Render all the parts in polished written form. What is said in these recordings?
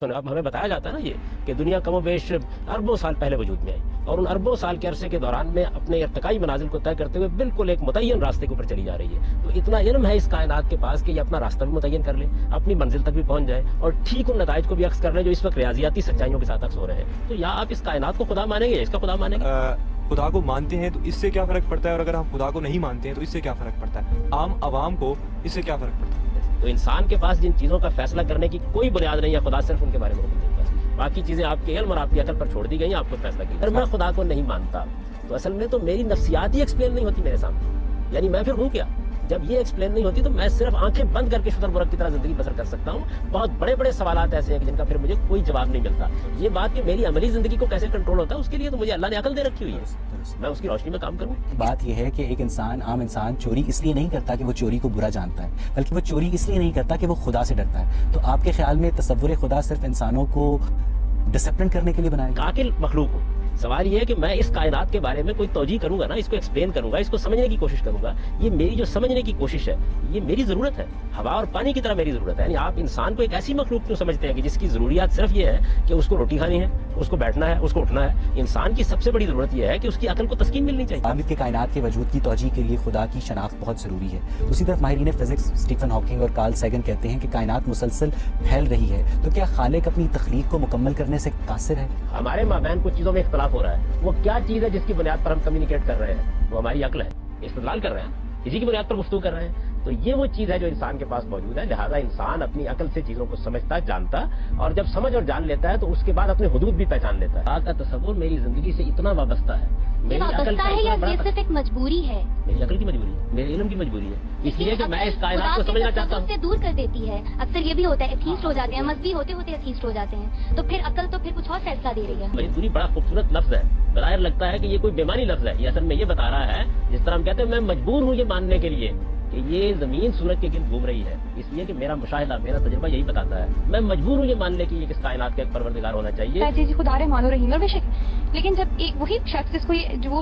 اب ہمیں بتایا جاتا ہے نا یہ کہ دنیا کم و بیش اربوں سال پہلے وجود میں آئی اور ان اربوں سال کے عرصے کے دوران میں اپنے ارتقائی منازل کو طے کرتے ہوئے بالکل ایک متعین راستے کے اوپر چلی جا رہی ہے. تو اتنا علم ہے اس کائنات کے پاس کہ یہ اپنا راستہ بھی متعین کر لے, اپنی منزل تک بھی پہنچ جائے اور ٹھیک ان نتائج کو بھی عکس کر لے جو اس وقت ریاضیاتی سچائیوں کے ساتھ عکس ہو رہے ہیں. تو یا آپ اس کائنات کو خدا مانیں گے یا اس کا خدا مانیں گے؟ خدا کو مانتے ہیں تو اس سے کیا فرق پڑتا ہے, اور اگر ہم خدا کو نہیں مانتے ہیں تو اس سے کیا فرق پڑتا ہے؟ عام عوام کو اس سے کیا فرق پڑتا ہے؟ تو انسان کے پاس جن چیزوں کا فیصلہ کرنے کی کوئی بنیاد نہیں ہے, خدا صرف ان کے بارے میں حکم دیتا ہے. باقی چیزیں آپ کے علم اور آپ کی عقل پر چھوڑ دی گئی ہیں, آپ کو فیصلہ کیا. اگر میں خدا کو نہیں مانتا تو اصل میں تو میری نفسیات ہی ایکسپلین نہیں ہوتی میرے سامنے. یعنی میں پھر ہوں کیا؟ جب یہ ایکسپلین نہیں ہوتی تو میں صرف آنکھیں بند کر کے شتر برق کی طرح زندگی بسر کر سکتا ہوں. بہت بڑے بڑے سوالات ایسے ہیں جن کا پھر مجھے کوئی جواب نہیں ملتا. یہ بات کہ میری عملی زندگی کو کیسے کنٹرول ہوتا ہے اس کے لیے تو مجھے اللہ نے عقل دے رکھی ہوئی ہے, میں اس کی روشنی میں کام کروں. بات یہ ہے کہ ایک عام انسان چوری اس لیے نہیں کرتا کہ وہ چوری کو برا جانتا ہے, بلکہ وہ چوری اس لیے نہیں کرتا کہ وہ خدا سے ڈرتا ہے. تو آپ کے خیال میں تصور خدا صرف انسانوں کو ڈسپلن کرنے کے لیے بنایا گیا؟ عاقل مخلوق ہوں. سوال یہ ہے کہ میں اس کائنات کے بارے میں کوئی توجیہ کروں گا نا, اس کو ایکسپلین کروں گا, اس کو سمجھنے کی کوشش کروں گا. یہ میری جو سمجھنے کی کوشش ہے یہ میری ضرورت ہے, ہوا اور پانی کی طرح میری ضرورت ہے. یعنی آپ انسان کو ایک ایسی مخلوق کیوں سمجھتے ہیں کہ جس کی ضروریات صرف یہ ہے کہ اس کو روٹی کھانی ہے, اس کو بیٹھنا ہے, اس کو اٹھنا ہے. انسان کی سب سے بڑی ضرورت یہ ہے کہ اس کی عقل کو تسکین ملنی چاہیے. عامر کے کائنات کے وجود کی توجیہ کے لیے خدا کی شناخت بہت ضروری ہے. دوسری طرف ماہرین فزکس اسٹیفن ہاکنگ اور کارل سیگن کہتے ہیں کہ کائنات مسلسل پھیل رہی ہے, تو کیا خالق اپنی تخلیق کو مکمل کرنے سے قاصر ہے؟ ہمارے مابین کچھ چیزوں میں اختلاف ہو رہا ہے. وہ کیا چیز ہے جس کی بنیاد پر ہم کمیونیکیٹ کر رہے ہیں؟ وہ ہماری عقل ہے, استدلال کر رہے ہیں, اسی کی بنیاد پر گفتگو کر رہے ہیں. تو یہ وہ چیز ہے جو انسان کے پاس موجود ہے. لہذا انسان اپنی عقل سے چیزوں کو سمجھتا, جانتا, اور جب سمجھ اور جان لیتا ہے تو اس کے بعد اپنے حدود بھی پہچان لیتا ہے. آج کا تصور میری زندگی سے اتنا وابستہ ہے, میری عقل کا ہے یا یہ صرف ایک مجبوری ہے؟ میری عقل کی مجبوری ہے, میرے علم کی مجبوری ہے, اس لیے کہ میں اس کائنات کو سمجھنا چاہتا ہوں. سے دور کر دیتی ہے. اکثر یہ بھی ہوتا ہے ایتھیسٹ ہو جاتے ہیں, مذہبی ہوتے ہوتے ایتھیسٹ ہو جاتے ہیں, تو پھر عقل تو پھر کچھ اور فیصلہ دے رہی ہے. مجبوری بڑا خوبصورت لفظ ہے, ظاہر لگتا ہے کہ یہ کوئی بیمانی لفظ ہے. یہ اصل میں یہ بتا رہا ہے, جس طرح ہم کہتے ہیں میں مجبور ہوں یہ ماننے کے لیے کہ یہ زمین سورج کے گرد گھوم رہی ہے, اس لیے کہ میرا مشاہدہ, میرا تجربہ یہی بتاتا ہے. میں مجبور ہوں یہ ماننے کے لیے کہ اس کائنات کا ایک پروردگار ہونا چاہیے. جی خدا رحمان و رحیم, اور بے شک, لیکن جب ایک وہی شخص جس کو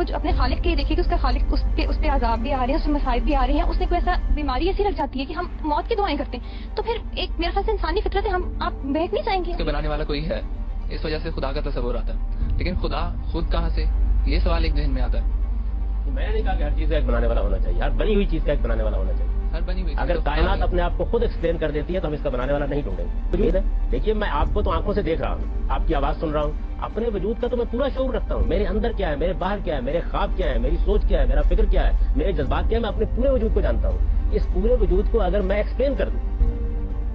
جو اپنے خالق کے دیکھے کہ اس کا خالق اس پہ عذاب بھی آ رہے ہیں, اس پہ مصائب بھی آ رہے ہیں, اس نے کوئی ایسا بیماری ایسی لگ جاتی ہے کہ ہم موت کی دعائیں کرتے ہیں, تو پھر ایک میرے خیال سے انسانی فطرت ہے, آپ بہک نہیں جائیں گے. اس کو بنانے والا کوئی ہے, اس وجہ سے خدا کا تصور آتا ہے, لیکن خدا خود کہاں سے, یہ سوال ایک ذہن میں آتا ہے. میں نے نہیں کہا کہ ہر چیز کا ایک بنانے والا ہونا چاہیے, ہر بنی ہوئی چیز کا ایک بنانے والا ہونا چاہیے. ہر بنی ہوئی اگر کائنات اپنے آپ کو خود ایکسپلین کر دیتی ہے تو ہم اس کا بنانے والا نہیں ڈھونڈیں گے. دیکھیے میں آپ کو تو آنکھوں سے دیکھ رہا ہوں, آپ کی آواز سن رہا ہوں, اپنے وجود کا تو میں پورا شعور رکھتا ہوں. میرے اندر کیا ہے, میرے باہر کیا ہے, میرے خواب کیا ہے, میری سوچ کیا ہے, میرا فکر کیا ہے, میرے جذبات کیا ہے, میں اپنے پورے وجود کو جانتا ہوں. اس پورے وجود کو اگر میں ایکسپلین کر دوں,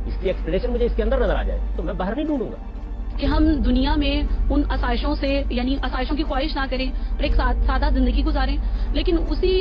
اس کی ایکسپلینیشن مجھے اس کے اندر نظر آ جائے, تو میں باہر نہیں ڈھونڈوں گا. کہ ہم دنیا میں ان آسائشوں سے, یعنی آسائشوں کی خواہش نہ کریں اور ایک سادہ زندگی گزاریں, لیکن اسی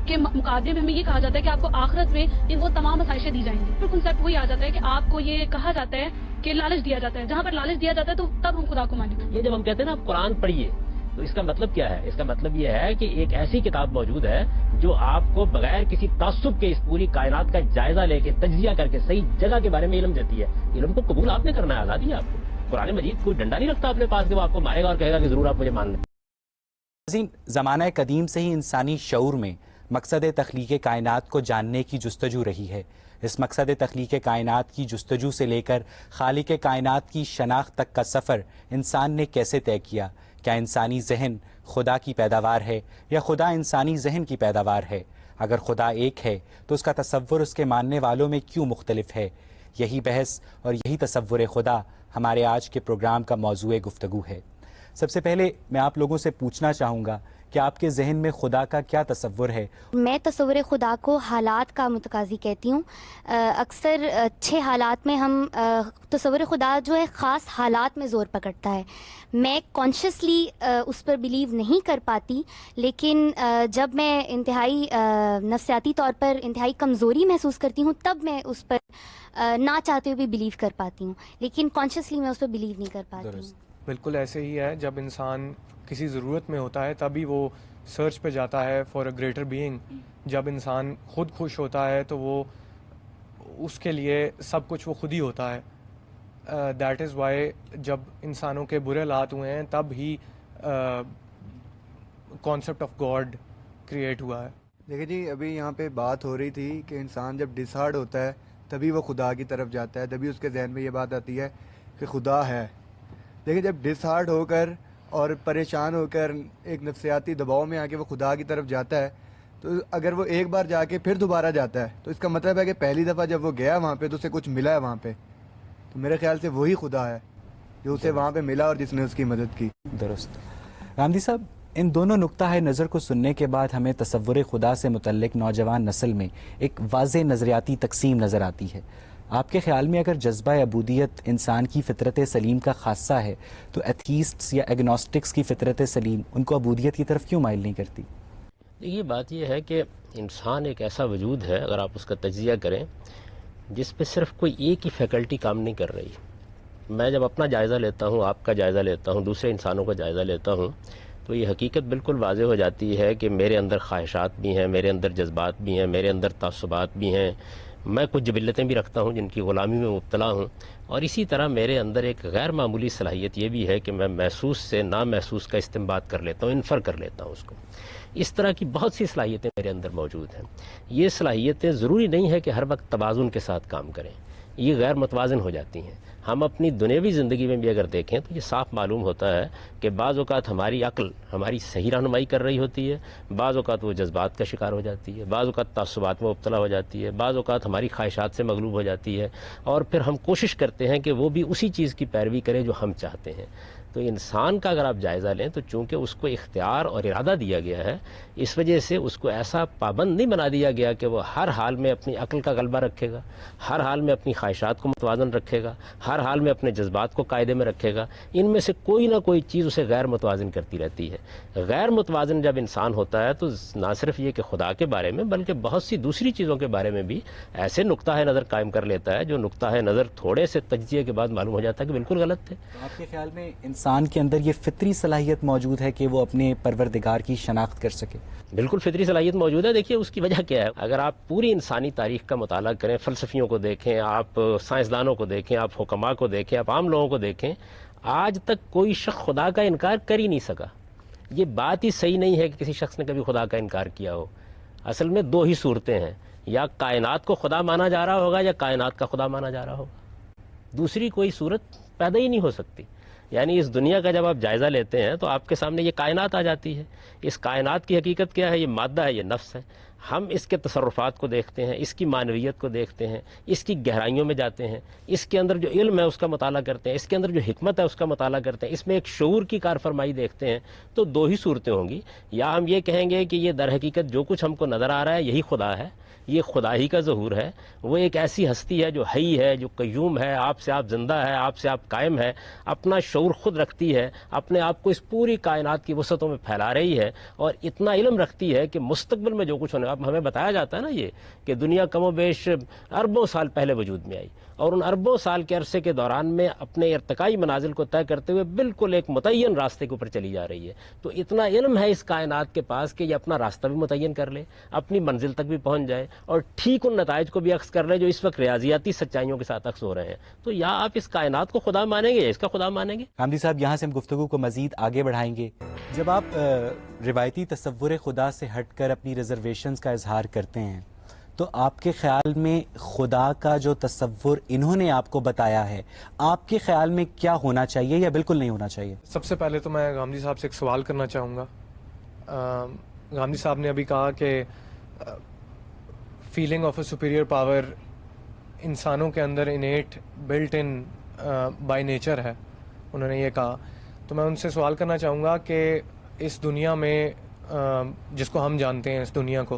کے مقابلے میں ہمیں یہ کہا جاتا ہے کہ آپ کو آخرت میں وہ تمام آسائشیں دی جائیں گی. تو کنسیپٹ وہی آ جاتا ہے کہ آپ کو یہ کہا جاتا ہے کہ لالچ دیا جاتا ہے, جہاں پر لالچ دیا جاتا ہے تو تب ہم خدا کو مانیں. یہ جب ہم کہتے ہیں نا آپ قرآن پڑھیے, تو اس کا مطلب کیا ہے؟ اس کا مطلب یہ ہے کہ ایک ایسی کتاب موجود ہے جو آپ کو بغیر کسی تعصب کے اس پوری کائنات کا جائزہ لے کے, تجزیہ کر کے صحیح جگہ کے بارے میں علم دیتی ہے. علم کو قبول آپ نے کرنا ہے, آزادی ہے آپ کو. قرآن مجید کوئی ڈنڈا نہیں رکھتا اپنے پاس کہ وہ آپ کو مارے گا اور کہے گا کہ ضرور آپ مجھے مان لیں. زمانہ قدیم سے ہی انسانی شعور میں مقصد تخلیق کائنات کو جاننے کی جستجو رہی ہے. اس مقصد تخلیق کائنات کی جستجو سے لے کر خالق کائنات کی شناخت تک کا سفر انسان نے کیسے طے کیا؟ کیا انسانی ذہن خدا کی پیداوار ہے یا خدا انسانی ذہن کی پیداوار ہے؟ اگر خدا ایک ہے تو اس کا تصور اس کے ماننے والوں میں کیوں مختلف ہے؟ یہی بحث اور یہی تصور خدا ہمارے آج کے پروگرام کا موضوع گفتگو ہے. سب سے پہلے میں آپ لوگوں سے پوچھنا چاہوں گا کہ آپ کے ذہن میں خدا کا کیا تصور ہے؟ میں تصور خدا کو حالات کا متقاضی کہتی ہوں. اکثر اچھے حالات میں ہم تصور خدا جو ہے خاص حالات میں زور پکڑتا ہے. میں کانشیسلی اس پر بلیو نہیں کر پاتی, لیکن جب میں انتہائی نفسیاتی طور پر انتہائی کمزوری محسوس کرتی ہوں تب میں اس پر نہ چاہتے ہوئے بھی بلیو کر پاتی ہوں, لیکن کانشیسلی میں اس پر بلیو نہیں کر پاتی ہوں. بالکل ایسے ہی ہے, جب انسان کسی ضرورت میں ہوتا ہے تبھی وہ سرچ پہ جاتا ہے فار اے گریٹر بینگ. جب انسان خود خوش ہوتا ہے تو وہ اس کے لیے سب کچھ وہ خود ہی ہوتا ہے. دیٹ از وائی جب انسانوں کے برے حالات ہوئے ہیں تب ہی کانسیپٹ آف گاڈ کریٹ ہوا ہے. دیکھیں جی, ابھی یہاں پہ بات ہو رہی تھی کہ انسان جب ڈسہارڈ ہوتا ہے تبھی وہ خدا کی طرف جاتا ہے, تبھی اس کے ذہن میں یہ بات آتی ہے کہ کہ خدا ہے، لیکن جب ڈس ہارٹ ہو کر اور پریشان ہو کر ایک نفسیاتی دباؤ میں آ کے وہ خدا کی طرف جاتا ہے، تو اگر وہ ایک بار جا کے پھر دوبارہ جاتا ہے تو اس کا مطلب ہے کہ پہلی دفعہ جب وہ گیا وہاں پہ تو اسے کچھ ملا ہے وہاں پہ، تو میرے خیال سے وہی خدا ہے جو اسے وہاں پہ ملا اور جس نے اس کی مدد کی. درست. غامدی صاحب، ان دونوں نقطہ نظر کو سننے کے بعد ہمیں تصور خدا سے متعلق نوجوان نسل میں ایک واضح نظریاتی تقسیم نظر آتی ہے. آپ کے خیال میں اگر جذبہ عبودیت انسان کی فطرت سلیم کا خاصہ ہے تو ایتھیسٹس یا ایگنوسٹکس کی فطرت سلیم ان کو عبودیت کی طرف کیوں مائل نہیں کرتی؟ یہ بات یہ ہے کہ انسان ایک ایسا وجود ہے، اگر آپ اس کا تجزیہ کریں، جس پہ صرف کوئی ایک ہی فیکلٹی کام نہیں کر رہی. میں جب اپنا جائزہ لیتا ہوں، آپ کا جائزہ لیتا ہوں، دوسرے انسانوں کا جائزہ لیتا ہوں، تو یہ حقیقت بالکل واضح ہو جاتی ہے کہ میرے اندر خواہشات بھی ہیں، میرے اندر جذبات بھی ہیں، میرے اندر تعصبات بھی ہیں، میں کچھ جبلتیں بھی رکھتا ہوں جن کی غلامی میں مبتلا ہوں، اور اسی طرح میرے اندر ایک غیر معمولی صلاحیت یہ بھی ہے کہ میں محسوس سے نامحسوس کا استنباط کر لیتا ہوں، انفر کر لیتا ہوں اس کو. اس طرح کی بہت سی صلاحیتیں میرے اندر موجود ہیں. یہ صلاحیتیں ضروری نہیں ہے کہ ہر وقت توازن کے ساتھ کام کریں، یہ غیر متوازن ہو جاتی ہیں. ہم اپنی دنیاوی زندگی میں بھی اگر دیکھیں تو یہ صاف معلوم ہوتا ہے کہ بعض اوقات ہماری عقل ہماری صحیح رہنمائی کر رہی ہوتی ہے، بعض اوقات وہ جذبات کا شکار ہو جاتی ہے، بعض اوقات تعصبات میں مبتلا ہو جاتی ہے، بعض اوقات ہماری خواہشات سے مغلوب ہو جاتی ہے، اور پھر ہم کوشش کرتے ہیں کہ وہ بھی اسی چیز کی پیروی کرے جو ہم چاہتے ہیں. تو انسان کا اگر آپ جائزہ لیں تو چونکہ اس کو اختیار اور ارادہ دیا گیا ہے، اس وجہ سے اس کو ایسا پابند نہیں بنا دیا گیا کہ وہ ہر حال میں اپنی عقل کا غلبہ رکھے گا، ہر حال میں اپنی خواہشات کو متوازن رکھے گا، ہر حال میں اپنے جذبات کو قاعدے میں رکھے گا. ان میں سے کوئی نہ کوئی چیز اسے غیر متوازن کرتی رہتی ہے. غیر متوازن جب انسان ہوتا ہے تو نہ صرف یہ کہ خدا کے بارے میں بلکہ بہت سی دوسری چیزوں کے بارے میں بھی ایسے نقطہ نظر قائم کر لیتا ہے جو نقطہ نظر تھوڑے سے تجزیے کے بعد معلوم ہو جاتا ہے کہ بالکل غلط تھے. آپ کے خیال میں انسان کے اندر یہ فطری صلاحیت موجود ہے کہ وہ اپنے پروردگار کی شناخت کر سکے؟ بالکل فطری صلاحیت موجود ہے. دیکھیے اس کی وجہ کیا ہے، اگر آپ پوری انسانی تاریخ کا مطالعہ کریں، فلسفیوں کو دیکھیں، آپ سائنسدانوں کو دیکھیں، آپ حکماء کو دیکھیں، آپ عام لوگوں کو دیکھیں، آج تک کوئی شخص خدا کا انکار کر ہی نہیں سکا. یہ بات ہی صحیح نہیں ہے کہ کسی شخص نے کبھی خدا کا انکار کیا ہو. اصل میں دو ہی صورتیں ہیں، یا کائنات کو خدا مانا جا رہا ہوگا یا کائنات کا خدا مانا جا رہا ہوگا، دوسری کوئی صورت پیدا ہی نہیں ہو سکتی. یعنی اس دنیا کا جب آپ جائزہ لیتے ہیں تو آپ کے سامنے یہ کائنات آ جاتی ہے. اس کائنات کی حقیقت کیا ہے؟ یہ مادہ ہے، یہ نفس ہے. ہم اس کے تصرفات کو دیکھتے ہیں، اس کی معنویت کو دیکھتے ہیں، اس کی گہرائیوں میں جاتے ہیں، اس کے اندر جو علم ہے اس کا مطالعہ کرتے ہیں، اس کے اندر جو حکمت ہے اس کا مطالعہ کرتے ہیں، اس میں ایک شعور کی کار فرمائی دیکھتے ہیں. تو دو ہی صورتیں ہوں گی، یا ہم یہ کہیں گے کہ یہ در حقیقت جو کچھ ہم کو نظر آ رہا ہے یہی خدا ہے، یہ خدا ہی کا ظہور ہے، وہ ایک ایسی ہستی ہے جو حی ہے، جو قیوم ہے، آپ سے آپ زندہ ہے، آپ سے آپ قائم ہے، اپنا شعور خود رکھتی ہے، اپنے آپ کو اس پوری کائنات کی وسعتوں میں پھیلا رہی ہے، اور اتنا علم رکھتی ہے کہ مستقبل میں جو کچھ ہونے، اب ہمیں بتایا جاتا ہے نا یہ کہ دنیا کم و بیش اربوں سال پہلے وجود میں آئی، اور ان اربوں سال کے عرصے کے دوران میں اپنے ارتقائی منازل کو طے کرتے ہوئے بالکل ایک متعین راستے کے اوپر چلی جا رہی ہے. تو اتنا علم ہے اس کائنات کے پاس کہ یہ اپنا راستہ بھی متعین کر لے، اپنی منزل تک بھی پہنچ جائے، اور ٹھیک ان نتائج کو بھی عکس کر لے جو اس وقت ریاضیاتی سچائیوں کے ساتھ عکس ہو رہے ہیں. تو یا آپ اس کائنات کو خدا مانیں گے یا اس کا خدا مانیں گے. غامدی صاحب، یہاں سے ہم گفتگو کو مزید آگے بڑھائیں گے. جب آپ روایتی تصور خدا سے ہٹ کر اپنی ریزرویشنز کا اظہار کرتے ہیں تو آپ کے خیال میں خدا کا جو تصور انہوں نے آپ کو بتایا ہے، آپ کے خیال میں کیا ہونا چاہیے یا بالکل نہیں ہونا چاہیے؟ سب سے پہلے تو میں غامدی صاحب سے ایک سوال کرنا چاہوں گا. غامدی صاحب نے ابھی کہا کہ feeling of a superior power انسانوں کے اندر innate built in by nature ہے، انہوں نے یہ کہا. تو میں ان سے سوال کرنا چاہوں گا کہ اس دنیا میں جس کو ہم جانتے ہیں، اس دنیا کو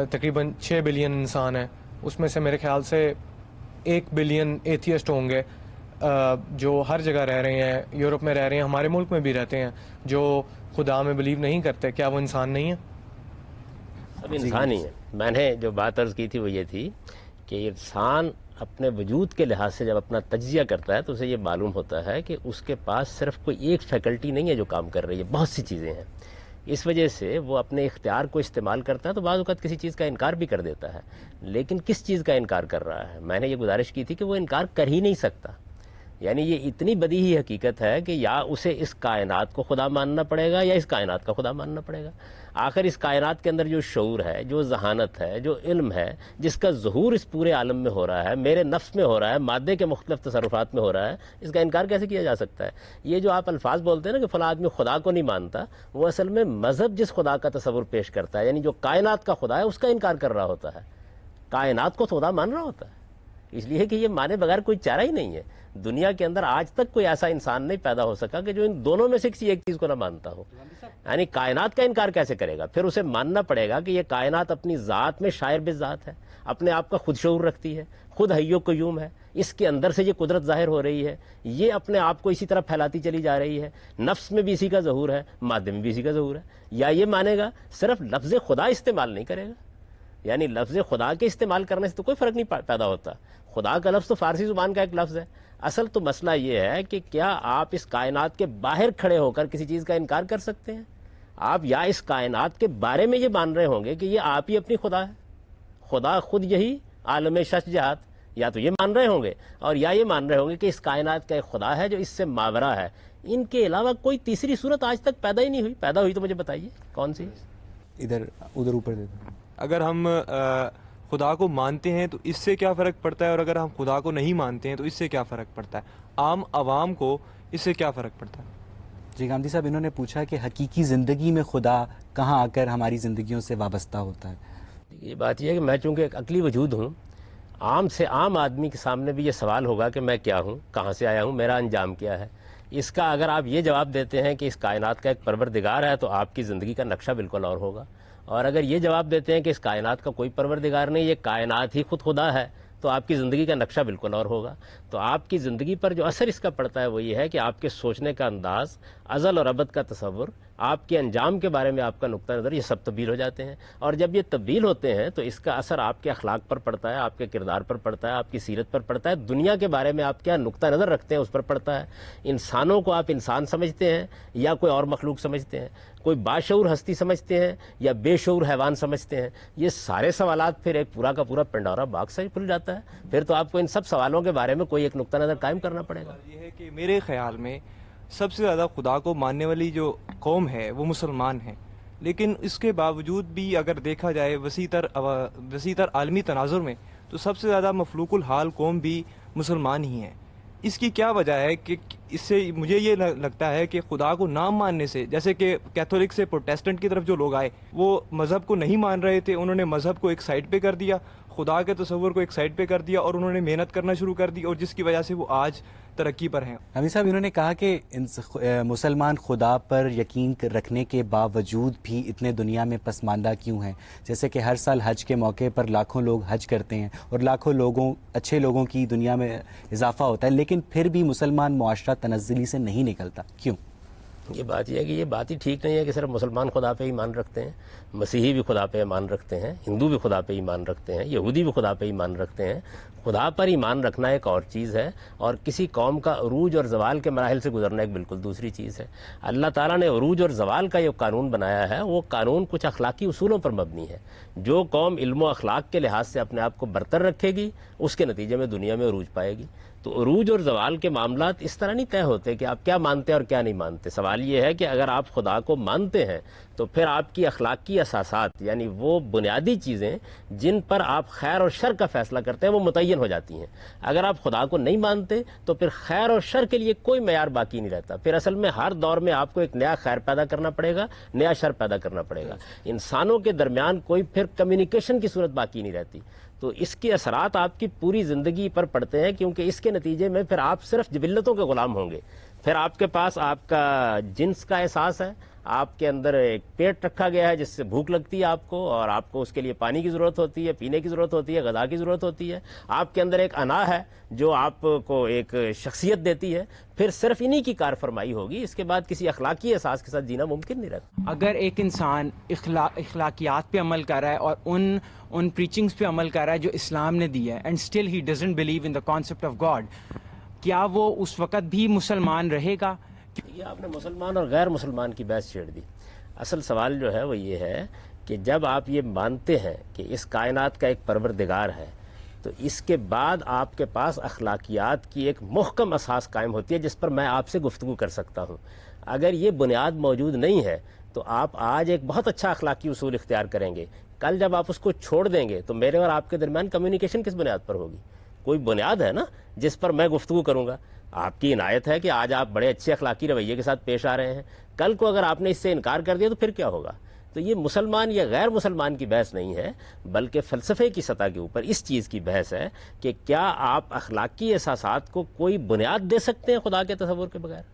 تقریباً 6 بلین انسان ہیں، اس میں سے میرے خیال سے 1 بلین ایتھیسٹ ہوں گے جو ہر جگہ رہ رہے ہیں، یورپ میں رہ رہے ہیں، ہمارے ملک میں بھی رہتے ہیں، جو خدا میں بلیو نہیں کرتے. کیا وہ انسان نہیں ہیں؟ اب انسان ہی ہے. میں نے جو بات عرض کی تھی وہ یہ تھی کہ انسان اپنے وجود کے لحاظ سے جب اپنا تجزیہ کرتا ہے تو اسے یہ معلوم ہوتا ہے کہ اس کے پاس صرف کوئی ایک فیکلٹی نہیں ہے جو کام کر رہی ہے، بہت سی چیزیں ہیں. اس وجہ سے وہ اپنے اختیار کو استعمال کرتا ہے تو بعض اوقات کسی چیز کا انکار بھی کر دیتا ہے، لیکن کس چیز کا انکار کر رہا ہے؟ میں نے یہ گزارش کی تھی کہ وہ انکار کر ہی نہیں سکتا. یعنی یہ اتنی بدیہی حقیقت ہے کہ یا اسے اس کائنات کو خدا ماننا پڑے گا یا اس کائنات کا خدا ماننا پڑے گا. آخر اس کائنات کے اندر جو شعور ہے، جو ذہانت ہے، جو علم ہے، جس کا ظہور اس پورے عالم میں ہو رہا ہے، میرے نفس میں ہو رہا ہے، مادے کے مختلف تصرفات میں ہو رہا ہے، اس کا انکار کیسے کیا جا سکتا ہے؟ یہ جو آپ الفاظ بولتے ہیں نا کہ فلاں آدمی خدا کو نہیں مانتا، وہ اصل میں مذہب جس خدا کا تصور پیش کرتا ہے، یعنی جو کائنات کا خدا ہے اس کا انکار کر رہا ہوتا ہے. کائنات کو خدا مان رہا ہوتا ہے، اس لیے کہ یہ مانے بغیر کوئی چارہ ہی نہیں ہے. دنیا کے اندر آج تک کوئی ایسا انسان نہیں پیدا ہو سکا کہ جو ان دونوں میں سے کسی ایک چیز کو نہ مانتا ہو. یعنی کائنات کا انکار کیسے کرے گا؟ پھر اسے ماننا پڑے گا کہ یہ کائنات اپنی ذات میں شاعر بذات ہے، اپنے آپ کا خود شعور رکھتی ہے، خود حی و قیوم ہے، اس کے اندر سے یہ قدرت ظاہر ہو رہی ہے، یہ اپنے آپ کو اسی طرح پھیلاتی چلی جا رہی ہے، نفس میں بھی اسی کا ظہور ہے، مادے میں بھی اسی کا ظہور ہے. یا یہ مانے گا صرف لفظ خدا استعمال نہیں کرے گا، یعنی لفظ خدا کے استعمال کرنے سے تو کوئی فرق نہیں پیدا ہوتا. خدا کا لفظ تو فارسی زبان کا ایک لفظ ہے. اصل تو مسئلہ یہ ہے کہ کیا آپ اس کائنات کے باہر کھڑے ہو کر کسی چیز کا انکار کر سکتے ہیں؟ آپ یا اس کائنات کے بارے میں یہ مان رہے ہوں گے کہ یہ آپ ہی اپنی خدا ہے، خدا خود یہی عالم شش جہات، یا تو یہ مان رہے ہوں گے، اور یا یہ مان رہے ہوں گے کہ اس کائنات کا ایک خدا ہے جو اس سے ماورا ہے. ان کے علاوہ کوئی تیسری صورت آج تک پیدا ہی نہیں ہوئی. پیدا ہوئی تو مجھے بتائیے کون سی؟ ادھر اوپر دے دو. اگر ہم خدا کو مانتے ہیں تو اس سے کیا فرق پڑتا ہے، اور اگر ہم خدا کو نہیں مانتے ہیں تو اس سے کیا فرق پڑتا ہے؟ عام عوام کو اس سے کیا فرق پڑتا ہے؟ جی گامدی صاحب، انہوں نے پوچھا کہ حقیقی زندگی میں خدا کہاں آ کر ہماری زندگیوں سے وابستہ ہوتا ہے. یہ بات یہ ہے کہ میں چونکہ ایک عقلی وجود ہوں، عام سے عام آدمی کے سامنے بھی یہ سوال ہوگا کہ میں کیا ہوں، کہاں سے آیا ہوں، میرا انجام کیا ہے. اس کا اگر آپ یہ جواب دیتے ہیں کہ اس کائنات کا ایک پروردگار ہے تو آپ کی زندگی کا نقشہ بالکل اور ہوگا. اور اگر یہ جواب دیتے ہیں کہ اس کائنات کا کوئی پروردگار نہیں، یہ کائنات ہی خود خدا ہے، تو آپ کی زندگی کا نقشہ بالکل اور ہوگا. تو آپ کی زندگی پر جو اثر اس کا پڑتا ہے وہ یہ ہے کہ آپ کے سوچنے کا انداز، ازل اور ابد کا تصور، آپ کے انجام کے بارے میں آپ کا نقطہ نظر، یہ سب تبدیل ہو جاتے ہیں. اور جب یہ تبدیل ہوتے ہیں تو اس کا اثر آپ کے اخلاق پر پڑتا ہے، آپ کے کردار پر پڑتا ہے، آپ کی سیرت پر پڑتا ہے، دنیا کے بارے میں آپ کیا نقطہ نظر رکھتے ہیں اس پر پڑتا ہے. انسانوں کو آپ انسان سمجھتے ہیں یا کوئی اور مخلوق سمجھتے ہیں، کوئی باشعور ہستی سمجھتے ہیں یا بے شعور حیوان سمجھتے ہیں، یہ سارے سوالات پھر ایک پورا کا پورا پنڈورا باکس سے کھل جاتا ہے. پھر تو آپ کو ان سب سوالوں کے بارے میں کوئی ایک نقطہ نظر قائم کرنا پڑے گا. یہ ہے کہ میرے خیال میں سب سے زیادہ خدا کو ماننے والی جو قوم ہے وہ مسلمان ہیں، لیکن اس کے باوجود بھی اگر دیکھا جائے وسیع تر عالمی تناظر میں تو سب سے زیادہ مفلوق الحال قوم بھی مسلمان ہی ہیں. اس کی کیا وجہ ہے کہ اس سے مجھے یہ لگتا ہے کہ خدا کو نہ ماننے سے، جیسے کہ کیتھولک سے پروٹیسٹنٹ کی طرف جو لوگ آئے وہ مذہب کو نہیں مان رہے تھے، انہوں نے مذہب کو ایک سائڈ پہ کر دیا، خدا کے تصور کو ایک سائڈ پہ کر دیا، اور انہوں نے محنت کرنا شروع کر دی، اور جس کی وجہ سے وہ آج ترقی پر ہیں. حمید صاحب، انہوں نے کہا کہ مسلمان خدا پر یقین رکھنے کے باوجود بھی اتنے دنیا میں پسماندہ کیوں ہیں؟ جیسے کہ ہر سال حج کے موقع پر لاکھوں لوگ حج کرتے ہیں اور لاکھوں اچھے لوگوں کی دنیا میں اضافہ ہوتا ہے، لیکن پھر بھی مسلمان معاشرہ تنزلی سے نہیں نکلتا، کیوں؟ یہ بات یہ ہے کہ یہ بات ہی ٹھیک نہیں ہے کہ صرف مسلمان خدا پہ ایمان رکھتے ہیں، مسیحی بھی خدا پہ ایمان رکھتے ہیں، ہندو بھی خدا پہ ایمان رکھتے ہیں، یہودی بھی خدا پہ ایمان رکھتے ہیں. خدا پر ایمان رکھنا ایک اور چیز ہے، اور کسی قوم کا عروج اور زوال کے مراحل سے گزرنا ایک بالکل دوسری چیز ہے. اللہ تعالیٰ نے عروج اور زوال کا جو قانون بنایا ہے وہ قانون کچھ اخلاقی اصولوں پر مبنی ہے. جو قوم علم و اخلاق کے لحاظ سے اپنے آپ کو برتر رکھے گی اس کے نتیجے میں دنیا میں عروج پائے گی. تو عروج اور زوال کے معاملات اس طرح نہیں طے ہوتے کہ آپ کیا مانتے ہیں اور کیا نہیں مانتے. سوال یہ ہے کہ اگر آپ خدا کو مانتے ہیں تو پھر آپ کی اخلاقی اساسات، یعنی وہ بنیادی چیزیں جن پر آپ خیر اور شر کا فیصلہ کرتے ہیں، وہ متعین ہو جاتی ہیں. اگر آپ خدا کو نہیں مانتے تو پھر خیر اور شر کے لیے کوئی معیار باقی نہیں رہتا. پھر اصل میں ہر دور میں آپ کو ایک نیا خیر پیدا کرنا پڑے گا، نیا شر پیدا کرنا پڑے گا. انسانوں کے درمیان کوئی پھر کمیونیکیشن کی صورت باقی نہیں رہتی. تو اس کے اثرات آپ کی پوری زندگی پر پڑتے ہیں، کیونکہ اس کے نتیجے میں پھر آپ صرف جبلتوں کے غلام ہوں گے. پھر آپ کے پاس آپ کا جنس کا احساس ہے، آپ کے اندر ایک پیٹ رکھا گیا ہے جس سے بھوک لگتی ہے آپ کو، اور آپ کو اس کے لیے پانی کی ضرورت ہوتی ہے، پینے کی ضرورت ہوتی ہے، غذا کی ضرورت ہوتی ہے. آپ کے اندر ایک انا ہے جو آپ کو ایک شخصیت دیتی ہے. پھر صرف انہی کی کار فرمائی ہوگی، اس کے بعد کسی اخلاقی احساس کے ساتھ جینا ممکن نہیں رہتا. اگر ایک انسان اخلاقیات پہ عمل کر رہا ہے اور ان پریچنگز پہ عمل کر رہا ہے جو اسلام نے دی ہے، and still he doesn't believe in the concept of God, کیا وہ اس وقت بھی مسلمان رہے گا؟ یہ آپ نے مسلمان اور غیر مسلمان کی بحث چھیڑ دی. اصل سوال جو ہے وہ یہ ہے کہ جب آپ یہ مانتے ہیں کہ اس کائنات کا ایک پروردگار ہے تو اس کے بعد آپ کے پاس اخلاقیات کی ایک محکم اساس قائم ہوتی ہے جس پر میں آپ سے گفتگو کر سکتا ہوں. اگر یہ بنیاد موجود نہیں ہے تو آپ آج ایک بہت اچھا اخلاقی اصول اختیار کریں گے, کل جب آپ اس کو چھوڑ دیں گے تو میرے اور آپ کے درمیان کمیونیکیشن کس بنیاد پر ہوگی؟ کوئی بنیاد ہے نا جس پر میں گفتگو کروں گا. آپ کی عنایت ہے کہ آج آپ بڑے اچھے اخلاقی رویے کے ساتھ پیش آ رہے ہیں, کل کو اگر آپ نے اس سے انکار کر دیا تو پھر کیا ہوگا؟ تو یہ مسلمان یا غیر مسلمان کی بحث نہیں ہے, بلکہ فلسفے کی سطح کے اوپر اس چیز کی بحث ہے کہ کیا آپ اخلاقی احساسات کو کوئی بنیاد دے سکتے ہیں خدا کے تصور کے بغیر؟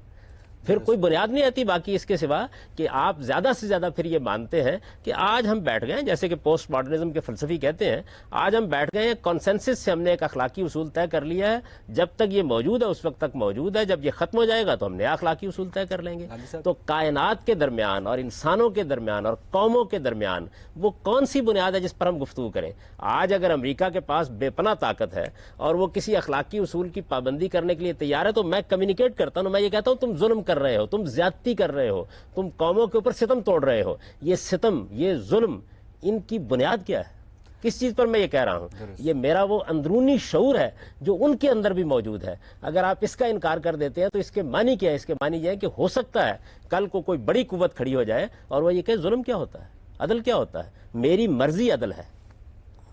پھر کوئی بنیاد نہیں آتی باقی اس کے سوا کہ آپ زیادہ سے زیادہ پھر یہ مانتے ہیں کہ آج ہم بیٹھ گئے ہیں, جیسے کہ پوسٹ ماڈرنزم کے فلسفی کہتے ہیں, آج ہم بیٹھ گئے ہیں کانسنسس سے ہم نے ایک اخلاقی اصول طے کر لیا ہے, جب تک یہ موجود ہے اس وقت تک موجود ہے, جب یہ ختم ہو جائے گا تو ہم نیا اخلاقی اصول طے کر لیں گے. تو کائنات کے درمیان اور انسانوں کے درمیان اور قوموں کے درمیان وہ کون سی بنیاد ہے جس پر ہم گفتگو کریں؟ آج اگر امریکہ کے پاس بے پناہ طاقت ہے اور وہ کسی اخلاقی اصول کی پابندی کرنے کے لیے تیار ہے تو میں کمیونیکیٹ کرتا ہوں, میں یہ کہتا ہوں تم ظلم کر رہے ہو, تم زیادتی کر رہے ہو, تم قوموں کے اوپر ستم توڑ رہے ہو. یہ ستم, یہ ظلم, ان کی بنیاد کیا ہے؟ کس چیز پر میں یہ کہہ رہا ہوں؟ یہ میرا وہ اندرونی شعور ہے جو ان کے اندر بھی موجود ہے. اگر آپ اس کا انکار کر دیتے ہیں تو اس کے معنی کیا ہے؟ اس کے معنی یہ ہے کہ ہو سکتا ہے کل کو کوئی بڑی قوت کھڑی ہو جائے اور وہ یہ کہ ظلم کیا ہوتا ہے, عدل کیا ہوتا ہے, میری مرضی عدل ہے,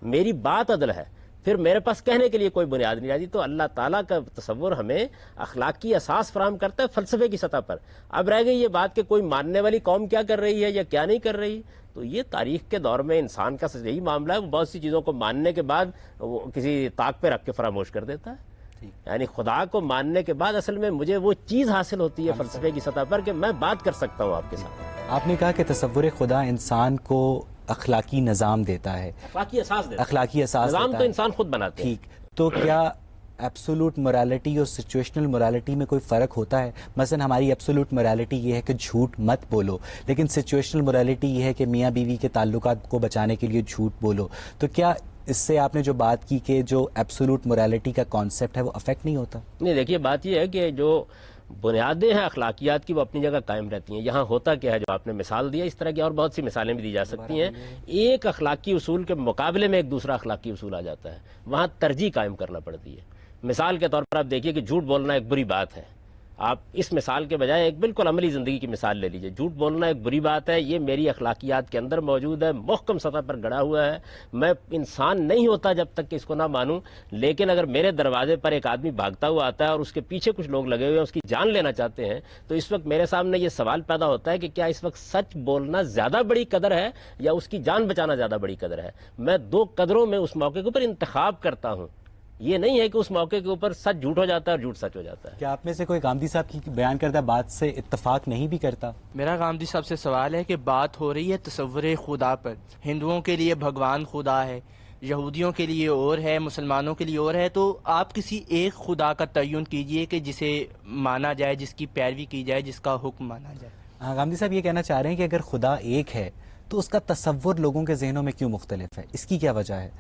میری بات عدل ہے, پھر میرے پاس کہنے کے لیے کوئی بنیاد نہیں آتی. تو اللہ تعالیٰ کا تصور ہمیں اخلاقی اساس فراہم کرتا ہے فلسفے کی سطح پر. اب رہ گئی یہ بات کہ کوئی ماننے والی قوم کیا کر رہی ہے یا کیا نہیں کر رہی, تو یہ تاریخ کے دور میں انسان کا یہی معاملہ ہے, وہ بہت سی چیزوں کو ماننے کے بعد وہ کسی طاق پہ رکھ کے فراموش کر دیتا ہے. یعنی خدا کو ماننے کے بعد اصل میں مجھے وہ چیز حاصل ہوتی ہے فلسفے کی سطح پر کہ میں بات کر سکتا ہوں آپ کے ساتھ. آپ نے کہا کہ تصور خدا انسان کو اخلاقی نظام دیتا ہے, اخلاقی اساس دیتا ہے. اخلاقی اساس نظام دیتا تو ہے. انسان خود بناتے ہیں. ٹھیک, تو کیا ایبسولوٹ مورالیٹی اور سچویشنل مورالیٹی میں کوئی فرق ہوتا ہے؟ مثلا ہماری ایبسولوٹ مورالیٹی یہ ہے کہ جھوٹ مت بولو, لیکن سچویشنل مورالیٹی یہ ہے کہ میاں بیوی کے تعلقات کو بچانے کے لیے جھوٹ بولو. تو کیا اس سے آپ نے جو بات کی کہ جو ایبسولوٹ مورالیٹی کا کانسیپٹ ہے وہ افیکٹ نہیں ہوتا؟ نہیں, دیکھیے بات یہ ہے کہ جو بنیادیں ہیں اخلاقیات کی وہ اپنی جگہ قائم رہتی ہیں. یہاں ہوتا کیا ہے, جو آپ نے مثال دیا, اس طرح کی اور بہت سی مثالیں بھی دی جا سکتی ہیں. ایک اخلاقی اصول کے مقابلے میں ایک دوسرا اخلاقی اصول آ جاتا ہے, وہاں ترجیح قائم کرنا پڑتی ہے. مثال کے طور پر آپ دیکھیے کہ جھوٹ بولنا ایک بری بات ہے. آپ اس مثال کے بجائے ایک بالکل عملی زندگی کی مثال لے لیجئے. جھوٹ بولنا ایک بری بات ہے, یہ میری اخلاقیات کے اندر موجود ہے, محکم سطح پر گڑا ہوا ہے. میں انسان نہیں ہوتا جب تک کہ اس کو نہ مانوں, لیکن اگر میرے دروازے پر ایک آدمی بھاگتا ہوا آتا ہے اور اس کے پیچھے کچھ لوگ لگے ہوئے ہیں, اس کی جان لینا چاہتے ہیں, تو اس وقت میرے سامنے یہ سوال پیدا ہوتا ہے کہ کیا اس وقت سچ بولنا زیادہ بڑی قدر ہے یا اس کی جان بچانا زیادہ بڑی قدر ہے؟ میں دو قدروں میں اس موقع کے اوپر انتخاب کرتا ہوں. یہ نہیں ہے کہ اس موقع کے اوپر سچ جھوٹ ہو جاتا ہے اور جھوٹ سچ ہو جاتا ہے. کیا آپ میں سے کوئی گاندھی صاحب کی بیان کردہ بات سے اتفاق نہیں بھی کرتا؟ میرا گاندھی صاحب سے سوال ہے کہ بات ہو رہی ہے تصور خدا پر. ہندوؤں کے لیے بھگوان خدا ہے, یہودیوں کے لیے اور ہے, مسلمانوں کے لیے اور ہے. تو آپ کسی ایک خدا کا تعین کیجئے کہ جسے مانا جائے, جس کی پیروی کی جائے, جس کا حکم مانا جائے. ہاں, گاندھی صاحب یہ کہنا چاہ رہے ہیں کہ اگر خدا ایک ہے تو اس کا تصور لوگوں کے ذہنوں میں کیوں مختلف ہے, اس کی کیا وجہ ہے؟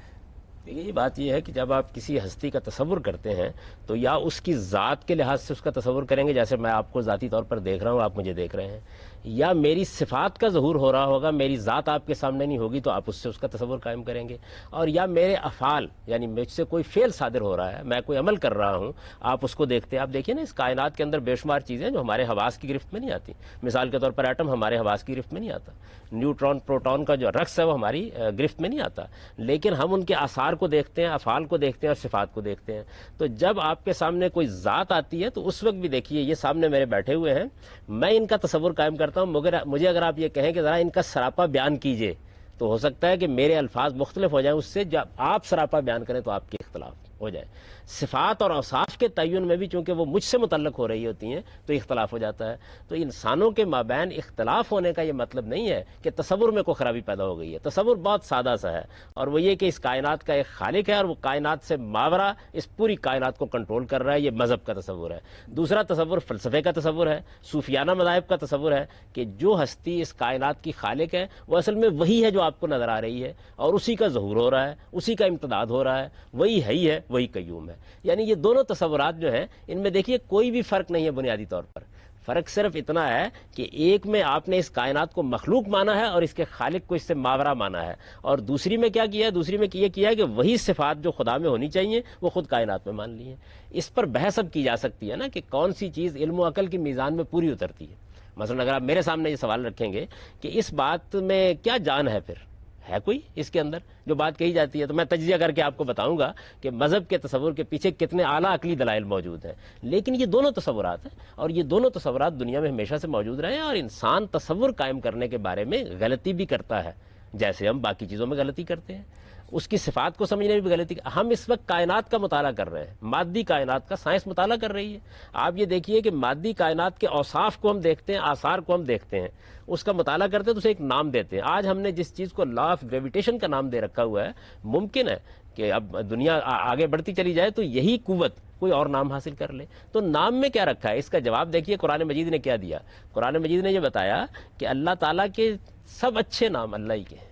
یہ بات یہ ہے کہ جب آپ کسی ہستی کا تصور کرتے ہیں تو یا اس کی ذات کے لحاظ سے اس کا تصور کریں گے, جیسے میں آپ کو ذاتی طور پر دیکھ رہا ہوں, آپ مجھے دیکھ رہے ہیں, یا میری صفات کا ظہور ہو رہا ہوگا, میری ذات آپ کے سامنے نہیں ہوگی تو آپ اس سے اس کا تصور قائم کریں گے, اور یا میرے افعال یعنی مجھ سے کوئی فعل صادر ہو رہا ہے, میں کوئی عمل کر رہا ہوں, آپ اس کو دیکھتے ہیں. آپ دیکھیے نا, اس کائنات کے اندر بے شمار چیزیں جو ہمارے حواس کی گرفت میں نہیں آتی. مثال کے طور پر ایٹم ہمارے حواس کی گرفت میں نہیں آتا, نیوٹران پروٹون کا جو رقص ہے وہ ہماری گرفت میں نہیں آتا, لیکن ہم ان کے آثار کو دیکھتے ہیں, افعال کو دیکھتے ہیں اور صفات کو دیکھتے ہیں. تو جب آپ کے سامنے کوئی ذات آتی ہے تو اس وقت بھی دیکھیے, یہ سامنے میرے بیٹھے ہوئے ہیں, میں ان کا تصور قائم کرتا ہوں, مگر مجھے اگر آپ یہ کہیں کہ ذرا ان کا سراپا بیان کیجئے, تو ہو سکتا ہے کہ میرے الفاظ مختلف ہو جائیں اس سے. جب آپ سراپا بیان کریں تو آپ کے اختلاف ہو جائے. صفات اور اوصاف کے تعین میں بھی چونکہ وہ مجھ سے متعلق ہو رہی ہوتی ہیں تو اختلاف ہو جاتا ہے. تو انسانوں کے مابین اختلاف ہونے کا یہ مطلب نہیں ہے کہ تصور میں کوئی خرابی پیدا ہو گئی ہے. تصور بہت سادہ سا ہے, اور وہ یہ کہ اس کائنات کا ایک خالق ہے اور وہ کائنات سے ماورا اس پوری کائنات کو کنٹرول کر رہا ہے. یہ مذہب کا تصور ہے. دوسرا تصور فلسفے کا تصور ہے, صوفیانہ مذاہب کا تصور ہے کہ جو ہستی اس کائنات کی خالق ہے وہ اصل میں وہی ہے جو آپ کو نظر آ رہی ہے, اور اسی کا ظہور ہو رہا ہے, اسی کا امتداد ہو رہا ہے, وہی ہے, وہی قیوم ہے. یعنی یہ دونوں تصورات جو ہیں ان میں دیکھیے کوئی بھی فرق نہیں ہے بنیادی طور پر. فرق صرف اتنا ہے کہ ایک میں آپ نے اس کائنات کو مخلوق مانا ہے اور اس کے خالق کو اس سے ماورا مانا ہے، اور دوسری میں کیا کیا ہے؟ دوسری میں یہ کیا ہے کہ وہی صفات جو خدا میں ہونی چاہیے وہ خود کائنات میں مان لی ہیں۔ اس پر بحث اب کی جا سکتی ہے نا کہ کون سی چیز علم و عقل کی میزان میں پوری اترتی ہے۔ مثلا اگر آپ میرے سامنے یہ سوال رکھیں گے کہ اس بات میں کیا جان ہے، پھر ہے کوئی اس کے اندر جو بات کہی جاتی ہے، تو میں تجزیہ کر کے آپ کو بتاؤں گا کہ مذہب کے تصور کے پیچھے کتنے اعلیٰ عقلی دلائل موجود ہیں۔ لیکن یہ دونوں تصورات ہیں، اور یہ دونوں تصورات دنیا میں ہمیشہ سے موجود رہے ہیں، اور انسان تصور قائم کرنے کے بارے میں غلطی بھی کرتا ہے، جیسے ہم باقی چیزوں میں غلطی کرتے ہیں، اس کی صفات کو سمجھنے میں بھی غلطی۔ ہم اس وقت کائنات کا مطالعہ کر رہے ہیں، مادی کائنات کا سائنس مطالعہ کر رہی ہے۔ آپ یہ دیکھیے کہ مادی کائنات کے اوصاف کو ہم دیکھتے ہیں، آثار کو ہم دیکھتے ہیں، اس کا مطالعہ کرتے ہیں تو اسے ایک نام دیتے ہیں۔ آج ہم نے جس چیز کو لا آف گریویٹیشن کا نام دے رکھا ہوا ہے، ممکن ہے کہ اب دنیا آگے بڑھتی چلی جائے تو یہی قوت کوئی اور نام حاصل کر لے۔ تو نام میں کیا رکھا ہے، اس کا جواب دیکھیے قرآن مجید نے کیا دیا۔ قرآن مجید نے یہ بتایا کہ اللہ تعالیٰ کے سب اچھے نام اللہ ہی کے ہیں،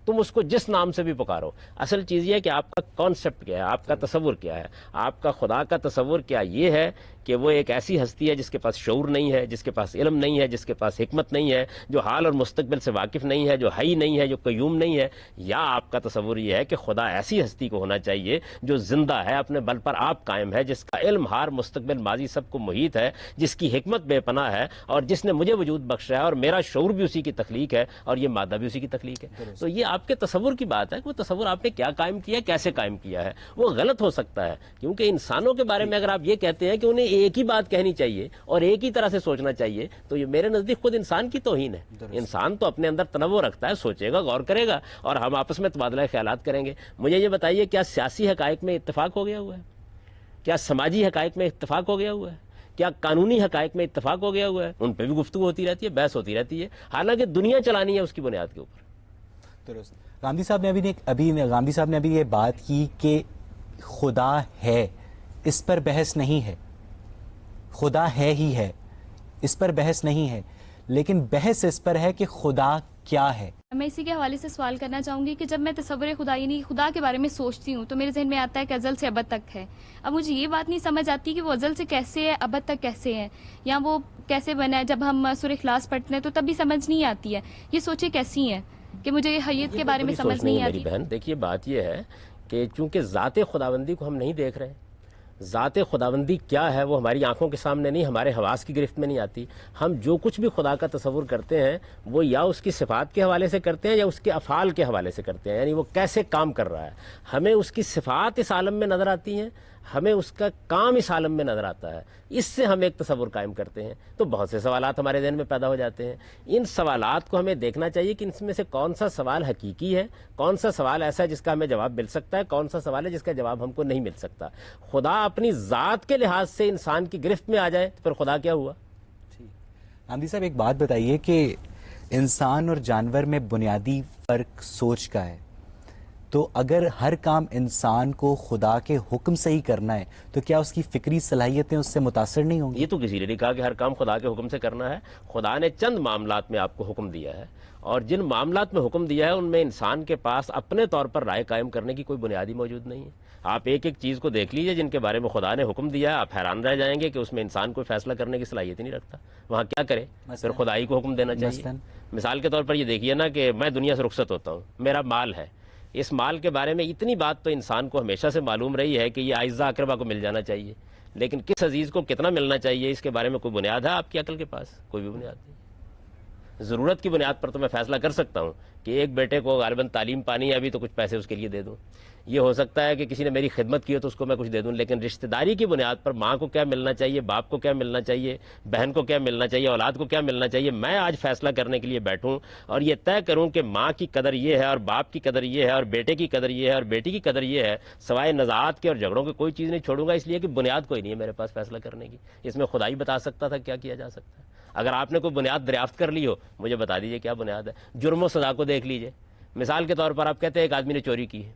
تم اس کو جس نام سے بھی پکارو۔ اصل چیز یہ ہے کہ آپ کا کانسیپٹ کیا ہے، آپ کا تصور کیا ہے، آپ کا خدا کا تصور کیا یہ ہے کہ وہ ایک ایسی ہستی ہے جس کے پاس شعور نہیں ہے، جس کے پاس علم نہیں ہے، جس کے پاس حکمت نہیں ہے، جو حال اور مستقبل سے واقف نہیں ہے، جو حی نہیں ہے، جو قیوم نہیں ہے، یا آپ کا تصور یہ ہے کہ خدا ایسی ہستی کو ہونا چاہیے جو زندہ ہے، اپنے بل پر آپ قائم ہے، جس کا علم حال مستقبل ماضی سب کو محیط ہے، جس کی حکمت بے پناہ ہے، اور جس نے مجھے وجود بخشا ہے، اور میرا شعور بھی اسی کی تخلیق ہے، اور یہ مادہ بھی اسی کی تخلیق ہے۔ تو یہ آپ کے تصور کی بات ہے کہ وہ تصور آپ نے کیا قائم کیا ہے، کیسے قائم کیا ہے، وہ غلط ہو سکتا ہے، کیونکہ انسانوں کے بارے میں اگر آپ یہ کہتے ہیں کہ انہیں ایک ہی بات کہنی چاہیے اور ایک ہی طرح سے سوچنا چاہیے، تو یہ میرے نزدیک خود انسان کی توہین ہے۔ انسان تو اپنے اندر تنوع رکھتا ہے، سوچے گا، غور کرے گا، اور ہم آپس میں تبادلہ خیالات کریں گے۔ مجھے یہ بتائیے کیا سیاسی حقائق میں اتفاق ہو گیا ہوا ہے؟ کیا سماجی حقائق میں اتفاق ہو گیا ہوا ہے؟ کیا قانونی حقائق میں اتفاق ہو گیا ہوا ہے؟ ان پہ بھی گفتگو ہوتی رہتی ہے، بحث ہوتی رہتی ہے، حالانکہ دنیا چلانی ہے اس کی بنیاد کے اوپر۔ گاندھی صاحب نے ابھی یہ بات کی کہ خدا ہے، اس پر بحث نہیں ہے، خدا ہے ہی ہے، اس پر بحث نہیں ہے، لیکن بحث اس پر ہے کہ خدا کیا ہے۔ میں اسی کے حوالے سے سوال کرنا چاہوں گی کہ جب میں تصور خدا یعنی خدا کے بارے میں سوچتی ہوں تو میرے ذہن میں آتا ہے کہ ازل سے ابد تک ہے۔ اب مجھے یہ بات نہیں سمجھ آتی کہ وہ ازل سے کیسے ہے، ابد تک کیسے ہے، یا وہ کیسے بنا ہے۔ جب ہم سورہ اخلاص پڑھتے ہیں تو تب بھی سمجھ نہیں آتی ہے، یہ سوچیں کیسی ہیں کہ مجھے حیت کے بارے میں سمجھ نہیں آتی۔ میری بہن دیکھیے، بات یہ ہے کہ چونکہ ذات خداوندی کو ہم نہیں دیکھ رہے، ذات خداوندی کیا ہے وہ ہماری آنکھوں کے سامنے نہیں، ہمارے حواس کی گرفت میں نہیں آتی۔ ہم جو کچھ بھی خدا کا تصور کرتے ہیں وہ یا اس کی صفات کے حوالے سے کرتے ہیں یا اس کے افعال کے حوالے سے کرتے ہیں، یعنی وہ کیسے کام کر رہا ہے۔ ہمیں اس کی صفات اس عالم میں نظر آتی ہیں، ہمیں اس کا کام اس عالم میں نظر آتا ہے، اس سے ہم ایک تصور قائم کرتے ہیں۔ تو بہت سے سوالات ہمارے ذہن میں پیدا ہو جاتے ہیں۔ ان سوالات کو ہمیں دیکھنا چاہیے کہ اس میں سے کون سا سوال حقیقی ہے، کون سا سوال ایسا ہے جس کا ہمیں جواب مل سکتا ہے، کون سا سوال ہے جس کا جواب ہم کو نہیں مل سکتا۔ خدا اپنی ذات کے لحاظ سے انسان کی گرفت میں آ جائے تو پھر خدا کیا ہوا؟ گاندھی صاحب ایک بات بتائیے کہ انسان اور جانور میں بنیادی فرق سوچ کا ہے، تو اگر ہر کام انسان کو خدا کے حکم سے ہی کرنا ہے تو کیا اس کی فکری صلاحیتیں اس سے متاثر نہیں ہوں گی؟ یہ تو کسی نے نہیں کہا کہ ہر کام خدا کے حکم سے کرنا ہے۔ خدا نے چند معاملات میں آپ کو حکم دیا ہے، اور جن معاملات میں حکم دیا ہے ان میں انسان کے پاس اپنے طور پر رائے قائم کرنے کی کوئی بنیادی موجود نہیں ہے۔ آپ ایک ایک چیز کو دیکھ لیجئے جن کے بارے میں خدا نے حکم دیا ہے، آپ حیران رہ جائیں گے کہ اس میں انسان کوئی فیصلہ کرنے کی صلاحیت ہی نہیں رکھتا، وہاں کیا کرے؟ پھر خدائی کو حکم دینا چاہیے۔ مثال کے طور پر یہ دیکھیے نا کہ میں دنیا سے رخصت ہوتا ہوں، میرا مال ہے، اس مال کے بارے میں اتنی بات تو انسان کو ہمیشہ سے معلوم رہی ہے کہ یہ اعزاء اقربا کو مل جانا چاہیے، لیکن کس عزیز کو کتنا ملنا چاہیے اس کے بارے میں کوئی بنیاد ہے آپ کی عقل کے پاس؟ کوئی بھی بنیاد نہیں۔ ضرورت کی بنیاد پر تو میں فیصلہ کر سکتا ہوں کہ ایک بیٹے کو غالباً تعلیم پانی ہے ابھی تو کچھ پیسے اس کے لیے دے دوں، یہ ہو سکتا ہے کہ کسی نے میری خدمت کی ہو تو اس کو میں کچھ دے دوں، لیکن رشتہ داری کی بنیاد پر ماں کو کیا ملنا چاہیے، باپ کو کیا ملنا چاہیے، بہن کو کیا ملنا چاہیے، اولاد کو کیا ملنا چاہیے، میں آج فیصلہ کرنے کے لیے بیٹھوں اور یہ طے کروں کہ ماں کی قدر یہ ہے اور باپ کی قدر یہ ہے اور بیٹے کی قدر یہ ہے اور بیٹی کی قدر یہ ہے، سوائے نزاعات کے اور جھگڑوں کے کوئی چیز نہیں چھوڑوں گا، اس لیے کہ بنیاد کوئی نہیں ہے میرے پاس فیصلہ کرنے کی۔ اس میں خدا ہی بتا سکتا تھا کیا کیا جا سکتا ہے۔ اگر آپ نے کوئی بنیاد دریافت کر لی ہو مجھے بتا دیجئے کیا بنیاد ہے۔ جرم و سزا کو دیکھ لیجئے، مثال کے طور پر آپ کہتے ہیں ایک آدمی نے چوری کی ہے،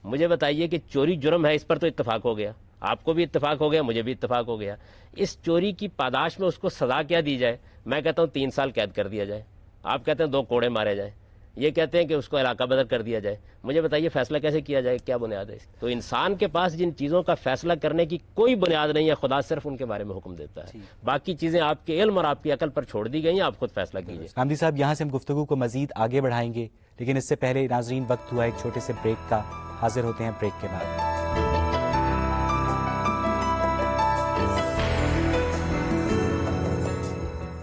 مجھے بتائیے کہ چوری جرم ہے، اس پر تو اتفاق ہو گیا، آپ کو بھی اتفاق ہو گیا، مجھے بھی اتفاق ہو گیا۔ اس چوری کی پاداش میں اس کو سزا کیا دی جائے؟ میں کہتا ہوں 3 سال قید کر دیا جائے، آپ کہتے ہیں 2 کوڑے مارے جائیں۔ یہ کہتے ہیں کہ اس کو علاقہ بدر کر دیا جائے. مجھے بتائیے فیصلہ کیسے کیا جائے, کیا بنیاد ہے اس کی؟ تو انسان کے پاس جن چیزوں کا فیصلہ کرنے کی کوئی بنیاد نہیں ہے, خدا صرف ان کے بارے میں حکم دیتا ہے. باقی چیزیں آپ کے علم اور آپ کی عقل پر چھوڑ دی گئی ہیں, آپ خود فیصلہ کیجیے. غامدی صاحب, یہاں سے ہم گفتگو کو مزید آگے بڑھائیں گے, لیکن اس سے پہلے ناظرین وقت ہوا ایک چھوٹے سے بریک کا. حاضر ہوتے ہیں بریک کے بعد.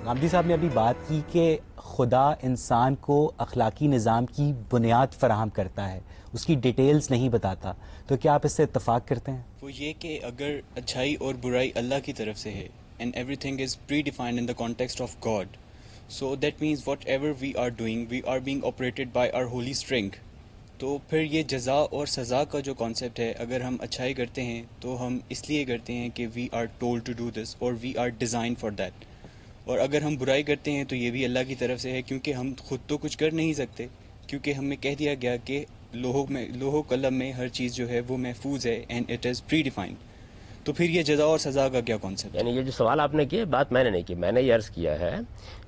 غامدی صاحب نے ابھی بات کی کہ خدا انسان کو اخلاقی نظام کی بنیاد فراہم کرتا ہے, اس کی ڈیٹیلز نہیں بتاتا, تو کیا آپ اس سے اتفاق کرتے ہیں؟ وہ یہ کہ اگر اچھائی اور برائی اللہ کی طرف سے ہے and everything is predefined in the context of God, so that means whatever we are doing we are being operated by our holy string. تو پھر یہ جزا اور سزا کا جو کانسیپٹ ہے, اگر ہم اچھائی کرتے ہیں تو ہم اس لیے کرتے ہیں کہ we are told to do this اور we are designed for that, اور اگر ہم برائی کرتے ہیں تو یہ بھی اللہ کی طرف سے ہے, کیونکہ ہم خود تو کچھ کر نہیں سکتے, کیونکہ ہمیں کہہ دیا گیا کہ لوح قلم میں ہر چیز جو ہے وہ محفوظ ہے and it is predefined. تو پھر یہ جزا اور سزا کا کیا کانسیپٹ؟ یعنی یہ جو سوال آپ نے کیا, بات میں نے نہیں کی, میں نے یہ عرض کیا ہے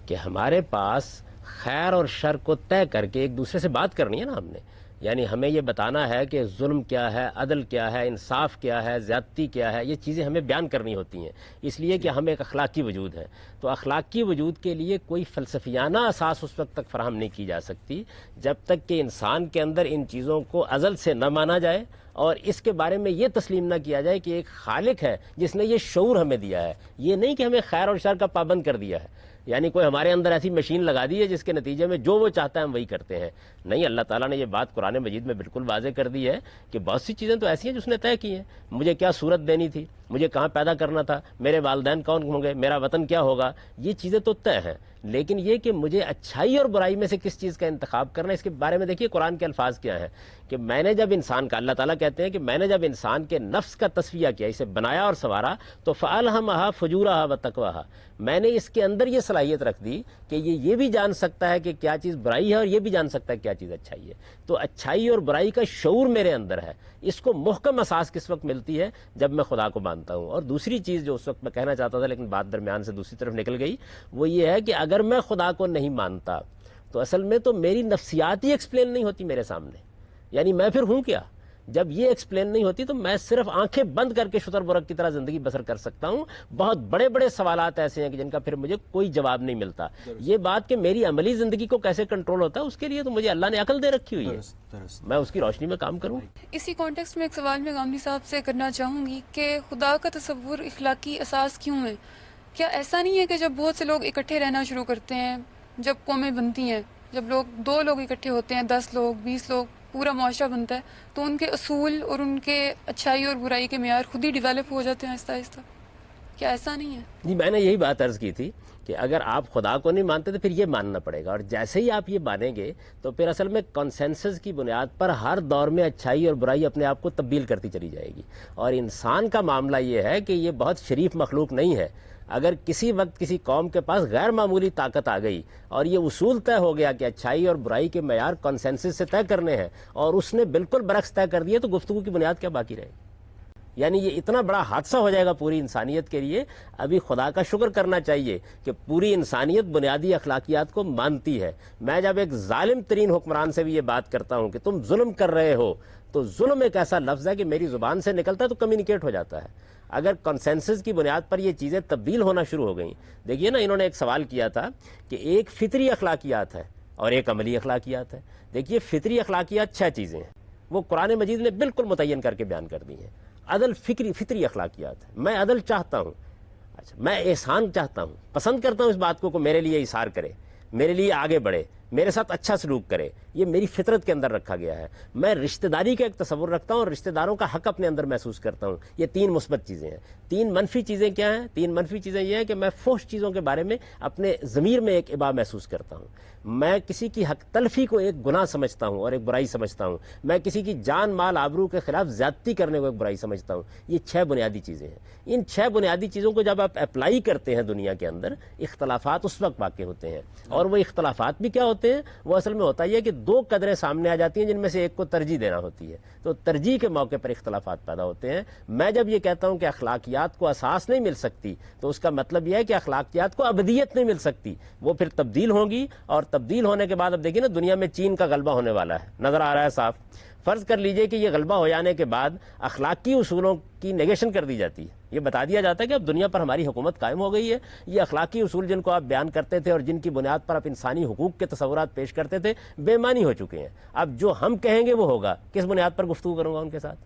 کہ ہمارے پاس خیر اور شر کو طے کر کے ایک دوسرے سے بات کرنی ہے نا ہم نے. یعنی ہمیں یہ بتانا ہے کہ ظلم کیا ہے, عدل کیا ہے, انصاف کیا ہے, زیادتی کیا ہے, یہ چیزیں ہمیں بیان کرنی ہوتی ہیں, اس لیے کہ ہم ایک اخلاقی وجود ہیں. تو اخلاقی وجود کے لیے کوئی فلسفیانہ اساس اس وقت تک فراہم نہیں کی جا سکتی جب تک کہ انسان کے اندر ان چیزوں کو ازل سے نہ مانا جائے اور اس کے بارے میں یہ تسلیم نہ کیا جائے کہ ایک خالق ہے جس نے یہ شعور ہمیں دیا ہے. یہ نہیں کہ ہمیں خیر اور شر کا پابند کر دیا ہے, یعنی کوئی ہمارے اندر ایسی مشین لگا دی ہے جس کے نتیجے میں جو وہ چاہتا ہے ہم وہی کرتے ہیں. نہیں, اللہ تعالیٰ نے یہ بات قرآن مجید میں بالکل واضح کر دی ہے کہ بہت سی چیزیں تو ایسی ہیں جو اس نے طے کی ہیں. مجھے کیا صورت دینی تھی, مجھے کہاں پیدا کرنا تھا, میرے والدین کون ہوں گے, میرا وطن کیا ہوگا, یہ چیزیں تو طے ہیں. لیکن یہ کہ مجھے اچھائی اور برائی میں سے کس چیز کا انتخاب کرنا ہے, اس کے بارے میں دیکھیے قرآن کے الفاظ کیا ہیں کہ میں نے جب انسان کا, اللہ تعالیٰ کہتے ہیں کہ میں نے جب انسان کے نفس کا تصفیہ کیا, اسے بنایا اور سنوارا, تو فَأَلْهَمَهَا فُجُورَهَا وَتَقْوَاهَا, میں نے اس کے اندر یہ صلاحیت رکھ دی کہ یہ بھی جان سکتا ہے کہ کیا چیز برائی ہے اور یہ بھی جان سکتا ہے کیا چیز اچھائی ہے. تو اچھائی اور برائی کا شعور میرے اندر ہے. اس کو محکم اساس کس وقت ملتی ہے, جب میں خدا کو مانتا ہوں. اور دوسری چیز جو اس وقت میں کہنا چاہتا تھا لیکن بات درمیان سے دوسری طرف نکل گئی, وہ یہ ہے کہ اگر میں خدا کو نہیں مانتا تو اصل میں تو میری نفسیات ہی ایکسپلین نہیں ہوتی میرے سامنے. یعنی میں پھر ہوں کیا؟ جب یہ ایکسپلین نہیں ہوتی تو میں صرف آنکھیں بند کر کے شتر برق کی طرح زندگی بسر کر سکتا ہوں. بہت بڑے بڑے سوالات ایسے ہیں کہ جن کا پھر مجھے کوئی جواب نہیں ملتا. یہ بات کہ میری عملی زندگی کو کیسے کنٹرول ہوتا ہے, اس کے لیے تو مجھے اللہ نے عقل دے رکھی ہوئی ہے, میں اس کی روشنی میں کام کروں. اسی کانٹیکسٹ میں ایک سوال میں غامدی صاحب سے کرنا چاہوں گی کہ خدا کا تصور اخلاقی اساس کیوں ہے؟ کیا ایسا نہیں ہے کہ جب بہت سے لوگ اکٹھے رہنا شروع کرتے ہیں, جب قومیں بنتی ہیں, جب دو لوگ اکٹھے ہوتے ہیں, 10 لوگ 20 لوگ, پورا معاشرہ بنتا ہے, تو ان کے اصول اور ان کے اچھائی اور برائی کے معیار خود ہی ڈیولپ ہو جاتے ہیں آہستہ آہستہ؟ کیا ایسا نہیں ہے؟ جی, میں نے یہی بات عرض کی تھی کہ اگر آپ خدا کو نہیں مانتے تو پھر یہ ماننا پڑے گا, اور جیسے ہی آپ یہ مانیں گے تو پھر اصل میں کنسنسس کی بنیاد پر ہر دور میں اچھائی اور برائی اپنے آپ کو تبدیل کرتی چلی جائے گی. اور انسان کا معاملہ یہ ہے کہ یہ بہت شریف مخلوق نہیں ہے. اگر کسی وقت کسی قوم کے پاس غیر معمولی طاقت آ گئی اور یہ اصول طے ہو گیا کہ اچھائی اور برائی کے معیار کنسنسس سے طے کرنے ہیں, اور اس نے بالکل برعکس طے کر دیے, تو گفتگو کی بنیاد کیا باقی رہے گی؟ یعنی یہ اتنا بڑا حادثہ ہو جائے گا پوری انسانیت کے لیے. ابھی خدا کا شکر کرنا چاہیے کہ پوری انسانیت بنیادی اخلاقیات کو مانتی ہے. میں جب ایک ظالم ترین حکمران سے بھی یہ بات کرتا ہوں کہ تم ظلم کر رہے ہو, تو ظلم ایک ایسا لفظ ہے کہ میری زبان سے نکلتا ہے تو کمیونیکیٹ ہو جاتا ہے. اگر کنسنسس کی بنیاد پر یہ چیزیں تبدیل ہونا شروع ہو گئیں, دیکھیے نا, انہوں نے ایک سوال کیا تھا کہ ایک فطری اخلاقیات ہے اور ایک عملی اخلاقیات ہے. دیکھیے, فطری اخلاقیات 6 چیزیں ہیں, وہ قرآن مجید نے بالکل متعین کر کے بیان کر دی ہیں. عدل فطری اخلاقیات ہے, میں عدل چاہتا ہوں, اچھا میں احسان چاہتا ہوں, پسند کرتا ہوں اس بات کو میرے لیے اظہار کرے, میرے لیے آگے بڑھے, میرے ساتھ اچھا سلوک کرے, یہ میری فطرت کے اندر رکھا گیا ہے. میں رشتہ داری کا ایک تصور رکھتا ہوں اور رشتہ داروں کا حق اپنے اندر محسوس کرتا ہوں. یہ 3 مثبت چیزیں ہیں. 3 منفی چیزیں کیا ہیں؟ 3 منفی چیزیں یہ ہیں کہ میں فحش چیزوں کے بارے میں اپنے ضمیر میں ایک ابا محسوس کرتا ہوں. میں کسی کی حق تلفی کو ایک گناہ سمجھتا ہوں اور ایک برائی سمجھتا ہوں. میں کسی کی جان مال آبرو کے خلاف زیادتی کرنے کو ایک برائی سمجھتا ہوں. یہ 6 بنیادی چیزیں ہیں. ان 6 بنیادی چیزوں کو جب آپ اپلائی کرتے ہیں دنیا کے اندر, اختلافات اس وقت واقع ہوتے ہیں, اور وہ اختلافات بھی کیا ہوتے ہیں ہوتے ہیں وہ اصل میں ہوتا یہ ہے کہ دو قدریں سامنے آ جاتی ہیں جن میں سے ایک کو ترجیح دینا ہوتی ہے، تو ترجیح کے موقع پر اختلافات پیدا ہوتے ہیں۔ میں جب یہ کہتا ہوں کہ اخلاقیات کو اساس نہیں مل سکتی تو اس کا مطلب یہ ہے کہ اخلاقیات کو ابدیت نہیں مل سکتی، وہ پھر تبدیل ہوں گی، اور تبدیل ہونے کے بعد اب دیکھیں نا دنیا میں چین کا غلبہ ہونے والا ہے، نظر آ رہا ہے صاف۔ فرض کر لیجئے کہ یہ غلبہ ہو جانے کے بعد اخلاقی اصولوں کی نیگیشن کر دی جاتی ہے، یہ بتا دیا جاتا ہے کہ اب دنیا پر ہماری حکومت قائم ہو گئی ہے، یہ اخلاقی اصول جن کو آپ بیان کرتے تھے اور جن کی بنیاد پر آپ انسانی حقوق کے تصورات پیش کرتے تھے بے معنی ہو چکے ہیں، اب جو ہم کہیں گے وہ ہوگا، کس بنیاد پر گفتگو کروں گا ان کے ساتھ؟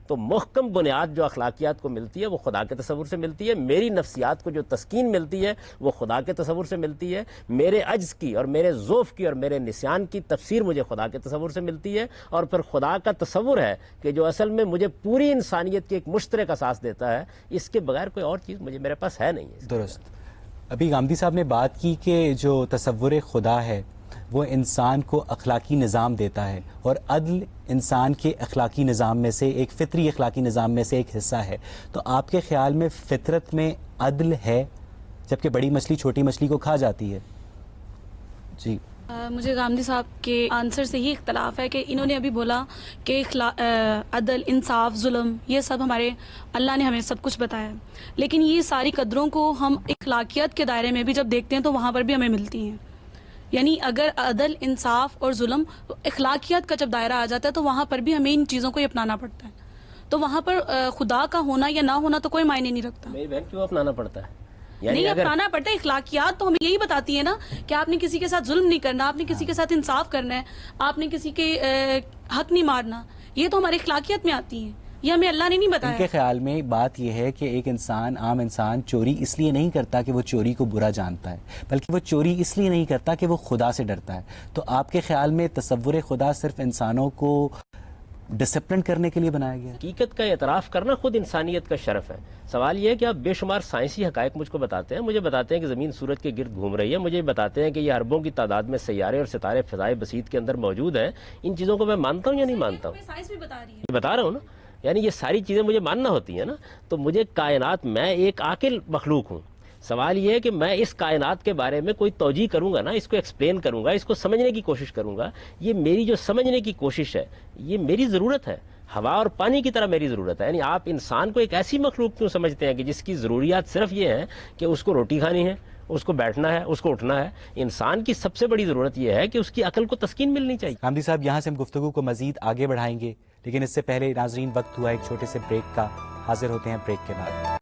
تو محکم بنیاد جو اخلاقیات کو ملتی ہے وہ خدا کے تصور سے ملتی ہے، میری نفسیات کو جو تسکین ملتی ہے وہ خدا کے تصور سے ملتی ہے، میرے عجز کی اور میرے ضعف کی اور میرے نسیان کی تفسیر مجھے خدا کے تصور سے ملتی ہے، اور پھر خدا کا تصور ہے کہ جو اصل میں مجھے پوری انسانیت کی ایک مشترک اساس دیتا ہے، اس کے بغیر کوئی اور چیز میرے پاس ہے نہیں ہے۔ درست۔ ابھی گامدی صاحب نے بات کی کہ جو تصور خدا ہے وہ انسان کو اخلاقی نظام دیتا ہے، اور عدل انسان کے اخلاقی نظام میں سے ایک فطری اخلاقی نظام میں سے ایک حصہ ہے، تو آپ کے خیال میں فطرت میں عدل ہے جبکہ بڑی مچھلی چھوٹی مچھلی کو کھا جاتی ہے؟ جی مجھے گامدی صاحب کے آنسر سے ہی اختلاف ہے کہ انہوں نے ابھی بولا کہ عدل، انصاف، ظلم، یہ سب ہمارے اللہ نے ہمیں سب کچھ بتایا، لیکن یہ ساری قدروں کو ہم اخلاقیات کے دائرے میں بھی جب دیکھتے ہیں تو وہاں پر بھی ہمیں ملتی ہیں۔ یعنی اگر عدل، انصاف اور ظلم اخلاقیات کا جب دائرہ آ جاتا ہے تو وہاں پر بھی ہمیں ان چیزوں کو اپنانا پڑتا ہے، تو وہاں پر خدا کا ہونا یا نہ ہونا تو کوئی معنی نہیں رکھتا۔ میری بہن کیوں اپنانا پڑتا ہے؟ نہیں اپنانا پڑتا ہے، اخلاقیات تو ہمیں یہی بتاتی ہے نا کہ آپ نے کسی کے ساتھ ظلم نہیں کرنا، آپ نے کسی کے ساتھ انصاف کرنا ہے، آپ نے کسی کے حق نہیں مارنا، یہ تو ہماری اخلاقیات میں آتی ہیں، یہ ہمیں اللہ نے نہیں بتایا۔ ان کے خیال میں بات یہ ہے کہ ایک انسان، عام انسان چوری اس لیے نہیں کرتا کہ وہ چوری کو برا جانتا ہے، بلکہ وہ چوری اس لیے نہیں کرتا کہ وہ خدا سے ڈرتا ہے۔ تو آپ کے خیال میں تصور خدا صرف انسانوں کو ڈسپلن کرنے کے لیے بنایا گیا؟ حقیقت کا اعتراف کرنا خود انسانیت کا شرف ہے۔ سوال یہ ہے کہ آپ بے شمار سائنسی حقائق مجھ کو بتاتے ہیں، مجھے بتاتے ہیں کہ زمین سورج کے گرد گھوم رہی ہے، مجھے بتاتے ہیں کہ یہ اربوں کی تعداد میں سیارے اور ستارے فضائے بسیط کے اندر موجود ہیں، ان چیزوں کو میں مانتا ہوں یا نہیں مانتا ہوں؟ سائنس بھی بتا رہی ہے، یہ بتا رہا ہوں نا، یعنی یہ ساری چیزیں مجھے ماننا ہوتی ہیں نا، تو مجھے کائنات، میں ایک عاقل مخلوق ہوں، سوال یہ ہے کہ میں اس کائنات کے بارے میں کوئی توجیہ کروں گا نا، اس کو ایکسپلین کروں گا، اس کو سمجھنے کی کوشش کروں گا، یہ میری جو سمجھنے کی کوشش ہے یہ میری ضرورت ہے، ہوا اور پانی کی طرح میری ضرورت ہے۔ یعنی آپ انسان کو ایک ایسی مخلوق کیوں سمجھتے ہیں کہ جس کی ضروریات صرف یہ ہیں کہ اس کو روٹی کھانی ہے، اس کو بیٹھنا ہے، اس کو اٹھنا ہے؟ انسان کی سب سے بڑی ضرورت یہ ہے کہ اس کی عقل کو تسکین ملنی چاہیے۔ گامدی صاحب، یہاں سے ہم گفتگو کو مزید آگے بڑھائیں گے، لیکن اس سے پہلے ناظرین وقت ہوا ایک چھوٹے سے بریک کا، حاضر ہوتے ہیں بریک کے بعد۔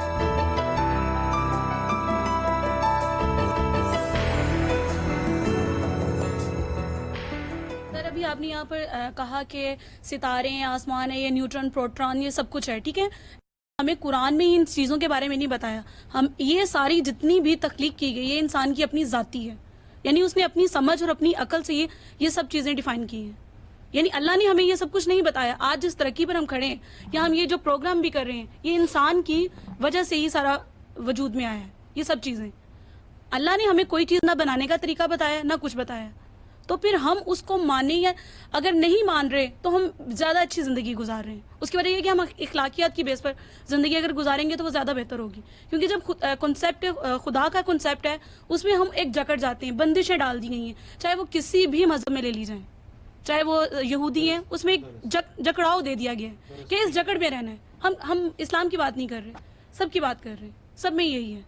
آپ نے یہاں پر کہا کہ ستارے ہیں، آسمان ہے، یہ نیوٹرون، پروٹون، یہ سب کچھ ہے، ٹھیک ہے، ہمیں قرآن میں ان چیزوں کے بارے میں نہیں بتایا۔ ہم یہ ساری جتنی بھی تخلیق کی گئی ہے انسان کی اپنی ذاتی ہے، یعنی اس نے اپنی سمجھ اور اپنی عقل سے یہ سب چیزیں ڈیفائن کی ہیں، یعنی اللہ نے ہمیں یہ سب کچھ نہیں بتایا۔ آج جس ترقی پر ہم کھڑے ہیں یا ہم یہ جو پروگرام بھی کر رہے ہیں، یہ انسان کی وجہ سے ہی سارا وجود میں آیا ہے، یہ سب چیزیں۔ اللہ نے ہمیں کوئی چیز نہ بنانے کا طریقہ بتایا نہ کچھ بتایا، تو پھر ہم اس کو مانیں یا اگر نہیں مان رہے تو ہم زیادہ اچھی زندگی گزار رہے ہیں۔ اس کی وجہ یہ کہ ہم اخلاقیات کی بیس پر زندگی اگر گزاریں گے تو وہ زیادہ بہتر ہوگی، کیونکہ جب کنسیپٹ خدا کا کنسیپٹ ہے اس میں ہم ایک جکڑ جاتے ہیں، بندشیں ڈال دی گئی ہیں، چاہے وہ کسی بھی مذہب میں لے لی جائیں، چاہے وہ یہودی ہیں، اس میں ایک جکڑاؤ دے دیا گیا ہے کہ اس جکڑ میں رہنا ہے۔ ہم اسلام کی بات نہیں کر رہے، سب کی بات کر رہے ہیں، سب میں یہی ہے۔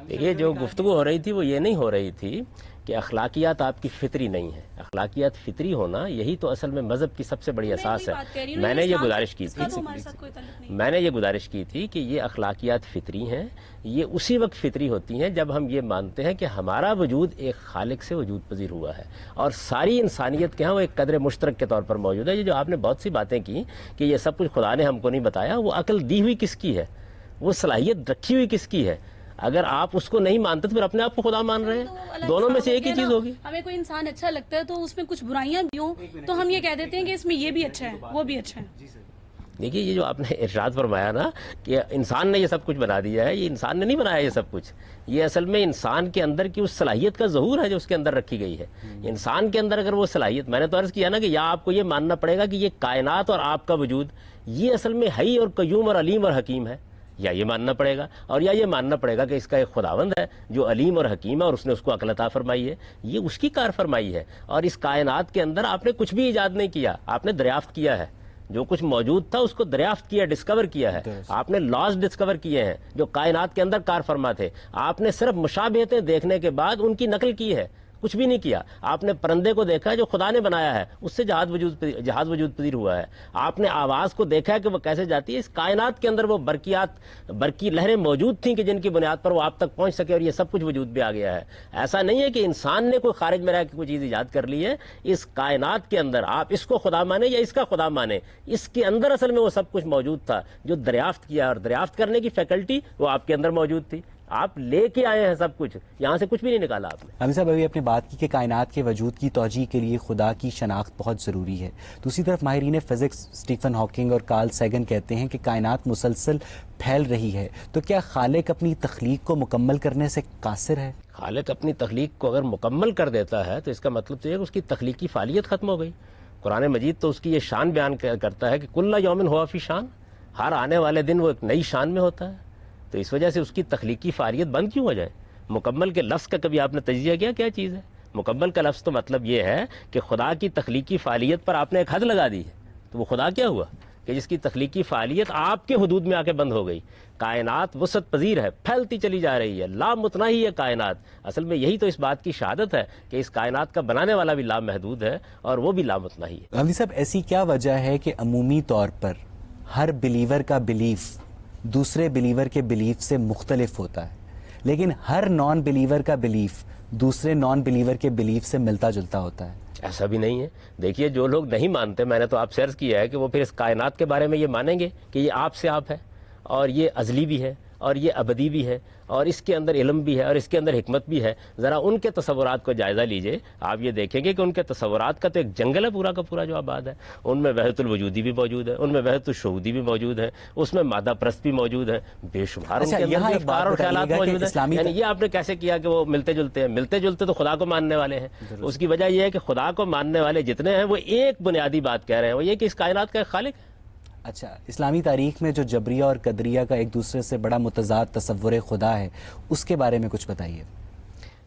دیکھیے، جو گفتگو ہو رہی تھی وہ یہ نہیں ہو رہی تھی کہ اخلاقیات آپ کی فطری نہیں ہے، اخلاقیات فطری ہونا یہی تو اصل میں مذہب کی سب سے بڑی اساس ہے۔ میں نے یہ گزارش کی تھی کہ یہ اخلاقیات فطری ہیں، یہ اسی وقت فطری ہوتی ہیں جب ہم یہ مانتے ہیں کہ ہمارا وجود ایک خالق سے وجود پذیر ہوا ہے اور ساری انسانیت کے ہاں وہ ایک قدر مشترک کے طور پر موجود ہے۔ یہ جو آپ نے بہت سی باتیں کی کہ یہ سب کچھ خدا نے ہم کو نہیں بتایا، وہ عقل دی ہوئی کس کی ہے، وہ صلاحیت رکھی ہوئی کس کی ہے؟ اگر آپ اس کو نہیں مانتے تو پھر اپنے آپ کو خدا مان رہے ہیں، دونوں میں سے ایک ہی چیز ہوگی۔ ہمیں کوئی انسان اچھا لگتا ہے تو اس میں کچھ برائیاں بھی ہوں تو ہم یہ کہہ دیتے ہیں کہ اس میں یہ بھی اچھا ہے وہ بھی اچھا ہے۔ دیکھیے، یہ جو آپ نے ارشاد فرمایا نا کہ انسان نے یہ سب کچھ بنا دیا ہے، یہ انسان نے نہیں بنایا یہ سب کچھ، یہ اصل میں انسان کے اندر کی اس صلاحیت کا ظہور ہے جو اس کے اندر رکھی گئی ہے۔ انسان کے اندر اگر وہ صلاحیت، میں نے تو عرض کیا نا کہ یا آپ کو یہ ماننا پڑے گا کہ یہ کائنات اور آپ کا وجود یہ اصل میں حی اور قیوم اور علیم اور حکیم ہے، یا یہ ماننا پڑے گا، اور یا یہ ماننا پڑے گا کہ اس کا ایک خداوند ہے جو علیم اور حکیم ہے اور اس نے اس کو عقل عطا فرمائی ہے، یہ اس کی کار فرمائی ہے، اور اس کائنات کے اندر آپ نے کچھ بھی ایجاد نہیں کیا، آپ نے دریافت کیا ہے، جو کچھ موجود تھا اس کو دریافت کیا، ڈسکور کیا ہے، آپ نے لاز ڈسکور کیے ہیں جو کائنات کے اندر کار فرما تھے، آپ نے صرف مشابہتیں دیکھنے کے بعد ان کی نقل کی ہے، کچھ بھی نہیں کیا۔ آپ نے پرندے کو دیکھا ہے جو خدا نے بنایا ہے، اس سے جہاز وجود پذیر ہوا ہے۔ آپ نے آواز کو دیکھا ہے کہ وہ کیسے جاتی ہے۔ اس کائنات کے اندر وہ برقی لہریں موجود تھیں کہ جن کی بنیاد پر وہ آپ تک پہنچ سکے، اور یہ سب کچھ وجود میں آ گیا ہے۔ ایسا نہیں ہے کہ انسان نے کوئی خارج میں رہ کے کوئی چیز ایجاد کر لی ہے، اس کائنات کے اندر آپ اس کو خدا مانے یا اس کا خدا مانے، اس کے اندر اصل میں وہ سب کچھ موجود تھا جو دریافت کیا، اور دریافت کرنے کی فیکلٹی وہ آپ کے اندر موجود تھی۔ آپ لے کے آئے ہیں سب کچھ، یہاں سے کچھ بھی نہیں نکالا آپ نے۔ حمید صاحب ابھی اپنے بات کی کہ کائنات کے وجود کی توجیہ کے لیے خدا کی شناخت بہت ضروری ہے، دوسری طرف ماہرین فزکس اسٹیفن ہاکنگ اور کارل سیگن کہتے ہیں کہ کائنات مسلسل پھیل رہی ہے، تو کیا خالق اپنی تخلیق کو مکمل کرنے سے قاصر ہے؟ خالق اپنی تخلیق کو اگر مکمل کر دیتا ہے تو اس کا مطلب تو یہ ہے کہ اس کی تخلیقی فعالیت ختم ہو گئی۔ قرآن مجید تو اس کی یہ شان بیان کرتا ہے کہ کل یومن ہوا فی شان، ہر آنے والے دن وہ ایک نئی شان میں ہوتا ہے، تو اس وجہ سے اس کی تخلیقی فعالیت بند کیوں ہو جائے؟ مکمل کے لفظ کا کبھی آپ نے تجزیہ کیا چیز ہے؟ مکمل کا لفظ تو مطلب یہ ہے کہ خدا کی تخلیقی فعالیت پر آپ نے ایک حد لگا دی ہے، تو وہ خدا کیا ہوا کہ جس کی تخلیقی فعالیت آپ کے حدود میں آ کے بند ہو گئی۔ کائنات وسعت پذیر ہے، پھیلتی چلی جا رہی ہے، لامتناہی ہے کائنات۔ اصل میں یہی تو اس بات کی شہادت ہے کہ اس کائنات کا بنانے والا بھی لامحدود ہے اور وہ بھی لامتناہی ہے۔ حمید صاحب ایسی کیا وجہ ہے کہ عمومی طور پر ہر بلیور کا بلیف دوسرے بلیور کے بلیف سے مختلف ہوتا ہے، لیکن ہر نان بلیور کا بلیف دوسرے نان بلیور کے بلیف سے ملتا جلتا ہوتا ہے؟ ایسا بھی نہیں ہے۔ دیکھیے جو لوگ نہیں مانتے، میں نے تو آپ سے عرض کیا ہے کہ وہ پھر اس کائنات کے بارے میں یہ مانیں گے کہ یہ آپ سے آپ ہے، اور یہ ازلی بھی ہے، اور یہ ابدی بھی ہے، اور اس کے اندر علم بھی ہے، اور اس کے اندر حکمت بھی ہے۔ ذرا ان کے تصورات کو جائزہ لیجئے، آپ یہ دیکھیں گے کہ ان کے تصورات کا تو ایک جنگل ہے پورا کا پورا جو آباد ہے۔ ان میں وحدت الوجودی بھی موجود ہے، ان میں وحدت الشہودی بھی موجود ہے، اس میں مادہ پرست بھی موجود ہے، بے شمار ان کے اندر بھی افکار اور خیالات موجود ہیں۔ یعنی یہ آپ نے کیسے کیا کہ وہ ملتے جلتے ہیں؟ ملتے جلتے تو خدا کو ماننے والے ہیں۔ اس کی وجہ یہ ہے کہ خدا کو ماننے والے جتنے ہیں وہ ایک بنیادی بات کہہ رہے ہیں، وہ یہ کہ اس کائنات کا ایک خالق ہے۔ اچھا، اسلامی تاریخ میں جو جبریہ اور قدریہ کا ایک دوسرے سے بڑا متضاد تصور خدا ہے، اس کے بارے میں کچھ بتائیے۔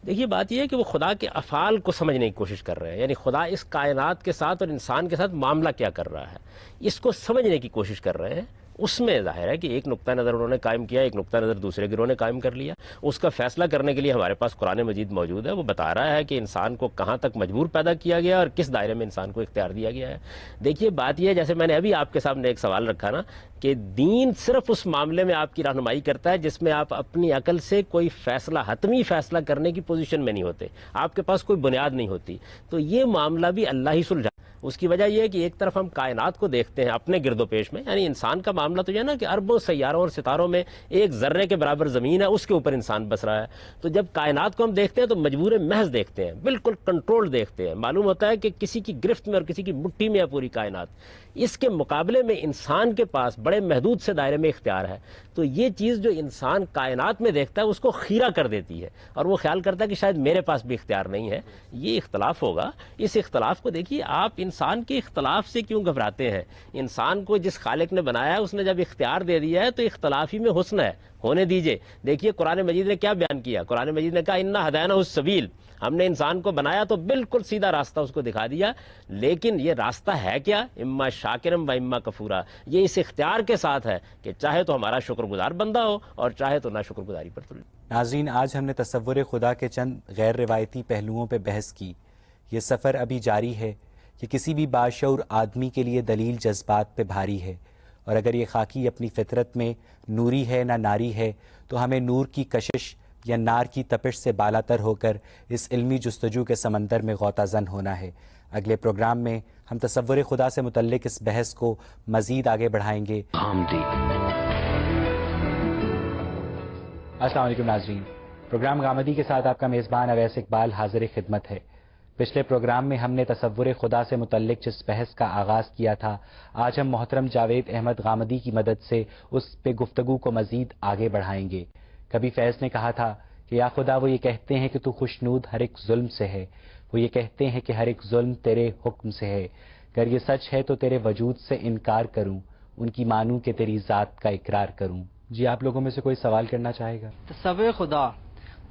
دیکھیے بات یہ ہے کہ وہ خدا کے افعال کو سمجھنے کی کوشش کر رہے ہیں، یعنی خدا اس کائنات کے ساتھ اور انسان کے ساتھ معاملہ کیا کر رہا ہے، اس کو سمجھنے کی کوشش کر رہے ہیں۔ اس میں ظاہر ہے کہ ایک نقطہ نظر انہوں نے قائم کیا، ایک نقطہ نظر دوسرے گروہ نے قائم کر لیا۔ اس کا فیصلہ کرنے کے لیے ہمارے پاس قرآن مجید موجود ہے، وہ بتا رہا ہے کہ انسان کو کہاں تک مجبور پیدا کیا گیا اور کس دائرے میں انسان کو اختیار دیا گیا ہے۔ دیکھیے بات یہ ہے، جیسے میں نے ابھی آپ کے سامنے ایک سوال رکھا نا کہ دین صرف اس معاملے میں آپ کی رہنمائی کرتا ہے جس میں آپ اپنی عقل سے کوئی فیصلہ، حتمی فیصلہ کرنے کی پوزیشن میں نہیں ہوتے، آپ کے پاس کوئی بنیاد نہیں ہوتی، تو یہ معاملہ بھی اللہ ہی سلجھا۔ اس کی وجہ یہ ہے کہ ایک طرف ہم کائنات کو دیکھتے ہیں اپنے گرد و پیش میں، یعنی انسان کا معاملہ تو یہ ہے نا کہ اربوں سیاروں اور ستاروں میں ایک ذرے کے برابر زمین ہے، اس کے اوپر انسان بس رہا ہے۔ تو جب کائنات کو ہم دیکھتے ہیں تو مجبور محض دیکھتے ہیں، بالکل کنٹرول دیکھتے ہیں، معلوم ہوتا ہے کہ کسی کی گرفت میں اور کسی کی مٹھی میں ہے پوری کائنات۔ اس کے مقابلے میں انسان کے پاس بڑے محدود سے دائرے میں اختیار ہے، تو یہ چیز جو انسان کائنات میں دیکھتا ہے اس کو خیرہ کر دیتی ہے، اور وہ خیال کرتا ہے کہ شاید میرے پاس بھی اختیار نہیں ہے۔ یہ اختلاف ہوگا، اس اختلاف کو دیکھیے، آپ انسان کے اختلاف سے کیوں گھبراتے ہیں؟ انسان کو جس خالق نے بنایا ہے اس نے جب اختیار دے دیا ہے تو اختلافی میں حسن ہے، ہونے دیجئے۔ دیکھیے قرآن مجید نے کیا بیان کیا، قرآن مجید نے کہا انا ہدینہ السبیل، ہم نے انسان کو بنایا تو بالکل سیدھا راستہ اس کو دکھا دیا، لیکن یہ راستہ ہے کیا؟ اما شاکرم و اما کفورا، یہ اس اختیار کے ساتھ ہے کہ چاہے تو ہمارا شکر گزار بندہ ہو اور چاہے تو نہ شکر گزاری پر تلے۔ ناظرین، آج ہم نے تصور خدا کے چند غیر روایتی پہلوؤں پہ بحث کی۔ یہ سفر ابھی جاری ہے، یہ کسی بھی باشعور آدمی کے لیے دلیل جذبات پہ بھاری ہے، اور اگر یہ خاکی اپنی فطرت میں نوری ہے نہ ناری ہے تو ہمیں نور کی کشش یا نار کی تپش سے بالاتر ہو کر اس علمی جستجو کے سمندر میں غوطہ زن ہونا ہے۔ اگلے پروگرام میں ہم تصور خدا سے متعلق اس بحث کو مزید آگے بڑھائیں گے۔ السلام علیکم ناظرین، پروگرام غامدی کے ساتھ آپ کا میزبان اویس اقبال حاضر خدمت ہے۔ پچھلے پروگرام میں ہم نے تصور خدا سے متعلق جس بحث کا آغاز کیا تھا، آج ہم محترم جاوید احمد غامدی کی مدد سے اس پہ گفتگو کو مزید آگے بڑھائیں گے۔ کبھی فیض نے کہا تھا کہ یا خدا وہ یہ کہتے ہیں کہ تو خوشنود ہر ایک ظلم سے ہے، وہ یہ کہتے ہیں کہ ہر ایک ظلم تیرے حکم سے ہے، اگر یہ سچ ہے تو تیرے وجود سے انکار کروں، ان کی مانوں کہ تیری ذات کا اقرار کروں۔ جی آپ لوگوں میں سے کوئی سوال کرنا چاہے گا؟ تصور خدا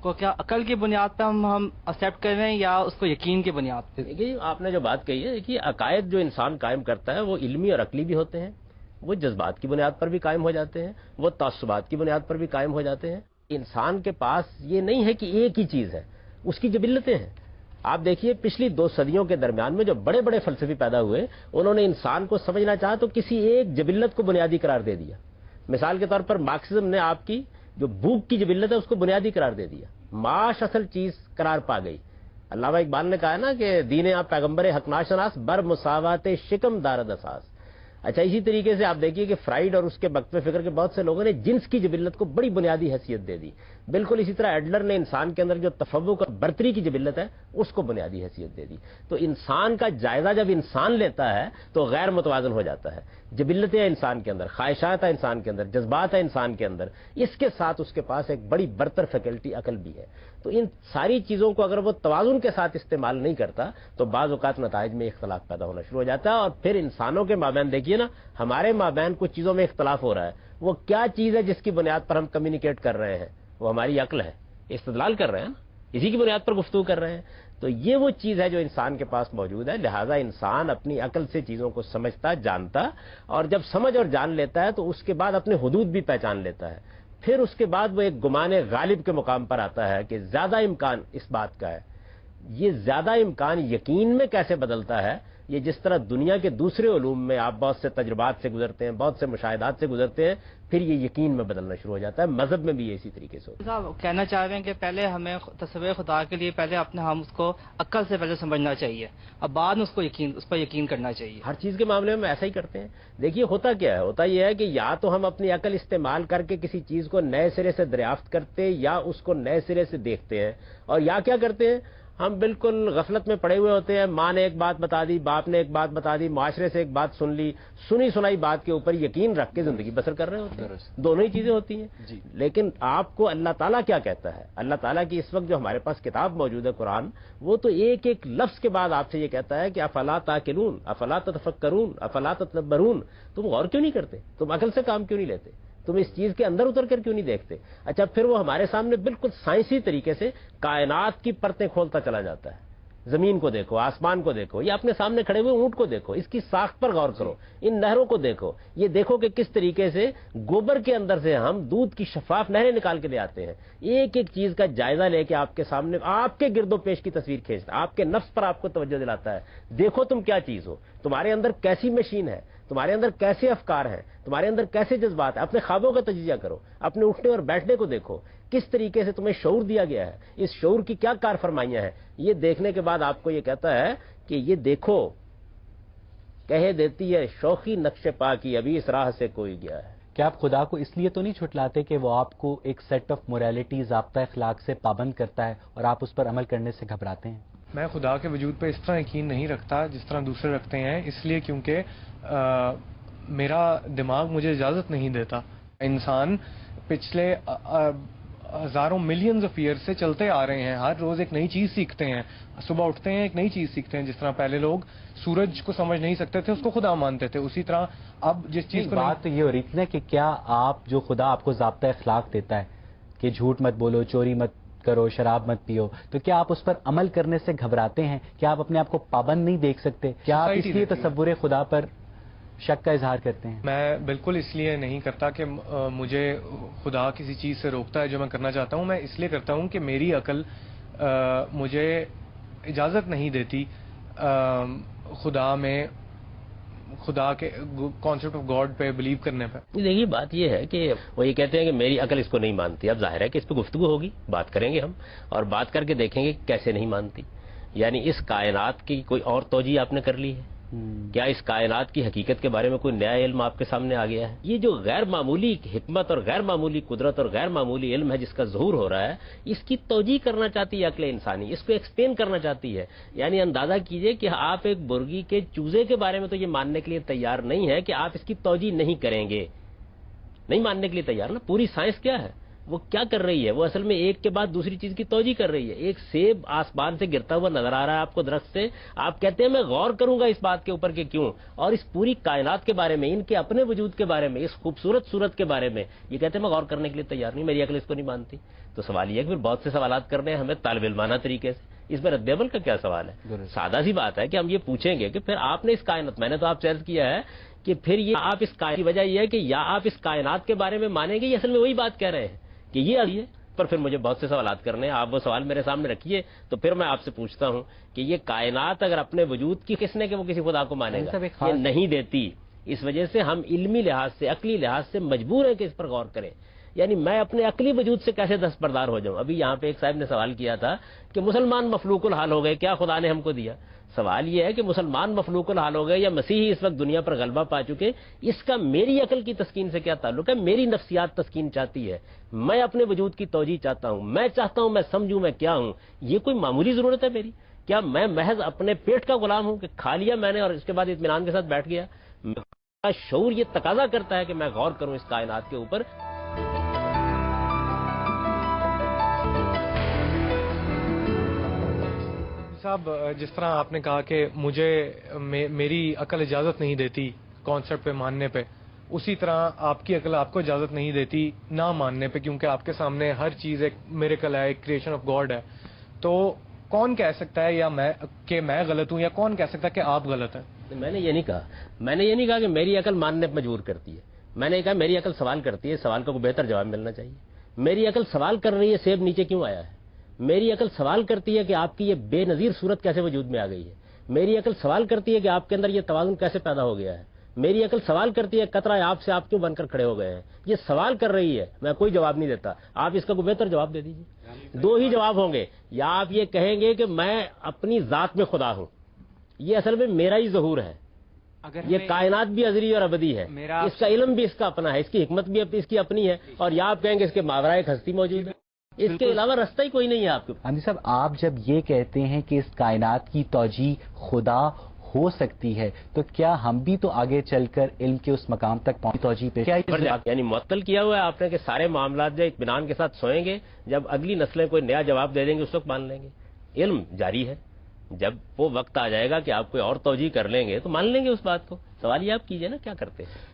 کو کیا عقل کی بنیاد پہ ہم ایکسیپٹ کر رہے ہیں یا اس کو یقین کی بنیاد پہ؟ دیکھیے آپ نے جو بات کہی ہے کہ عقائد جو انسان قائم کرتا ہے وہ علمی اور عقلی بھی ہوتے ہیں، وہ جذبات کی بنیاد پر بھی قائم ہو جاتے ہیں، وہ تعصبات کی بنیاد پر بھی قائم ہو جاتے ہیں۔ انسان کے پاس یہ نہیں ہے کہ ایک ہی چیز ہے، اس کی جبلتیں ہیں۔ آپ دیکھیے پچھلی 2 صدیوں کے درمیان میں جو بڑے بڑے فلسفی پیدا ہوئے، انہوں نے انسان کو سمجھنا چاہا تو کسی ایک جبلت کو بنیادی قرار دے دیا۔ مثال کے طور پر مارکسزم نے آپ کی جو بھوک کی جبلت ہے اس کو بنیادی قرار دے دیا، معاش اصل چیز قرار پا گئی۔ علامہ اقبال نے کہا نا کہ دین آپ پیغمبر حق ناشناس بر مساوات شکم دارد اساس۔ اچھا اسی طریقے سے آپ دیکھیے کہ فرائیڈ اور اس کے مکتب فکر کے بہت سے لوگوں نے جنس کی جبلت کو بڑی بنیادی حیثیت دے دی۔ بالکل اسی طرح ایڈلر نے انسان کے اندر جو تفوق اور برتری کی جبلت ہے اس کو بنیادی حیثیت دے دی۔ تو انسان کا جائزہ جب انسان لیتا ہے تو غیر متوازن ہو جاتا ہے۔ جبلتیں ہیں انسان کے اندر، خواہشات ہیں انسان کے اندر، جذبات ہیں انسان کے اندر، اس کے ساتھ اس کے پاس ایک بڑی برتر فیکلٹی عقل بھی ہے۔ تو ان ساری چیزوں کو اگر وہ توازن کے ساتھ استعمال نہیں کرتا تو بعض اوقات نتائج میں اختلاف پیدا ہونا شروع ہو جاتا ہے۔ اور پھر انسانوں کے مابین دیکھیے نا، ہمارے مابین کچھ چیزوں میں اختلاف ہو رہا ہے، وہ کیا چیز ہے جس کی بنیاد پر ہم کمیونیکیٹ کر رہے ہیں؟ وہ ہماری عقل ہے، استدلال کر رہے ہیں نا، اسی کی بنیاد پر گفتگو کر رہے ہیں۔ تو یہ وہ چیز ہے جو انسان کے پاس موجود ہے، لہذا انسان اپنی عقل سے چیزوں کو سمجھتا، جانتا، اور جب سمجھ اور جان لیتا ہے تو اس کے بعد اپنے حدود بھی پہچان لیتا ہے۔ پھر اس کے بعد وہ ایک گمان غالب کے مقام پر آتا ہے کہ زیادہ امکان اس بات کا ہے۔ یہ زیادہ امکان یقین میں کیسے بدلتا ہے؟ یہ جس طرح دنیا کے دوسرے علوم میں آپ بہت سے تجربات سے گزرتے ہیں، بہت سے مشاہدات سے گزرتے ہیں، پھر یہ یقین میں بدلنا شروع ہو جاتا ہے۔ مذہب میں بھی یہ اسی طریقے سے ہوتا ہے۔ صاحب کہنا چاہ رہے ہیں کہ پہلے ہمیں تصور خدا کے لیے پہلے اپنے ہم اس کو عقل سے پہلے سمجھنا چاہیے، اب بعد میں اس پر یقین کرنا چاہیے۔ ہر چیز کے معاملے میں ایسا ہی کرتے ہیں۔ دیکھیے ہوتا کیا ہے، ہوتا یہ ہے کہ یا تو ہم اپنی عقل استعمال کر کے کسی چیز کو نئے سرے سے دریافت کرتے یا اس کو نئے سرے سے دیکھتے ہیں، اور یا کیا کرتے ہیں، ہم بالکل غفلت میں پڑے ہوئے ہوتے ہیں۔ ماں نے ایک بات بتا دی، باپ نے ایک بات بتا دی، معاشرے سے ایک بات سن لی، سنی سنائی بات کے اوپر یقین رکھ کے زندگی بسر کر رہے ہوتے ہیں۔ دونوں ہی چیزیں ہوتی ہیں۔ لیکن آپ کو اللہ تعالیٰ کیا کہتا ہے؟ اللہ تعالیٰ کی اس وقت جو ہمارے پاس کتاب موجود ہے قرآن، وہ تو ایک ایک لفظ کے بعد آپ سے یہ کہتا ہے کہ افلا تاکلون، افلا تتفکرون، افلا تتدبرون، تم غور کیوں نہیں کرتے؟ تم عقل سے کام کیوں نہیں لیتے؟ تم اس چیز کے اندر اتر کر کیوں نہیں دیکھتے؟ اچھا پھر وہ ہمارے سامنے بالکل سائنسی طریقے سے کائنات کی پرتیں کھولتا چلا جاتا ہے۔ زمین کو دیکھو، آسمان کو دیکھو، یا اپنے سامنے کھڑے ہوئے اونٹ کو دیکھو، اس کی ساخت پر غور کرو، ان نہروں کو دیکھو، یہ دیکھو کہ کس طریقے سے گوبر کے اندر سے ہم دودھ کی شفاف نہریں نکال کے لے آتے ہیں۔ ایک ایک چیز کا جائزہ لے کے آپ کے سامنے آپ کے گرد و پیش کی تصویر کھینچتا ہے، آپ کے نفس پر آپ کو توجہ دلاتا ہے۔ دیکھو تم کیا چیز ہو، تمہارے اندر کیسی مشین ہے، تمہارے اندر کیسے افکار ہیں، تمہارے اندر کیسے جذبات ہیں۔ اپنے خوابوں کا تجزیہ کرو، اپنے اٹھنے اور بیٹھنے کو دیکھو، کس طریقے سے تمہیں شعور دیا گیا ہے، اس شعور کی کیا کار فرمائیاں ہیں۔ یہ دیکھنے کے بعد آپ کو یہ کہتا ہے کہ یہ دیکھو، کہہ دیتی ہے شوخی نقش پا کی ابھی اس راہ سے کوئی گیا ہے۔ کیا آپ خدا کو اس لیے تو نہیں چھٹلاتے کہ وہ آپ کو ایک سیٹ آف موریلٹی، ضابطہ اخلاق سے پابند کرتا ہے اور آپ اس پر عمل کرنے سے گھبراتے ہیں؟ میں خدا کے وجود پہ اس طرح یقین نہیں رکھتا جس طرح دوسرے رکھتے ہیں، اس لیے کیونکہ میرا دماغ مجھے اجازت نہیں دیتا۔ انسان پچھلے ہزاروں ملینز آف ایئر سے چلتے آ رہے ہیں، ہر روز ایک نئی چیز سیکھتے ہیں، صبح اٹھتے ہیں ایک نئی چیز سیکھتے ہیں۔ جس طرح پہلے لوگ سورج کو سمجھ نہیں سکتے تھے، اس کو خدا مانتے تھے، اسی طرح اب جس چیز کو بات تو یہ ہو رہی تھی نا کہ کیا آپ جو خدا آپ کو ضابطہ اخلاق دیتا ہے کہ جھوٹ مت بولو، چوری مت کرو، شراب مت پیو، تو کیا آپ اس پر عمل کرنے سے گھبراتے ہیں؟ کیا آپ اپنے آپ کو پابند نہیں دیکھ سکتے؟ کیا آپ اس لیے تصور خدا پر شک کا اظہار کرتے ہیں؟ میں بالکل اس لیے نہیں کرتا کہ مجھے خدا کسی چیز سے روکتا ہے جو میں کرنا چاہتا ہوں۔ میں اس لیے کرتا ہوں کہ میری عقل مجھے اجازت نہیں دیتی خدا کے کانسیپٹ آف گاڈ پہ بلیو کرنے پہ۔ دیکھیے بات یہ ہے کہ وہ یہ کہتے ہیں کہ میری عقل اس کو نہیں مانتی۔ اب ظاہر ہے کہ اس پہ گفتگو ہوگی، بات کریں گے ہم، اور بات کر کے دیکھیں گے کیسے نہیں مانتی۔ یعنی اس کائنات کی کوئی اور توجہ آپ نے کر لی ہے؟ کیا اس کائنات کی حقیقت کے بارے میں کوئی نیا علم آپ کے سامنے آ گیا ہے؟ یہ جو غیر معمولی حکمت اور غیر معمولی قدرت اور غیر معمولی علم ہے جس کا ظہور ہو رہا ہے، اس کی توجیہ کرنا چاہتی ہے عقل انسانی، اس کو ایکسپلین کرنا چاہتی ہے۔ یعنی اندازہ کیجئے کہ آپ ایک مرغی کے چوزے کے بارے میں تو یہ ماننے کے لیے تیار نہیں ہے کہ آپ اس کی توجیہ نہیں کریں گے، نہیں ماننے کے لیے تیار نا۔ پوری سائنس کیا ہے؟ وہ کیا کر رہی ہے؟ وہ اصل میں ایک کے بعد دوسری چیز کی توجہ کر رہی ہے. ایک سیب آسمان سے گرتا ہوا نظر آ رہا ہے آپ کو درخت سے, آپ کہتے ہیں میں غور کروں گا اس بات کے اوپر کہ کیوں, اور اس پوری کائنات کے بارے میں, ان کے اپنے وجود کے بارے میں, اس خوبصورت صورت کے بارے میں یہ کہتے ہیں میں غور کرنے کے لیے تیار نہیں, میری عقل اس کو نہیں مانتی. تو سوال یہ ہے کہ پھر بہت سے سوالات کرنے ہیں ہمیں طالب علمانہ طریقے سے. اس میں رد عمل کا کیا سوال ہے؟ سادہ سی بات ہے کہ ہم یہ پوچھیں گے کہ پھر آپ نے اس کائنات, میں نے تو آپ سے عرض کیا ہے کہ پھر یہ آپ اس کائنات کی وجہ یہ ہے کہ یا آپ اس کائنات کے بارے میں مانیں گے, یہ اصل میں وہی بات کہہ رہے ہیں کہ یہ ابھی ہے, پر پھر مجھے بہت سے سوالات کرنے ہیں. آپ وہ سوال میرے سامنے رکھیے تو پھر میں آپ سے پوچھتا ہوں کہ یہ کائنات اگر اپنے وجود کی کس نے کہ وہ کسی خدا کو مانے گا, یہ نہیں دیتی. اس وجہ سے ہم علمی لحاظ سے, عقلی لحاظ سے مجبور ہیں کہ اس پر غور کریں. یعنی میں اپنے عقلی وجود سے کیسے دستبردار ہو جاؤں؟ ابھی یہاں پہ ایک صاحب نے سوال کیا تھا کہ مسلمان مفلوق الحال ہو گئے, کیا خدا نے ہم کو دیا؟ سوال یہ ہے کہ مسلمان مفلوق الحال ہو گئے یا مسیحی اس وقت دنیا پر غلبہ پا چکے, اس کا میری عقل کی تسکین سے کیا تعلق ہے؟ میری نفسیات تسکین چاہتی ہے, میں اپنے وجود کی توجہ چاہتا ہوں, میں چاہتا ہوں میں سمجھوں میں کیا ہوں. یہ کوئی معمولی ضرورت ہے میری؟ کیا میں محض اپنے پیٹ کا غلام ہوں کہ کھا لیا میں نے اور اس کے بعد اطمینان کے ساتھ بیٹھ گیا؟ میرا شعور یہ تقاضا کرتا ہے کہ میں غور کروں اس کائنات کے اوپر. صاحب, جس طرح آپ نے کہا کہ مجھے میری عقل اجازت نہیں دیتی کانسیپٹ پہ ماننے پہ, اسی طرح آپ کی عقل آپ کو اجازت نہیں دیتی نہ ماننے پہ, کیونکہ آپ کے سامنے ہر چیز ایک میریکل ہے, ایک کریشن آف گاڈ ہے. تو کون کہہ سکتا ہے یا میں غلط ہوں, یا کون کہہ سکتا ہے کہ آپ غلط ہیں؟ میں نے یہ نہیں کہا کہ میری عقل ماننے پہ مجبور کرتی ہے. میں نے کہا میری عقل سوال کرتی ہے, سوال کا کوئی بہتر جواب ملنا چاہیے. میری عقل سوال کر رہی ہے سیب نیچے کیوں آیا ہے. میری عقل سوال کرتی ہے کہ آپ کی یہ بے نظیر صورت کیسے وجود میں آ گئی ہے. میری عقل سوال کرتی ہے کہ آپ کے اندر یہ توازن کیسے پیدا ہو گیا ہے. میری عقل سوال کرتی ہے قطرہ آپ سے آپ کیوں بن کر کھڑے ہو گئے ہیں. یہ سوال کر رہی ہے, میں کوئی جواب نہیں دیتا. آپ اس کا کوئی بہتر جواب دے دیجیے. دو ہی جواب ہوں گے, یا آپ یہ کہیں گے کہ میں اپنی ذات میں خدا ہوں, یہ اصل میں میرا ہی ظہور ہے, یہ کائنات بھی ازلی اور ابدی ہے, اس کا علم بھی اس کا اپنا ہے, اس کی حکمت بھی اس کی اپنی ہے, اور یا آپ کہیں گے اس کے ماورا ایک ہستی موجود ہے, اس کے علاوہ رستہ ہی کوئی نہیں ہے آپ کے. حامد صاحب, آپ جب یہ کہتے ہیں کہ اس کائنات کی توجیہ خدا ہو سکتی ہے, تو کیا ہم بھی تو آگے چل کر علم کے اس مقام تک پہنچ توجیہ پہ کیا یعنی معطل کیا ہوا ہے آپ نے کہ سارے معاملات جو اطمینان کے ساتھ سوئیں گے, جب اگلی نسلیں کوئی نیا جواب دے دیں گے اس وقت مان لیں گے. علم جاری ہے, جب وہ وقت آ جائے گا کہ آپ کوئی اور توجیہ کر لیں گے تو مان لیں گے اس بات کو. سوال یہ آپ کیجئے نا کیا کرتے ہیں.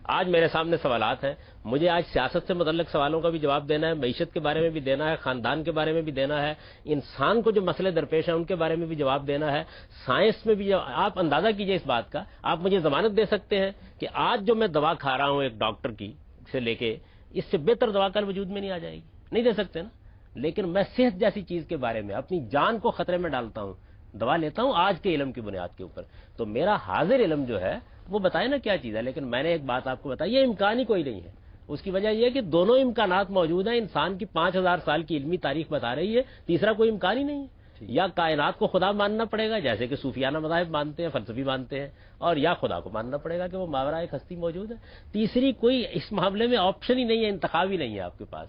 آج میرے سامنے سوالات ہیں, مجھے آج سیاست سے متعلق سوالوں کا بھی جواب دینا ہے, معیشت کے بارے میں بھی دینا ہے, خاندان کے بارے میں بھی دینا ہے, انسان کو جو مسئلے درپیش ہیں ان کے بارے میں بھی جواب دینا ہے, سائنس میں بھی. آپ اندازہ کیجئے اس بات کا, آپ مجھے ضمانت دے سکتے ہیں کہ آج جو میں دوا کھا رہا ہوں ایک ڈاکٹر کی سے لے کے, اس سے بہتر دوا کل وجود میں نہیں آ جائے گی؟ نہیں دے سکتے نا. لیکن میں صحت جیسی چیز کے بارے میں اپنی جان کو خطرے میں ڈالتا ہوں, دوا لیتا ہوں آج کے علم کی بنیاد کے اوپر. تو میرا حاضر علم جو ہے وہ بتائے نا کیا چیز ہے. لیکن میں نے ایک بات آپ کو بتائی, یہ امکان ہی کوئی نہیں ہے. اس کی وجہ یہ ہے کہ دونوں امکانات موجود ہیں. انسان کی 5000 سال کی علمی تاریخ بتا رہی ہے, تیسرا کوئی امکان ہی نہیں ہے. یا کائنات کو خدا ماننا پڑے گا جیسے کہ صوفیانہ مذاہب مانتے ہیں, فلسفی مانتے ہیں, اور یا خدا کو ماننا پڑے گا کہ وہ ماورا ایک ہستی موجود ہے. تیسری کوئی اس معاملے میں آپشن ہی نہیں ہے, انتخاب ہی نہیں ہے آپ کے پاس.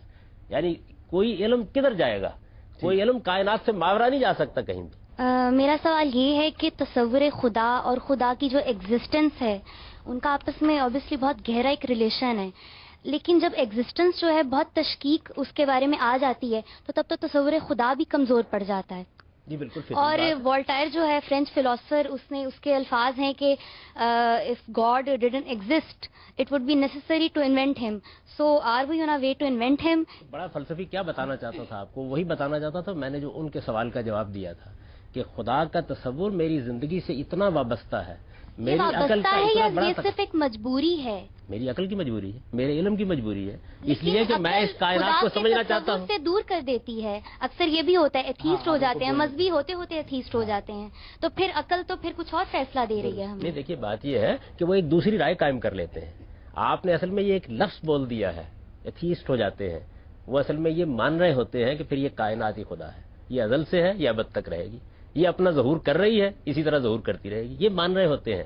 یعنی کوئی علم کدھر جائے گا, کوئی علم کائنات سے ماورا نہیں جا سکتا کہیں بھی. میرا سوال یہ ہے کہ تصور خدا اور خدا کی جو ایگزسٹنس ہے ان کا آپس میں اوبیسلی بہت گہرا ایک ریلیشن ہے, لیکن جب ایگزسٹنس جو ہے بہت تشکیک اس کے بارے میں آ جاتی ہے تو تب تو تصور خدا بھی کمزور پڑ جاتا ہے. جی بالکل. اور والٹائر جو ہے فرینچ فلاسفر, اس کے الفاظ ہیں کہ if God didn't exist it would be necessary to invent him, so are we on a way to invent him. بڑا فلسفی کیا بتانا چاہتا تھا آپ کو, وہی بتانا چاہتا تھا میں نے جو ان کے سوال کا جواب دیا تھا کہ خدا کا تصور میری زندگی سے اتنا وابستہ ہے, میری عقل کا اتنا بڑا, یہ صرف ایک مجبوری ہے, میری عقل کی مجبوری ہے, میرے علم کی مجبوری ہے, اس لیے کہ میں اس کائنات کو سمجھنا چاہتا ہوں. سے دور کر دیتی ہے. اکثر یہ بھی ہوتا ہے ایتھیسٹ ہو جاتے ہیں, مذہبی ہوتے ہوتے ایتھیسٹ ہو جاتے ہیں, تو پھر عقل تو پھر کچھ اور فیصلہ دے رہی ہے ہمیں. نہیں دیکھیے بات یہ ہے کہ وہ ایک دوسری رائے قائم کر لیتے ہیں. آپ نے اصل میں یہ ایک لفظ بول دیا ہے, ایتھیسٹ ہو جاتے ہیں. وہ اصل میں یہ مان رہے ہوتے ہیں کہ پھر یہ کائنات ہی خدا ہے, یہ ازل سے ہے, یہ ابد تک رہے گی, یہ اپنا ظہور کر رہی ہے, اسی طرح ظہور کرتی رہے گی, یہ مان رہے ہوتے ہیں.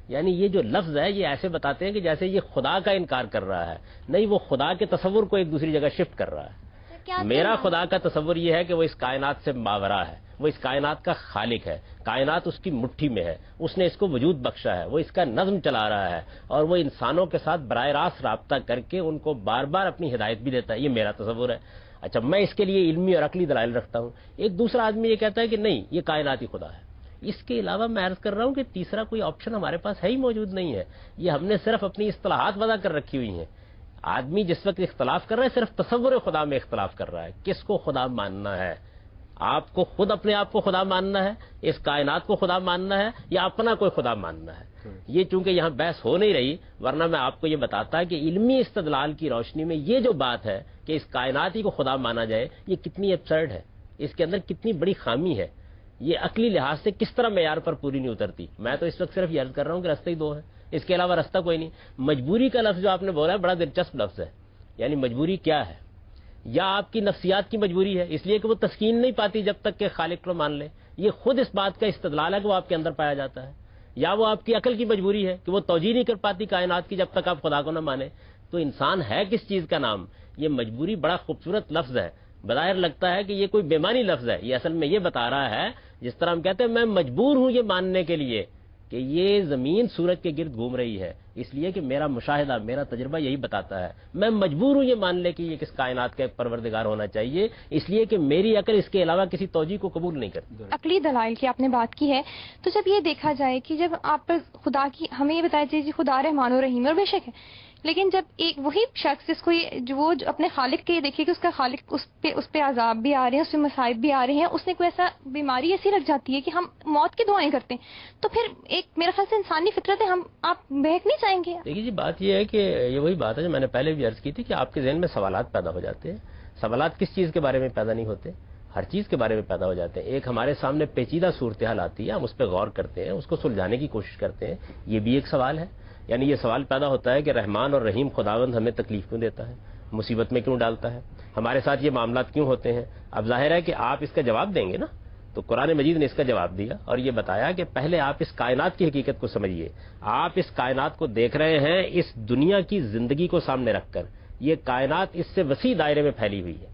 یعنی یہ جو لفظ ہے یہ ایسے بتاتے ہیں کہ جیسے یہ خدا کا انکار کر رہا ہے, نہیں وہ خدا کے تصور کو ایک دوسری جگہ شفٹ کر رہا ہے. میرا خدا کا تصور یہ ہے کہ وہ اس کائنات سے ماورا ہے, وہ اس کائنات کا خالق ہے، کائنات اس کی مٹھی میں ہے، اس نے اس کو وجود بخشا ہے، وہ اس کا نظم چلا رہا ہے اور وہ انسانوں کے ساتھ براہ راست رابطہ کر کے ان کو بار بار اپنی ہدایت بھی دیتا ہے. یہ میرا تصور ہے. اچھا، میں اس کے لیے علمی اور عقلی دلائل رکھتا ہوں. ایک دوسرا آدمی یہ کہتا ہے کہ نہیں، یہ کائناتی خدا ہے. اس کے علاوہ میں عرض کر رہا ہوں کہ تیسرا کوئی آپشن ہمارے پاس ہے ہی موجود نہیں ہے. یہ ہم نے صرف اپنی اصطلاحات وضع کر رکھی ہوئی ہیں. آدمی جس وقت اختلاف کر رہا ہے صرف تصور خدا میں اختلاف کر رہا ہے. کس کو خدا ماننا ہے؟ آپ کو خود اپنے آپ کو خدا ماننا ہے، اس کائنات کو خدا ماننا ہے، یا اپنا کوئی خدا ماننا ہے؟ یہ چونکہ یہاں بحث ہو نہیں رہی، ورنہ میں آپ کو یہ بتاتا کہ علمی استدلال کی روشنی میں یہ جو بات ہے کہ اس کائنات ہی کو خدا مانا جائے، یہ کتنی ابسرڈ ہے، اس کے اندر کتنی بڑی خامی ہے، یہ عقلی لحاظ سے کس طرح معیار پر پوری نہیں اترتی. میں تو اس وقت صرف یہ عرض کر رہا ہوں کہ رستے ہی دو ہیں، اس کے علاوہ رستہ کوئی نہیں. مجبوری کا لفظ جو آپ نے بولا ہے بڑا دلچسپ لفظ ہے. یعنی مجبوری کیا ہے؟ یا آپ کی نفسیات کی مجبوری ہے، اس لیے کہ وہ تسکین نہیں پاتی جب تک کہ خالق کو مان لے. یہ خود اس بات کا استدلال ہے کہ وہ آپ کے اندر پایا جاتا ہے. یا وہ آپ کی عقل کی مجبوری ہے کہ وہ توجیہ نہیں کر پاتی کائنات کی جب تک آپ خدا کو نہ مانے. تو انسان ہے کس چیز کا نام؟ یہ مجبوری بڑا خوبصورت لفظ ہے. بظاہر لگتا ہے کہ یہ کوئی بے معنی لفظ ہے، یہ اصل میں یہ بتا رہا ہے، جس طرح ہم کہتے ہیں میں مجبور ہوں یہ ماننے کے لیے کہ یہ زمین سورج کے گرد گھوم رہی ہے، اس لیے کہ میرا مشاہدہ، میرا تجربہ یہی بتاتا ہے. میں مجبور ہوں یہ ماننے کہ یہ کس کائنات کا ایک پروردگار ہونا چاہیے، اس لیے کہ میری عقل اس کے علاوہ کسی توجیہ کو قبول نہیں کرتی. عقلی دلائل کی آپ نے بات کی ہے، تو جب یہ دیکھا جائے کہ جب آپ پر خدا کی، ہمیں یہ بتایا جائے کہ خدا رحمان و رحیم، اور بے شک ہے، لیکن جب ایک وہی شخص جس کو وہ اپنے خالق کے دیکھے کہ اس کا خالق اس پہ عذاب بھی آ رہے ہیں، اس پہ مصائب بھی آ رہے ہیں، اس نے کوئی ایسا بیماری ایسی لگ جاتی ہے کہ ہم موت کی دعائیں کرتے ہیں، تو پھر ایک میرے خیال سے انسانی فطرت ہے، آپ بہک نہیں چاہیں گے؟ دیکھیے جی، بات یہ ہے کہ یہ وہی بات ہے جو میں نے پہلے بھی عرض کی تھی کہ آپ کے ذہن میں سوالات پیدا ہو جاتے ہیں. سوالات کس چیز کے بارے میں پیدا نہیں ہوتے؟ ہر چیز کے بارے میں پیدا ہو جاتے ہیں. ایک ہمارے سامنے پیچیدہ صورتحال آتی ہے، ہم اس پہ غور کرتے ہیں، اس کو سلجھانے کی کوشش کرتے ہیں، یہ بھی ایک سوال ہے. یعنی یہ سوال پیدا ہوتا ہے کہ رحمان اور رحیم خداوند ہمیں تکلیف کیوں دیتا ہے، مصیبت میں کیوں ڈالتا ہے، ہمارے ساتھ یہ معاملات کیوں ہوتے ہیں. اب ظاہر ہے کہ آپ اس کا جواب دیں گے نا، تو قرآن مجید نے اس کا جواب دیا اور یہ بتایا کہ پہلے آپ اس کائنات کی حقیقت کو سمجھیے. آپ اس کائنات کو دیکھ رہے ہیں اس دنیا کی زندگی کو سامنے رکھ کر. یہ کائنات اس سے وسیع دائرے میں پھیلی ہوئی ہے.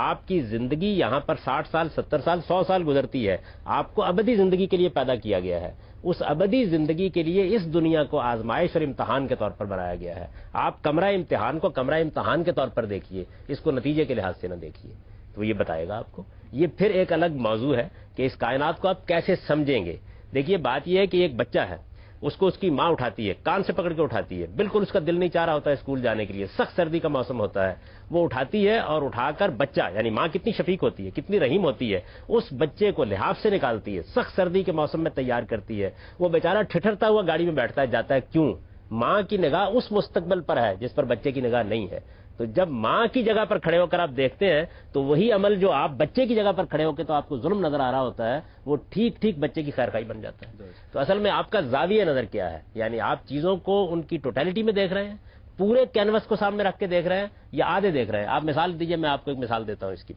آپ کی زندگی یہاں پر 60 سال 70 سال 100 سال گزرتی ہے. آپ کو ابدی زندگی کے لیے پیدا کیا گیا ہے. اس ابدی زندگی کے لیے اس دنیا کو آزمائش اور امتحان کے طور پر بنایا گیا ہے. آپ کمرہ امتحان کو کمرہ امتحان کے طور پر دیکھیے، اس کو نتیجے کے لحاظ سے نہ دیکھیے. تو یہ بتائے گا آپ کو. یہ پھر ایک الگ موضوع ہے کہ اس کائنات کو آپ کیسے سمجھیں گے. دیکھیے بات یہ ہے کہ ایک بچہ ہے، اس کو اس کی ماں اٹھاتی ہے، کان سے پکڑ کے اٹھاتی ہے، بالکل اس کا دل نہیں چاہ رہا ہوتا ہے اسکول جانے کے لیے، سخت سردی کا موسم ہوتا ہے، وہ اٹھاتی ہے اور اٹھا کر بچہ، یعنی ماں کتنی شفیق ہوتی ہے، کتنی رحیم ہوتی ہے، اس بچے کو لحاف سے نکالتی ہے، سخت سردی کے موسم میں تیار کرتی ہے. وہ بیچارہ ٹھٹھرتا ہوا گاڑی میں بیٹھتا ہے، جاتا ہے. کیوں؟ ماں کی نگاہ اس مستقبل پر ہے جس پر بچے کی نگاہ نہیں ہے. تو جب ماں کی جگہ پر کھڑے ہو کر آپ دیکھتے ہیں تو وہی عمل جو آپ بچے کی جگہ پر کھڑے ہو کے تو آپ کو ظلم نظر آ رہا ہوتا ہے، وہ ٹھیک ٹھیک بچے کی خیرخواہی بن جاتا ہے. تو اصل میں آپ کا زاویہ نظر کیا ہے؟ یعنی آپ چیزوں کو ان کی ٹوٹیلٹی میں دیکھ رہے ہیں، پورے کینوس کو سامنے رکھ کے دیکھ رہے ہیں، یا آدھے دیکھ رہے ہیں؟ آپ مثال دیجئے، میں آپ کو ایک مثال دیتا ہوں اس کی.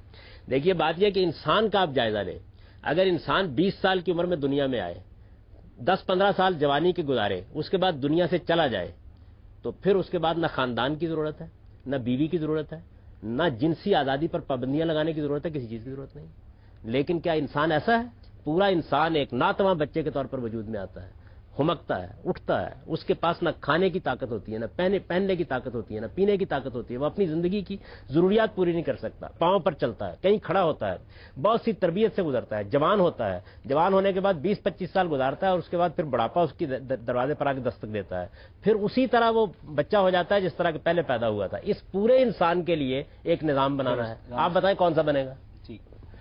دیکھیے بات یہ کہ انسان کا آپ جائزہ لیں. اگر انسان 20 سال کی عمر میں دنیا میں آئے، 10-15 سال جوانی کے گزارے، اس کے بعد دنیا سے چلا جائے، تو پھر اس کے بعد نہ خاندان کی ضرورت ہے، نہ بیوی کی ضرورت ہے، نہ جنسی آزادی پر پابندیاں لگانے کی ضرورت ہے، کسی چیز کی ضرورت نہیں. لیکن کیا انسان ایسا ہے؟ پورا انسان ایک ناتواں بچے کے طور پر وجود میں آتا ہے، ہمکتا ہے، اٹھتا ہے. اس کے پاس نہ کھانے کی طاقت ہوتی ہے، نہ پہننے کی طاقت ہوتی ہے، نہ پینے کی طاقت ہوتی ہے. وہ اپنی زندگی کی ضروریات پوری نہیں کر سکتا. پاؤں پر چلتا ہے، کہیں کھڑا ہوتا ہے، بہت سی تربیت سے گزرتا ہے، جوان ہوتا ہے. جوان ہونے کے بعد 20-25 سال گزارتا ہے اور اس کے بعد پھر بڑھاپا اس کی دروازے پر آ کے دستک دیتا ہے. پھر اسی طرح وہ بچہ ہو جاتا ہے جس طرح کے پہلے پیدا ہوا تھا. اس پورے انسان کے لیے ایک نظام بنانا ہے. آپ بتائیں کون سا بنے گا؟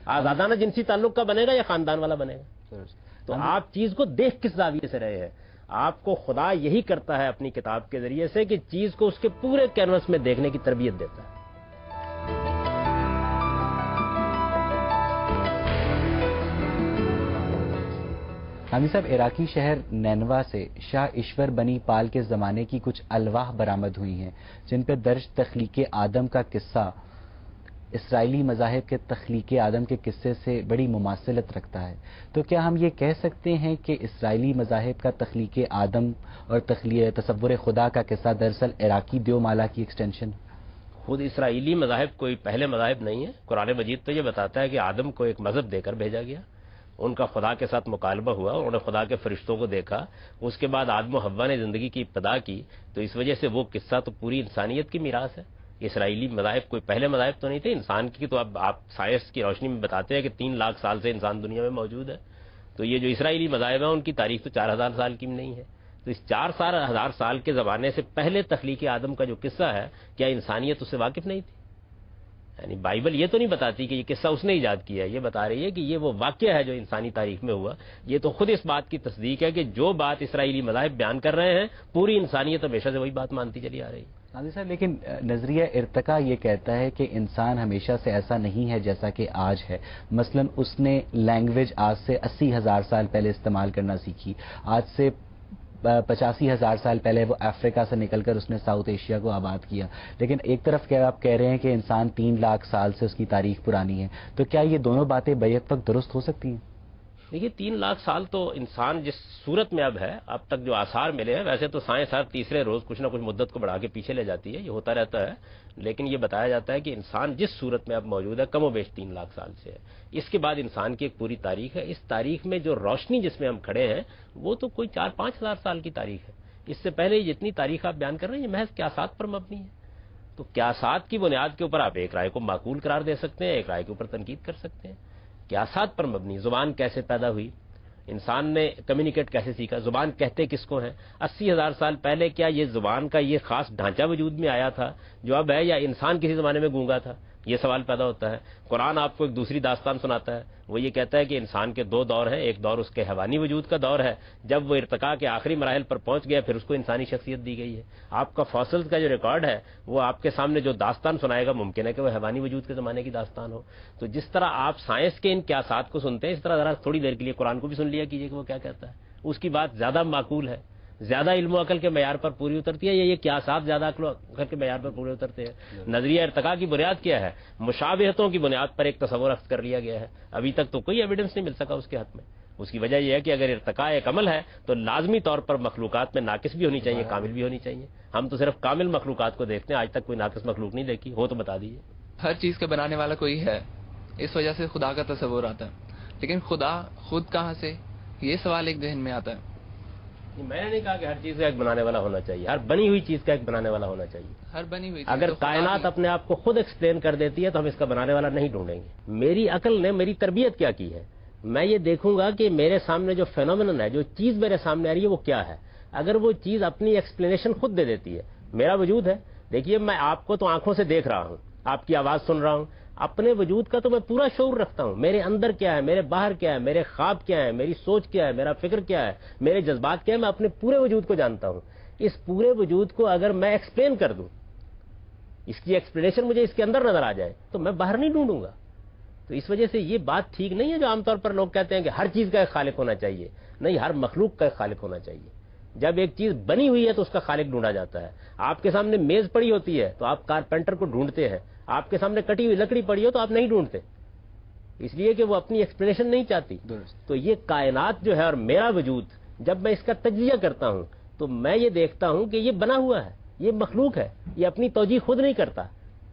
آزادانہ جنسی تعلق کا بنے گا یا خاندان والا بنے گا؟ تو آپ چیز کو دیکھ کس زاویے سے رہے ہیں؟ آپ کو خدا یہی کرتا ہے اپنی کتاب کے ذریعے سے کہ چیز کو اس کے پورے کینوس میں دیکھنے کی تربیت دیتا ہے. حامی صاحب، عراقی شہر نینوا سے شاہ ایشور بنی پال کے زمانے کی کچھ الواح برآمد ہوئی ہیں جن پہ درج تخلیق آدم کا قصہ اسرائیلی مذاہب کے تخلیق آدم کے قصے سے بڑی مماثلت رکھتا ہے. تو کیا ہم یہ کہہ سکتے ہیں کہ اسرائیلی مذاہب کا تخلیق آدم اور تصور خدا کا قصہ دراصل عراقی دیو مالا کی ایکسٹینشن؟ خود اسرائیلی مذاہب کوئی پہلے مذاہب نہیں ہے. قرآن مجید تو یہ بتاتا ہے کہ آدم کو ایک مذہب دے کر بھیجا گیا. ان کا خدا کے ساتھ مکالمہ ہوا، انہوں نے خدا کے فرشتوں کو دیکھا، اس کے بعد آدم و حوا نے زندگی کی ابتدا کی، تو اس وجہ سے وہ قصہ تو پوری انسانیت کی میراث ہے۔ اسرائیلی مذاہب کوئی پہلے مذاہب تو نہیں تھے انسان کی، تو اب آپ سائنس کی روشنی میں بتاتے ہیں کہ 3 لاکھ سال سے انسان دنیا میں موجود ہے، تو یہ جو اسرائیلی مذاہب ہیں ان کی تاریخ تو 4000 سال کی نہیں ہے۔ تو اس 4000 سال کے زمانے سے پہلے تخلیق آدم کا جو قصہ ہے، کیا انسانیت اس سے واقف نہیں تھی؟ یعنی بائبل یہ تو نہیں بتاتی کہ یہ قصہ اس نے ایجاد کیا ہے، یہ بتا رہی ہے کہ یہ وہ واقعہ ہے جو انسانی تاریخ میں ہوا۔ یہ تو خود اس بات کی تصدیق ہے کہ جو بات اسرائیلی مذاہب بیان کر رہے ہیں، پوری انسانیت ہمیشہ سے وہی بات مانتی چلی آ رہی ہے۔ قاضی صاحب، لیکن نظریہ ارتقا یہ کہتا ہے کہ انسان ہمیشہ سے ایسا نہیں ہے جیسا کہ آج ہے۔ مثلا اس نے لینگویج آج سے 80,000 سال پہلے استعمال کرنا سیکھی، آج سے 85,000 سال پہلے وہ افریقہ سے نکل کر اس نے ساؤتھ ایشیا کو آباد کیا، لیکن ایک طرف کیا آپ کہہ رہے ہیں کہ انسان 3 لاکھ سال سے اس کی تاریخ پرانی ہے، تو کیا یہ دونوں باتیں بیک وقت درست ہو سکتی ہیں؟ دیکھیے 3 لاکھ سال تو انسان جس صورت میں اب ہے، اب تک جو آثار ملے ہیں، ویسے تو سائنس ہر تیسرے روز کچھ نہ کچھ مدت کو بڑھا کے پیچھے لے جاتی ہے، یہ ہوتا رہتا ہے، لیکن یہ بتایا جاتا ہے کہ انسان جس صورت میں اب موجود ہے کم و بیش 3 لاکھ سال سے ہے۔ اس کے بعد انسان کی ایک پوری تاریخ ہے، اس تاریخ میں جو روشنی جس میں ہم کھڑے ہیں وہ تو کوئی 4-5 ہزار سال کی تاریخ ہے۔ اس سے پہلے جتنی تاریخ آپ بیان کر رہے ہیں یہ محض قیاسات پر مبنی ہے، تو قیاسات کی بنیاد کے اوپر آپ ایک رائے کو معقول قرار دے سکتے ہیں، ایک رائے کے اوپر تنقید کر سکتے ہیں۔ قیاسات پر مبنی زبان کیسے پیدا ہوئی، انسان نے کمیونیکیٹ کیسے سیکھا، زبان کہتے کس کو ہیں، 80,000 سال پہلے کیا یہ زبان کا یہ خاص ڈھانچہ وجود میں آیا تھا جو اب ہے، یا انسان کسی زمانے میں گونگا تھا، یہ سوال پیدا ہوتا ہے۔ قرآن آپ کو ایک دوسری داستان سناتا ہے، وہ یہ کہتا ہے کہ انسان کے 2 دور ہیں، ایک دور اس کے حیوانی وجود کا دور ہے، جب وہ ارتقاء کے آخری مراحل پر پہنچ گیا پھر اس کو انسانی شخصیت دی گئی ہے۔ آپ کا فاسلز کا جو ریکارڈ ہے وہ آپ کے سامنے جو داستان سنائے گا ممکن ہے کہ وہ حیوانی وجود کے زمانے کی داستان ہو۔ تو جس طرح آپ سائنس کے ان قیاسات کو سنتے ہیں، اس طرح ذرا تھوڑی دیر کے لیے قرآن کو بھی سن لیا کیجیے کہ وہ کیا کہتا ہے، اس کی بات زیادہ معقول ہے، زیادہ علم و عقل کے معیار پر پوری اترتی ہے، یا یہ قیاسات زیادہ عقل و عقل کے معیار پر پورے اترتے ہیں؟ نظریہ ارتقاء کی بنیاد کیا ہے؟ مشابہتوں کی بنیاد پر ایک تصور اخذ کر لیا گیا ہے، ابھی تک تو کوئی ایویڈنس نہیں مل سکا اس کے حق میں۔ اس کی وجہ یہ ہے کہ اگر ارتقاء ایک عمل ہے تو لازمی طور پر مخلوقات میں ناقص بھی ہونی چاہیے، کامل بھی ہونی چاہیے۔ ہم تو صرف کامل مخلوقات کو دیکھتے ہیں، آج تک کوئی ناقص مخلوق نہیں دیکھی ہو تو بتا دیجیے۔ ہر چیز کا بنانے والا کوئی ہے، اس وجہ سے خدا کا تصور آتا ہے، لیکن خدا خود کہاں سے، یہ سوال ایک ذہن میں آتا ہے۔ میں نے نہیں کہا کہ ہر چیز کا ایک بنانے والا ہونا چاہیے، ہر بنی ہوئی چیز کا ایک بنانے والا ہونا چاہیے۔ ہر بنی ہوئی اگر کائنات اپنے آپ کو خود ایکسپلین کر دیتی ہے تو ہم اس کا بنانے والا نہیں ڈھونڈیں گے۔ میری عقل نے میری تربیت کیا کی ہے، میں یہ دیکھوں گا کہ میرے سامنے جو فینومینن ہے، جو چیز میرے سامنے آ رہی ہے وہ کیا ہے۔ اگر وہ چیز اپنی ایکسپلینیشن خود دے دیتی ہے، میرا وجود ہے، دیکھیے میں آپ کو تو آنکھوں سے دیکھ رہا ہوں، آپ کی آواز سن رہا ہوں، اپنے وجود کا تو میں پورا شعور رکھتا ہوں، میرے اندر کیا ہے، میرے باہر کیا ہے، میرے خواب کیا ہے، میری سوچ کیا ہے، میرا فکر کیا ہے، میرے جذبات کیا ہے، میں اپنے پورے وجود کو جانتا ہوں۔ اس پورے وجود کو اگر میں ایکسپلین کر دوں، اس کی ایکسپلینیشن مجھے اس کے اندر نظر آ جائے تو میں باہر نہیں ڈھونڈوں گا۔ تو اس وجہ سے یہ بات ٹھیک نہیں ہے جو عام طور پر لوگ کہتے ہیں کہ ہر چیز کا ایک خالق ہونا چاہیے، نہیں، ہر مخلوق کا ایک خالق ہونا چاہیے۔ جب ایک چیز بنی ہوئی ہے تو اس کا خالق ڈھونڈا جاتا ہے۔ آپ کے سامنے میز پڑی ہوتی ہے تو آپ کارپینٹر کو ڈھونڈتے ہیں، آپ کے سامنے کٹی ہوئی لکڑی پڑی ہو تو آپ نہیں ڈھونڈتے، اس لیے کہ وہ اپنی ایکسپلینیشن نہیں چاہتی۔ تو یہ کائنات جو ہے اور میرا وجود، جب میں اس کا تجزیہ کرتا ہوں تو میں یہ دیکھتا ہوں کہ یہ بنا ہوا ہے، یہ مخلوق ہے، یہ اپنی توجیہ خود نہیں کرتا،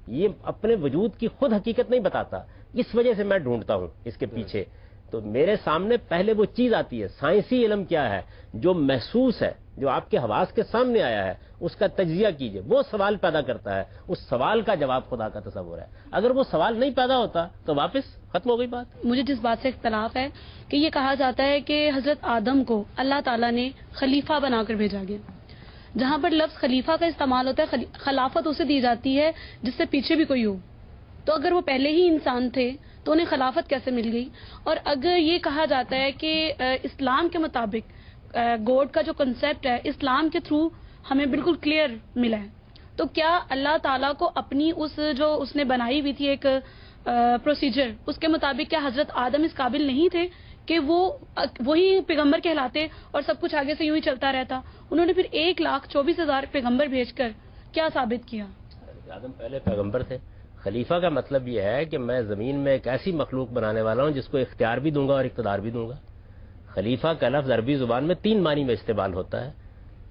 یہ اپنے وجود کی خود حقیقت نہیں بتاتا، اس وجہ سے میں ڈھونڈتا ہوں اس کے پیچھے۔ تو میرے سامنے پہلے وہ چیز آتی ہے، سائنسی علم کیا ہے، جو محسوس ہے، جو آپ کے حواس کے سامنے آیا ہے، اس کا تجزیہ کیجئے، وہ سوال پیدا کرتا ہے، اس سوال کا جواب خدا کا تصور ہے۔ اگر وہ سوال نہیں پیدا ہوتا تو واپس ختم ہو گئی بات۔ مجھے جس بات سے اختلاف ہے کہ یہ کہا جاتا ہے کہ حضرت آدم کو اللہ تعالیٰ نے خلیفہ بنا کر بھیجا گیا، جہاں پر لفظ خلیفہ کا استعمال ہوتا ہے، خلافت اسے دی جاتی ہے جس سے پیچھے بھی کوئی ہو، تو اگر وہ پہلے ہی انسان تھے تو انہیں خلافت کیسے مل گئی؟ اور اگر یہ کہا جاتا ہے کہ اسلام کے مطابق گوڈ کا جو کنسیپٹ ہے اسلام کے تھرو ہمیں بالکل کلیئر ملا ہے، تو کیا اللہ تعالیٰ کو اپنی اس نے بنائی ہوئی تھی ایک پروسیجر، اس کے مطابق کیا حضرت آدم اس قابل نہیں تھے کہ وہی پیغمبر کہلاتے اور سب کچھ آگے سے یوں ہی چلتا رہتا؟ انہوں نے پھر 1,24,000 پیغمبر بھیج کر کیا ثابت کیا؟ آدم پہلے پیغمبر تھے۔ خلیفہ کا مطلب یہ ہے کہ میں زمین میں ایک ایسی مخلوق بنانے والا ہوں جس کو اختیار بھی دوں گا اور اقتدار بھی دوں گا۔ خلیفہ کا لفظ عربی زبان میں 3 معنی میں استعمال ہوتا ہے،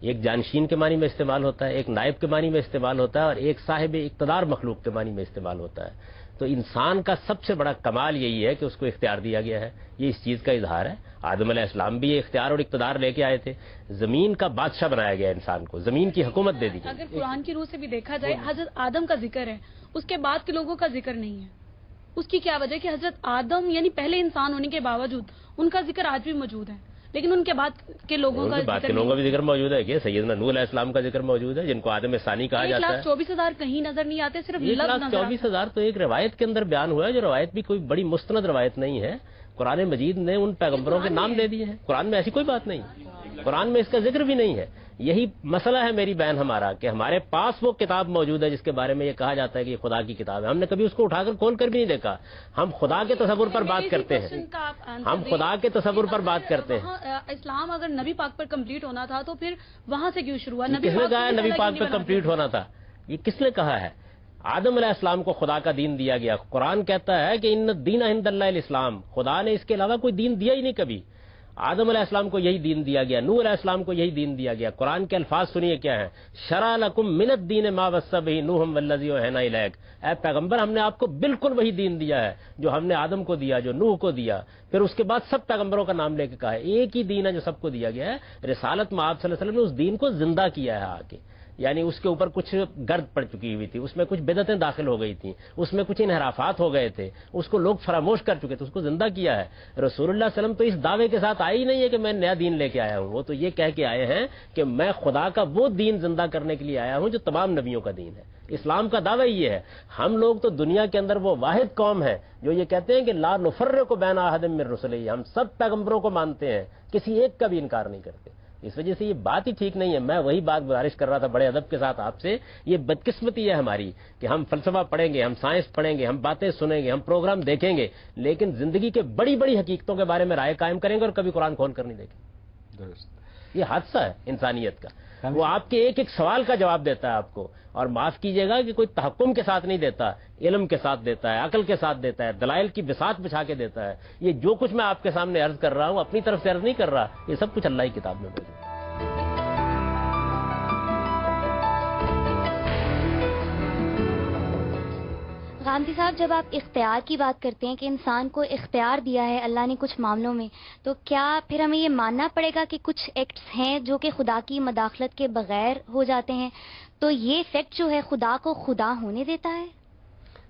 ایک جانشین کے معنی میں استعمال ہوتا ہے، ایک نائب کے معنی میں استعمال ہوتا ہے، اور ایک صاحب اقتدار مخلوق کے معنی میں استعمال ہوتا ہے۔ تو انسان کا سب سے بڑا کمال یہی ہے کہ اس کو اختیار دیا گیا ہے، یہ اس چیز کا اظہار ہے۔ آدم علیہ السلام بھی یہ اختیار اور اقتدار لے کے آئے تھے، زمین کا بادشاہ بنایا گیا انسان کو، زمین کی حکومت دے دی گئی۔ اگر قرآن کی روح سے بھی دیکھا جائے حضرت آدم کا ذکر ہے، اس کے بعد کے لوگوں کا ذکر نہیں ہے۔ اس کی کیا وجہ کہ حضرت آدم یعنی پہلے انسان ہونے کے باوجود ان کا ذکر آج بھی موجود ہے، لیکن ان کے بعد کے لوگوں کا بعد کے لوگوں کا بھی ذکر موجود ہے کہ سیدنا نوح علیہ السلام کا ذکر موجود ہے، جن کو آدم ثانی کہا جاتا ہے۔ 1,24,000 کہیں نظر نہیں آتے، صرف 1,24,000 تو ایک روایت کے اندر بیان ہوا ہے، جو روایت بھی کوئی بڑی مستند روایت نہیں ہے۔ قرآن مجید نے ان پیغمبروں کے نام دے دیے ہیں، قرآن میں ایسی کوئی بات نہیں، قرآن میں اس کا ذکر بھی نہیں ہے۔ یہی مسئلہ ہے میری بہن ہمارا کہ ہمارے پاس وہ کتاب موجود ہے جس کے بارے میں یہ کہا جاتا ہے کہ یہ خدا کی کتاب ہے، ہم نے کبھی اس کو اٹھا کر کھول کر بھی نہیں دیکھا۔ ہم خدا کے تصور پر بات کرتے ہیں، ہم خدا کے تصور پر بات کرتے ہیں۔ اسلام اگر نبی پاک پر کمپلیٹ ہونا تھا تو پھر وہاں سے کیوں شروع ہوا؟ کس نے کہا ہے نبی پاک پہ کمپلیٹ ہونا تھا؟ یہ کس نے کہا ہے؟ آدم علیہ السلام کو خدا کا دین دیا گیا، قرآن کہتا ہے کہ ان الدین عند اللہ الاسلام، خدا نے اس کے علاوہ کوئی دین دیا ہی نہیں کبھی۔ آدم علیہ السلام کو یہی دین دیا گیا، نوح علیہ السلام کو یہی دین دیا گیا۔ قرآن کے الفاظ سنیے کیا ہیں، شرع لکم من الدین ما وصی بہ نوح والذی اوحینا الیک، اے پیغمبر ہم نے آپ کو بالکل وہی دین دیا ہے جو ہم نے آدم کو دیا، جو نوح کو دیا۔ پھر اس کے بعد سب پیغمبروں کا نام لے کے کہا ہے ایک ہی دین ہے جو سب کو دیا گیا ہے۔ رسالت میں آپ صلی اللہ علیہ وسلم نے اس دین کو زندہ کیا ہے آ کے، یعنی اس کے اوپر کچھ گرد پڑ چکی ہوئی تھی، اس میں کچھ بدعتیں داخل ہو گئی تھیں، اس میں کچھ انحرافات ہو گئے تھے، اس کو لوگ فراموش کر چکے تھے، اس کو زندہ کیا ہے۔ رسول اللہ صلی اللہ علیہ وسلم تو اس دعوے کے ساتھ آئے ہی نہیں ہے کہ میں نیا دین لے کے آیا ہوں، وہ تو یہ کہہ کے آئے ہیں کہ میں خدا کا وہ دین زندہ کرنے کے لیے آیا ہوں جو تمام نبیوں کا دین ہے۔ اسلام کا دعویٰ یہ ہے۔ ہم لوگ تو دنیا کے اندر وہ واحد قوم ہے جو یہ کہتے ہیں کہ لا نفرق بین احد من رسلہ، ہم سب پیغمبروں کو مانتے ہیں، کسی ایک کا بھی انکار نہیں کرتے۔ اس وجہ سے یہ بات ہی ٹھیک نہیں ہے۔ میں وہی بات گزارش کر رہا تھا بڑے ادب کے ساتھ آپ سے، یہ بدقسمتی ہے ہماری کہ ہم فلسفہ پڑھیں گے، ہم سائنس پڑھیں گے، ہم باتیں سنیں گے، ہم پروگرام دیکھیں گے، لیکن زندگی کے بڑی بڑی حقیقتوں کے بارے میں رائے قائم کریں گے اور کبھی قرآن کھول کر نہیں دیکھیں گے۔ درست، یہ حادثہ ہے انسانیت کا۔ وہ آپ کے ایک ایک سوال کا جواب دیتا ہے آپ کو، اور معاف کیجئے گا کہ کوئی تحکم کے ساتھ نہیں دیتا، علم کے ساتھ دیتا ہے، عقل کے ساتھ دیتا ہے، دلائل کی بساط بچھا کے دیتا ہے۔ یہ جو کچھ میں آپ کے سامنے عرض کر رہا ہوں اپنی طرف سے عرض نہیں کر رہا، یہ سب کچھ اللہ کی کتاب میں موجود ہے۔ غامدی صاحب، جب آپ اختیار کی بات کرتے ہیں کہ انسان کو اختیار دیا ہے اللہ نے کچھ معاملوں میں، تو کیا پھر ہمیں یہ ماننا پڑے گا کہ کچھ ایکٹس ہیں جو کہ خدا کی مداخلت کے بغیر ہو جاتے ہیں، تو یہ فیکٹ جو ہے خدا کو خدا ہونے دیتا ہے؟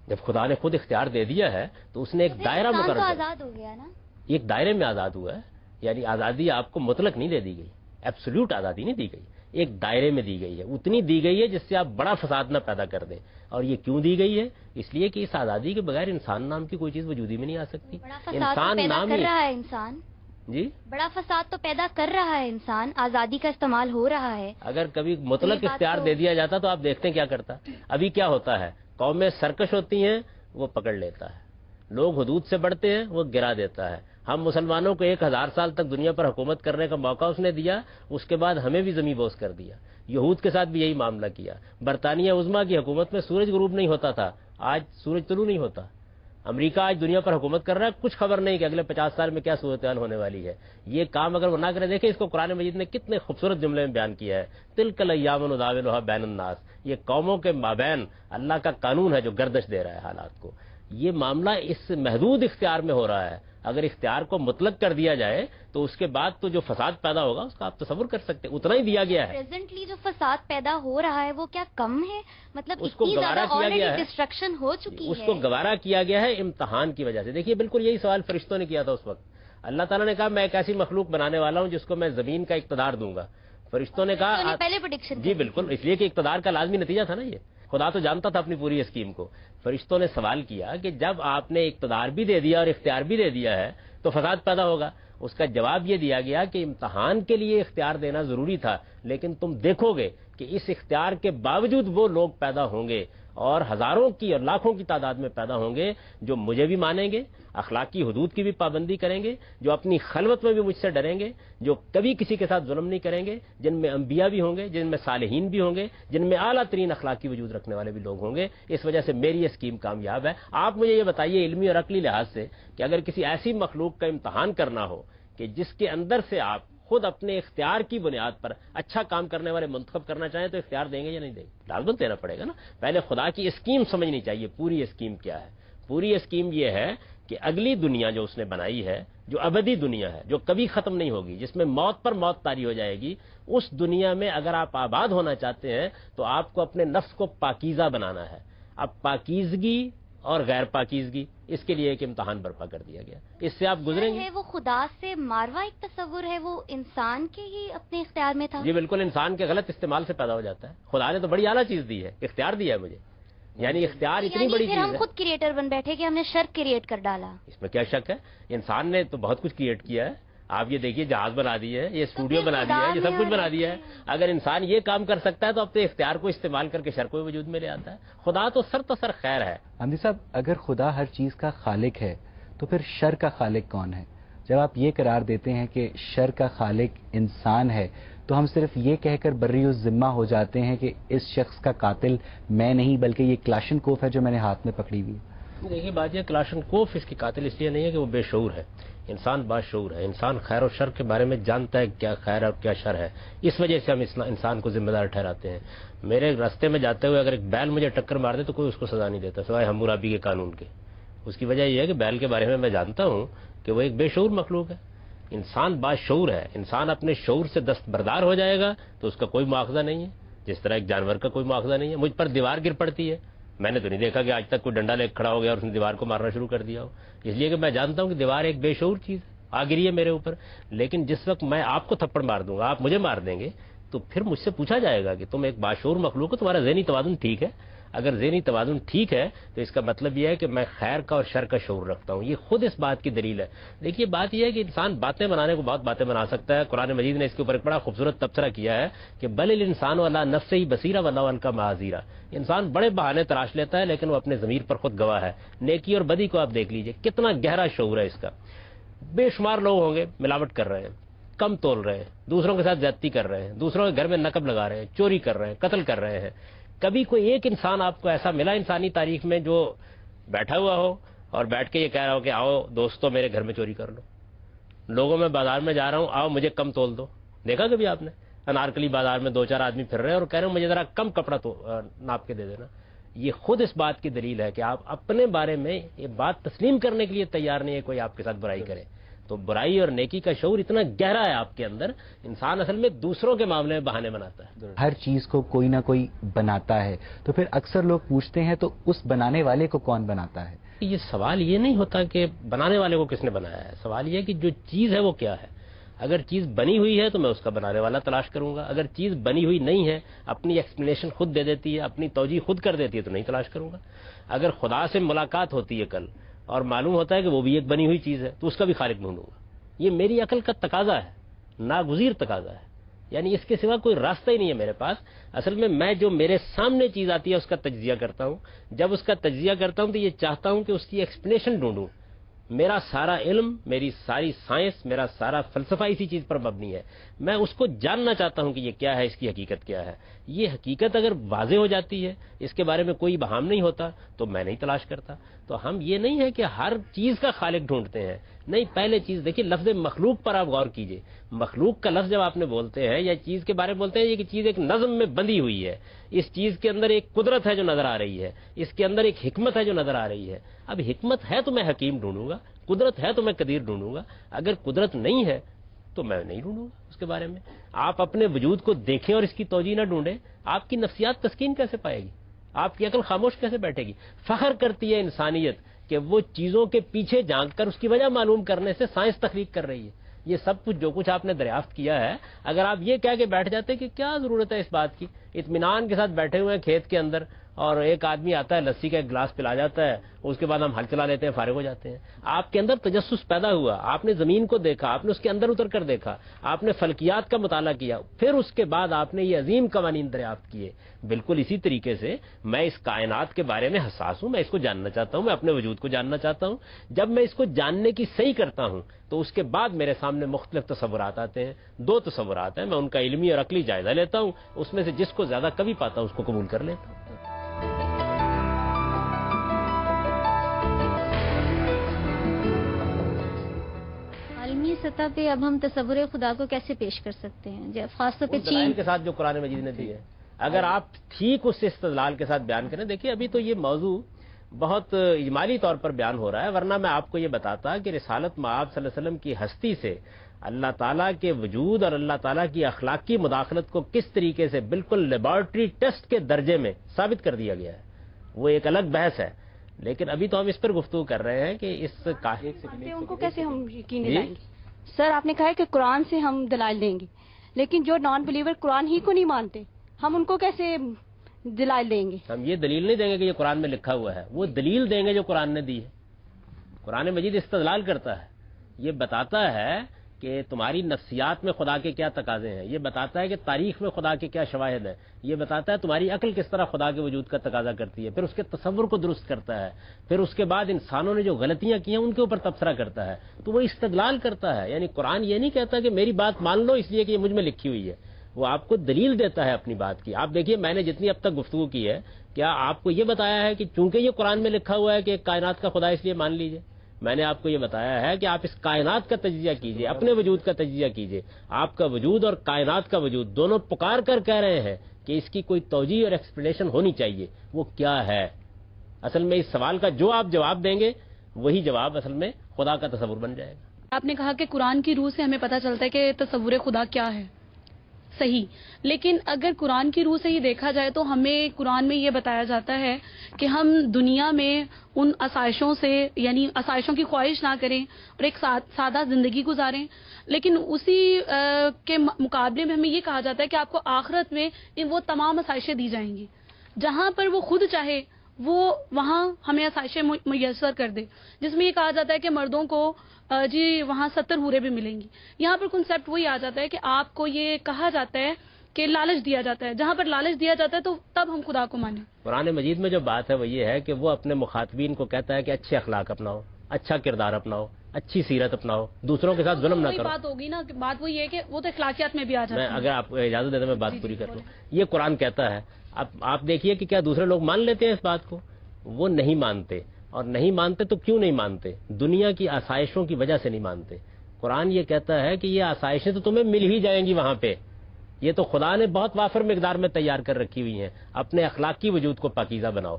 جب خدا نے خود اختیار دے دیا ہے تو اس نے ایک دائرہ مقرر کیا، آزاد ہو گیا نا، ایک دائرے میں آزاد ہوا ہے۔ یعنی آزادی آپ کو مطلق نہیں دے دی گئی، ایبسولوٹ آزادی نہیں دی گئی، ایک دائرے میں دی گئی ہے، اتنی دی گئی ہے جس سے آپ بڑا فساد نہ پیدا کر دیں۔ اور یہ کیوں دی گئی ہے؟ اس لیے کہ اس آزادی کے بغیر انسان نام کی کوئی چیز وجود ہی میں نہیں آ سکتی۔ انسان نام کر رہا ہے، انسان جی بڑا فساد تو پیدا کر رہا ہے، انسان آزادی کا استعمال ہو رہا ہے۔ اگر کبھی مطلق اختیار دے دیا جاتا تو آپ دیکھتے ہیں کیا کرتا۔ ابھی کیا ہوتا ہے، قومیں سرکش ہوتی ہیں، وہ پکڑ لیتا ہے، لوگ حدود سے بڑھتے ہیں، وہ گرا دیتا ہے۔ ہم مسلمانوں کو 1000 سال تک دنیا پر حکومت کرنے کا موقع اس نے دیا، اس کے بعد ہمیں بھی زمین بوس کر دیا۔ یہود کے ساتھ بھی یہی معاملہ کیا۔ برطانیہ عظمیٰ کی حکومت میں سورج غروب نہیں ہوتا تھا، آج سورج طلوع نہیں ہوتا۔ امریکہ آج دنیا پر حکومت کر رہا ہے، کچھ خبر نہیں کہ اگلے 50 سال میں کیا صورتحال ہونے والی ہے۔ یہ کام اگر وہ نہ کرے، دیکھیں اس کو قرآن مجید نے کتنے خوبصورت جملے میں بیان کیا ہے، تلک الایام نداولھا بین الناس، یہ قوموں کے مابین اللہ کا قانون ہے جو گردش دے رہا ہے حالات کو۔ یہ معاملہ اس محدود اختیار میں ہو رہا ہے۔ اگر اختیار کو مطلق کر دیا جائے تو اس کے بعد تو جو فساد پیدا ہوگا اس کا آپ تصور کر سکتے ہیں، اتنا ہی دیا گیا ہے۔ پریزنٹلی جو فساد پیدا ہو رہا ہے وہ کیا کم ہے؟ مطلب اس کو گوارا کیا گیا ہے، ڈسٹرکشن ہو چکی ہے، اس کو گوارا کیا گیا ہے امتحان کی وجہ سے۔ دیکھیے بالکل یہی سوال فرشتوں نے کیا تھا اس وقت۔ اللہ تعالیٰ نے کہا میں ایک ایسی مخلوق بنانے والا ہوں جس کو میں زمین کا اقتدار دوں گا۔ فرشتوں نے کہا پہلے پریڈکشن، جی بالکل، اس لیے کہ اقتدار کا لازمی نتیجہ تھا نا یہ، خدا تو جانتا تھا اپنی پوری اسکیم کو۔ فرشتوں نے سوال کیا کہ جب آپ نے اقتدار بھی دے دیا اور اختیار بھی دے دیا ہے تو فساد پیدا ہوگا۔ اس کا جواب یہ دیا گیا کہ امتحان کے لیے اختیار دینا ضروری تھا، لیکن تم دیکھو گے کہ اس اختیار کے باوجود وہ لوگ پیدا ہوں گے اور ہزاروں کی اور لاکھوں کی تعداد میں پیدا ہوں گے جو مجھے بھی مانیں گے، اخلاقی حدود کی بھی پابندی کریں گے، جو اپنی خلوت میں بھی مجھ سے ڈریں گے، جو کبھی کسی کے ساتھ ظلم نہیں کریں گے، جن میں انبیاء بھی ہوں گے، جن میں صالحین بھی ہوں گے، جن میں اعلیٰ ترین اخلاقی وجود رکھنے والے بھی لوگ ہوں گے۔ اس وجہ سے میری یہ اسکیم کامیاب ہے۔ آپ مجھے یہ بتائیے علمی اور عقلی لحاظ سے کہ اگر کسی ایسی مخلوق کا امتحان کرنا ہو کہ جس کے اندر سے آپ خود اپنے اختیار کی بنیاد پر اچھا کام کرنے والے منتخب کرنا چاہیں تو اختیار دیں گے یا نہیں دیں گے؟ لازمن دینا پڑے گا نا۔ پہلے خدا کی اسکیم سمجھنی چاہیے، پوری اسکیم کیا ہے، پوری اسکیم یہ ہے کہ اگلی دنیا جو اس نے بنائی ہے، جو ابدی دنیا ہے، جو کبھی ختم نہیں ہوگی، جس میں موت پر موت طاری ہو جائے گی، اس دنیا میں اگر آپ آباد ہونا چاہتے ہیں تو آپ کو اپنے نفس کو پاکیزہ بنانا ہے. اب پاکیزگی اور غیر پاکیزگی، اس کے لیے ایک امتحان برپا کر دیا گیا. اس سے آپ گزریں گے. وہ خدا سے ماروا ایک تصور ہے، وہ انسان کے ہی اپنے اختیار میں تھا. جی بالکل، انسان کے غلط استعمال سے پیدا ہو جاتا ہے. خدا نے تو بڑی اعلیٰ چیز دی ہے، اختیار دیا ہے مجھے. یعنی اختیار اتنی بڑی چیز ہے. ہم خود کریٹر بن بیٹھے کہ ہم نے شر کریٹ کر ڈالا. اس میں کیا شک ہے؟ انسان نے تو بہت کچھ کریٹ کیا ہے. آپ یہ دیکھیے، جہاز بنا دیے ہیں، یہ اسٹوڈیو بنا دیا ہے، یہ سب کچھ بنا دیا ہے. اگر انسان یہ کام کر سکتا ہے تو اب تو اختیار کو استعمال کر کے شر کو وجود میں لے آتا ہے. خدا تو سر خیر ہے. حمدی صاحب، اگر خدا ہر چیز کا خالق ہے تو پھر شر کا خالق کون ہے؟ جب آپ یہ قرار دیتے ہیں کہ شر کا خالق انسان ہے تو ہم صرف یہ کہہ کر بری الذمہ ہو جاتے ہیں کہ اس شخص کا قاتل میں نہیں بلکہ یہ کلاشنکوف ہے جو میں نے ہاتھ میں پکڑی ہوئی. دیکھیے بات یہ، کلاشنکوف اس کی قاتل اس لیے نہیں ہے کہ وہ بے شعور ہے. انسان باشعور ہے. انسان خیر و شر کے بارے میں جانتا ہے کیا خیر اور کیا شر ہے. اس وجہ سے ہم انسان کو ذمہ دار ٹھہراتے ہیں. میرے راستے میں جاتے ہوئے اگر ایک بیل مجھے ٹکر مار دے تو کوئی اس کو سزا نہیں دیتا سوائے حمورابی کے قانون کے. اس کی وجہ یہ ہے کہ بیل کے بارے میں جانتا ہوں کہ وہ ایک بے شعور مخلوق ہے. انسان باشعور ہے. انسان اپنے شعور سے دستبردار ہو جائے گا تو اس کا کوئی مواخذہ نہیں ہے، جس طرح ایک جانور کا کوئی مواخذہ نہیں ہے. مجھ پر دیوار گر پڑتی ہے، میں نے تو نہیں دیکھا کہ آج تک کوئی ڈنڈا لے کھڑا ہو گیا اور اس نے دیوار کو مارنا شروع کر دیا ہو. اس لیے کہ میں جانتا ہوں کہ دیوار ایک بے شعور چیز ہے، آ گری ہے میرے اوپر. لیکن جس وقت میں آپ کو تھپڑ مار دوں گا، آپ مجھے مار دیں گے، تو پھر مجھ سے پوچھا جائے گا کہ تم ایک باشعور مخلوق ہو، تمہارا ذہنی توازن ٹھیک ہے؟ اگر ذہنی توازن ٹھیک ہے تو اس کا مطلب یہ ہے کہ میں خیر کا اور شر کا شعور رکھتا ہوں. یہ خود اس بات کی دلیل ہے. دیکھیے بات یہ ہے کہ انسان باتیں بنانے کو بہت باتیں بنا سکتا ہے. قرآن مجید نے اس کے اوپر ایک بڑا خوبصورت تبصرہ کیا ہے کہ بل الانسان علی نفسہ بصیرہ ولو القی معاذیرہ. انسان بڑے بہانے تراش لیتا ہے لیکن وہ اپنے ضمیر پر خود گواہ ہے. نیکی اور بدی کو آپ دیکھ لیجئے کتنا گہرا شعور ہے اس کا. بے شمار لوگ ہوں گے ملاوٹ کر رہے ہیں، کم تول رہے ہیں، دوسروں کے ساتھ زیادتی کر رہے ہیں، دوسروں کے گھر میں نقب لگا رہے ہیں، چوری کر رہے ہیں، قتل کر رہے ہیں. کبھی کوئی ایک انسان آپ کو ایسا ملا انسانی تاریخ میں جو بیٹھا ہوا ہو اور بیٹھ کے یہ کہہ رہا ہو کہ آؤ دوستو میرے گھر میں چوری کر لو، لوگوں میں بازار میں جا رہا ہوں آؤ مجھے کم تول دو؟ دیکھا کبھی آپ نے؟ انارکلی بازار میں 2-4 آدمی پھر رہے ہیں اور کہہ رہے ہیں مجھے ذرا کم کپڑا تو ناپ کے دے دینا. یہ خود اس بات کی دلیل ہے کہ آپ اپنے بارے میں یہ بات تسلیم کرنے کے لیے تیار نہیں ہے کوئی آپ کے ساتھ برائی کرے. تو برائی اور نیکی کا شعور اتنا گہرا ہے آپ کے اندر. انسان اصل میں دوسروں کے معاملے میں بہانے بناتا ہے. ہر چیز کو کوئی نہ کوئی بناتا ہے، تو پھر اکثر لوگ پوچھتے ہیں تو اس بنانے والے کو کون بناتا ہے؟ یہ سوال یہ نہیں ہوتا کہ بنانے والے کو کس نے بنایا ہے. سوال یہ ہے کہ جو چیز ہے وہ کیا ہے. اگر چیز بنی ہوئی ہے تو میں اس کا بنانے والا تلاش کروں گا. اگر چیز بنی ہوئی نہیں ہے، اپنی ایکسپلینیشن خود دے دیتی ہے، اپنی توجیہ خود کر دیتی ہے تو نہیں تلاش کروں گا. اگر خدا سے ملاقات ہوتی ہے کل اور معلوم ہوتا ہے کہ وہ بھی ایک بنی ہوئی چیز ہے تو اس کا بھی خالق ڈھونڈوں گا. یہ میری عقل کا تقاضا ہے، ناگزیر تقاضا ہے. یعنی اس کے سوا کوئی راستہ ہی نہیں ہے میرے پاس. اصل میں جو میرے سامنے چیز آتی ہے اس کا تجزیہ کرتا ہوں. جب اس کا تجزیہ کرتا ہوں تو یہ چاہتا ہوں کہ اس کی ایکسپلینیشن ڈھونڈوں. میرا سارا علم، میری ساری سائنس، میرا سارا فلسفہ اسی چیز پر مبنی ہے. میں اس کو جاننا چاہتا ہوں کہ یہ کیا ہے، اس کی حقیقت کیا ہے. یہ حقیقت اگر واضح ہو جاتی ہے، اس کے بارے میں کوئی بہام نہیں ہوتا تو میں نہیں تلاش کرتا. تو ہم یہ نہیں ہے کہ ہر چیز کا خالق ڈھونڈتے ہیں. نہیں، پہلے چیز دیکھیے، لفظ مخلوق پر آپ غور کیجئے. مخلوق کا لفظ جب آپ نے بولتے ہیں یا چیز کے بارے میں بولتے ہیں، یہ کہ چیز ایک نظم میں بندھی ہوئی ہے. اس چیز کے اندر ایک قدرت ہے جو نظر آ رہی ہے، اس کے اندر ایک حکمت ہے جو نظر آ رہی ہے. اب حکمت ہے تو میں حکیم ڈھونڈوں گا، قدرت ہے تو میں قدیر ڈھونڈوں گا. اگر قدرت نہیں ہے تو میں نہیں ڈھونڈوں گا اس کے بارے میں. آپ اپنے وجود کو دیکھیں اور اس کی توجیہ نہ ڈھونڈیں، آپ کی نفسیات تسکین کیسے پائے گی؟ آپ کی عقل خاموش کیسے بیٹھے گی؟ فخر کرتی ہے انسانیت کہ وہ چیزوں کے پیچھے جھانک کر اس کی وجہ معلوم کرنے سے سائنس تخلیق کر رہی ہے. یہ سب کچھ جو کچھ آپ نے دریافت کیا ہے، اگر آپ یہ کہہ کے بیٹھ جاتے کہ کیا ضرورت ہے اس بات کی، اطمینان کے ساتھ بیٹھے ہوئے ہیں کھیت کے اندر اور ایک آدمی آتا ہے لسی کا ایک گلاس پلا جاتا ہے، اس کے بعد ہم ہل چلا لیتے ہیں، فارغ ہو جاتے ہیں. آپ کے اندر تجسس پیدا ہوا، آپ نے زمین کو دیکھا، آپ نے اس کے اندر اتر کر دیکھا، آپ نے فلکیات کا مطالعہ کیا، پھر اس کے بعد آپ نے یہ عظیم قوانین دریافت کیے. بالکل اسی طریقے سے میں اس کائنات کے بارے میں حساس ہوں. میں اس کو جاننا چاہتا ہوں، میں اپنے وجود کو جاننا چاہتا ہوں. جب میں اس کو جاننے کی صحیح کرتا ہوں تو اس کے بعد میرے سامنے مختلف تصورات آتے ہیں. 2 تصورات ہیں، میں ان کا علمی اور عقلی جائزہ لیتا ہوں، اس میں سے جس کو زیادہ کبھی پاتا ہوں اس کو قبول کر لیتا ہوں. عالمی سطح پہ اب ہم تصور خدا کو کیسے پیش کر سکتے ہیں، جب خاص طور پہ چین کے ساتھ جو قرآن مجید نے دی ہے، اگر آپ ٹھیک اس استدلال کے ساتھ بیان کریں. دیکھیے ابھی تو یہ موضوع بہت اجمالی طور پر بیان ہو رہا ہے، ورنہ میں آپ کو یہ بتاتا کہ رسالت مآب صلی اللہ علیہ وسلم کی ہستی سے اللہ تعالیٰ کے وجود اور اللہ تعالیٰ کی اخلاقی مداخلت کو کس طریقے سے بالکل لیبارٹری ٹیسٹ کے درجے میں ثابت کر دیا گیا ہے، وہ ایک الگ بحث ہے، لیکن ابھی تو ہم اس پر گفتگو کر رہے ہیں کہ اس ان کو کیسے ہم یقین دلائیں گے؟ سر آپ نے کہا ہے کہ قرآن سے ہم دلائل دیں گے، لیکن جو نان بلیور قرآن ہی کو نہیں مانتے، ہم ان کو کیسے دلائل دیں گے؟ ہم یہ دلیل نہیں دیں گے کہ یہ قرآن میں لکھا ہوا ہے، وہ دلیل دیں گے جو قرآن نے دی ہے۔ قرآن مجید استدلال کرتا ہے، یہ بتاتا ہے کہ تمہاری نفسیات میں خدا کے کیا تقاضے ہیں، یہ بتاتا ہے کہ تاریخ میں خدا کے کیا شواہد ہیں، یہ بتاتا ہے تمہاری عقل کس طرح خدا کے وجود کا تقاضا کرتی ہے، پھر اس کے تصور کو درست کرتا ہے، پھر اس کے بعد انسانوں نے جو غلطیاں کی ہیں ان کے اوپر تبصرہ کرتا ہے، تو وہ استدلال کرتا ہے۔ یعنی قرآن یہ نہیں کہتا کہ میری بات مان لو اس لیے کہ یہ مجھ میں لکھی ہوئی ہے، وہ آپ کو دلیل دیتا ہے اپنی بات کی۔ آپ دیکھیے میں نے جتنی اب تک گفتگو کی ہے، کیا آپ کو یہ بتایا ہے کہ چونکہ یہ قرآن میں لکھا ہوا ہے کہ کائنات کا خدا اس لیے مان لیجئے؟ میں نے آپ کو یہ بتایا ہے کہ آپ اس کائنات کا تجزیہ کیجئے، اپنے وجود کا تجزیہ کیجئے۔ آپ کا وجود اور کائنات کا وجود دونوں پکار کر کہہ رہے ہیں کہ اس کی کوئی توجیہ اور ایکسپلینیشن ہونی چاہیے، وہ کیا ہے؟ اصل میں اس سوال کا جو آپ جواب دیں گے وہی جواب اصل میں خدا کا تصور بن جائے گا۔ آپ نے کہا کہ قرآن کی روح سے ہمیں پتہ چلتا ہے کہ تصور خدا کیا ہے، صحیح، لیکن اگر قرآن کی روح سے یہ دیکھا جائے تو ہمیں قرآن میں یہ بتایا جاتا ہے کہ ہم دنیا میں ان آسائشوں سے یعنی آسائشوں کی خواہش نہ کریں اور ایک سادہ زندگی گزاریں، لیکن اسی کے مقابلے میں ہمیں یہ کہا جاتا ہے کہ آپ کو آخرت میں وہ تمام آسائشیں دی جائیں گی، جہاں پر وہ خود چاہے وہ وہاں ہمیں آسائشیں میسر کر دے، جس میں یہ کہا جاتا ہے کہ مردوں کو جی وہاں 70 حوریں بھی ملیں گی۔ یہاں پر کنسیپٹ وہی آ جاتا ہے کہ آپ کو یہ کہا جاتا ہے کہ لالچ دیا جاتا ہے، جہاں پر لالچ دیا جاتا ہے تو تب ہم خدا کو مانیں۔ قرآن مجید میں جو بات ہے وہ یہ ہے کہ وہ اپنے مخاطبین کو کہتا ہے کہ اچھے اخلاق اپناؤ، اچھا کردار اپناؤ، اچھی سیرت اپناؤ، دوسروں کے ساتھ ظلم نہ کرو۔ بات ہوگی نا، بات وہی ہے کہ وہ تو اخلاقیات میں بھی آ جاتا ہے۔ اگر آپ اجازت دیتے میں بات پوری کر لوں، یہ قرآن کہتا ہے۔ اب آپ دیکھیے کہ کیا دوسرے لوگ مان لیتے ہیں اس بات کو؟ وہ نہیں مانتے، اور نہیں مانتے تو کیوں نہیں مانتے؟ دنیا کی آسائشوں کی وجہ سے نہیں مانتے۔ قرآن یہ کہتا ہے کہ یہ آسائشیں تو تمہیں مل ہی جائیں گی وہاں پہ، یہ تو خدا نے بہت وافر مقدار میں تیار کر رکھی ہوئی ہیں، اپنے اخلاقی وجود کو پاکیزہ بناؤ۔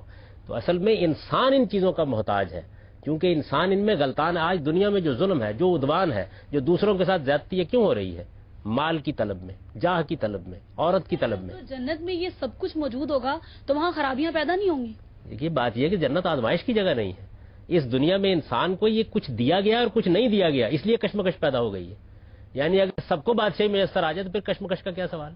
تو اصل میں انسان ان چیزوں کا محتاج ہے، کیونکہ انسان ان میں غلطان ہے۔ آج دنیا میں جو ظلم ہے، جو عدوان ہے، جو دوسروں کے ساتھ زیادتی ہے، کیوں ہو رہی ہے؟ مال کی طلب میں، جاہ کی طلب میں، عورت کی طلب میں۔ تو جنت میں یہ سب کچھ موجود ہوگا تو وہاں خرابیاں پیدا نہیں ہوں گی۔ دیکھیے بات یہ ہے کہ جنت آزمائش کی جگہ نہیں ہے۔ اس دنیا میں انسان کو یہ کچھ دیا گیا اور کچھ نہیں دیا گیا، اس لیے کشمکش پیدا ہو گئی ہے۔ یعنی اگر سب کو بادشاہی میسر آ جائے تو پھر کشمکش کا کیا سوال؟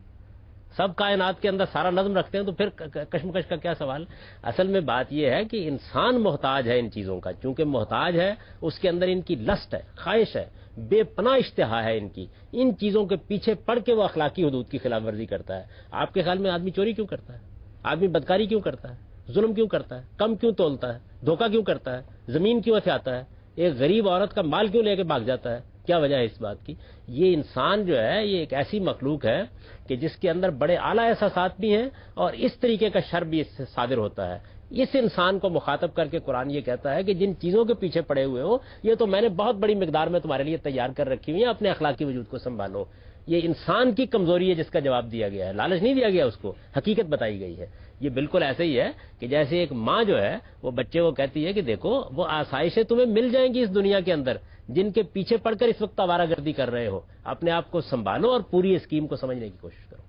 سب کائنات کے اندر سارا نظم رکھتے ہیں تو پھر کشمکش کا کیا سوال؟ اصل میں بات یہ ہے کہ انسان محتاج ہے ان چیزوں کا، چونکہ محتاج ہے اس کے اندر ان کی لسٹ ہے، خواہش ہے، بے پناہ اشتہا ہے ان کی، ان چیزوں کے پیچھے پڑ کے وہ اخلاقی حدود کی خلاف ورزی کرتا ہے۔ آپ کے خیال میں آدمی چوری کیوں کرتا ہے؟ آدمی بدکاری کیوں کرتا ہے؟ ظلم کیوں کرتا ہے؟ کم کیوں تولتا ہے؟ دھوکہ کیوں کرتا ہے؟ زمین کیوں ہتھیاتا ہے؟ ایک غریب عورت کا مال کیوں لے کے بھاگ جاتا ہے؟ کیا وجہ ہے اس بات کی؟ یہ انسان جو ہے یہ ایک ایسی مخلوق ہے کہ جس کے اندر بڑے اعلیٰ احساسات بھی ہیں اور اس طریقے کا شر بھی اس سے صادر ہوتا ہے۔ اس انسان کو مخاطب کر کے قرآن یہ کہتا ہے کہ جن چیزوں کے پیچھے پڑے ہوئے ہو یہ تو میں نے بہت بڑی مقدار میں تمہارے لیے تیار کر رکھی ہوئی ہیں، اپنے اخلاقی وجود کو سنبھالو۔ یہ انسان کی کمزوری ہے جس کا جواب دیا گیا ہے، لالچ نہیں دیا گیا اس کو، حقیقت بتائی گئی ہے۔ یہ بالکل ایسے ہی ہے کہ جیسے ایک ماں جو ہے وہ بچے کو کہتی ہے کہ دیکھو وہ آسائشیں تمہیں مل جائیں گی اس دنیا کے اندر جن کے پیچھے پڑ کر اس وقت آوارہ گردی کر رہے ہو، اپنے آپ کو سنبھالو اور پوری اسکیم کو سمجھنے کی کوشش کرو۔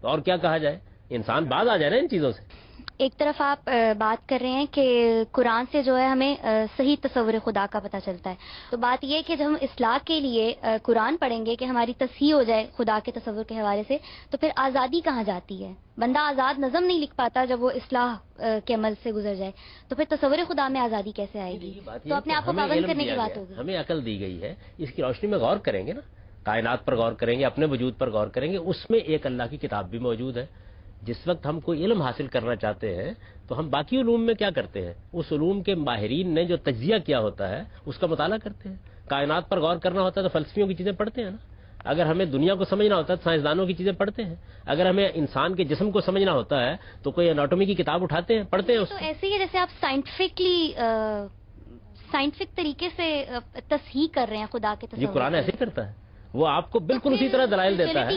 تو اور کیا کہا جائے، انسان باز آ جائے نا ان چیزوں سے۔ ایک طرف آپ بات کر رہے ہیں کہ قرآن سے جو ہے ہمیں صحیح تصور خدا کا پتہ چلتا ہے، تو بات یہ کہ جب ہم اصلاح کے لیے قرآن پڑھیں گے کہ ہماری تصحیح ہو جائے خدا کے تصور کے حوالے سے، تو پھر آزادی کہاں جاتی ہے؟ بندہ آزاد نظم نہیں لکھ پاتا جب وہ اصلاح کے عمل سے گزر جائے، تو پھر تصور خدا میں آزادی کیسے آئے گی؟ تو اپنے آپ کو پابند کرنے کی بات ہوگی۔ ہمیں عقل دی گئی ہے، اس کی روشنی میں غور کریں گے نا، کائنات پر غور کریں گے، اپنے وجود پر غور کریں گے، اس میں ایک اللہ کی کتاب بھی موجود ہے۔ جس وقت ہم کوئی علم حاصل کرنا چاہتے ہیں تو ہم باقی علوم میں کیا کرتے ہیں؟ اس علوم کے ماہرین نے جو تجزیہ کیا ہوتا ہے اس کا مطالعہ کرتے ہیں۔ کائنات پر غور کرنا ہوتا ہے تو فلسفیوں کی چیزیں پڑھتے ہیں نا، اگر ہمیں دنیا کو سمجھنا ہوتا ہے تو سائنسدانوں کی چیزیں پڑھتے ہیں، اگر ہمیں انسان کے جسم کو سمجھنا ہوتا ہے تو کوئی اناٹومی کی کتاب اٹھاتے ہیں، پڑھتے ہیں اس تو ایسے ہی جیسے آپ سائنٹیفک طریقے سے تصحیح کر رہے ہیں خدا کے تصور۔ یہ قرآن ایسے ہی کرتا ہے، وہ آپ کو بالکل اسی طرح دلائل دیتا ہے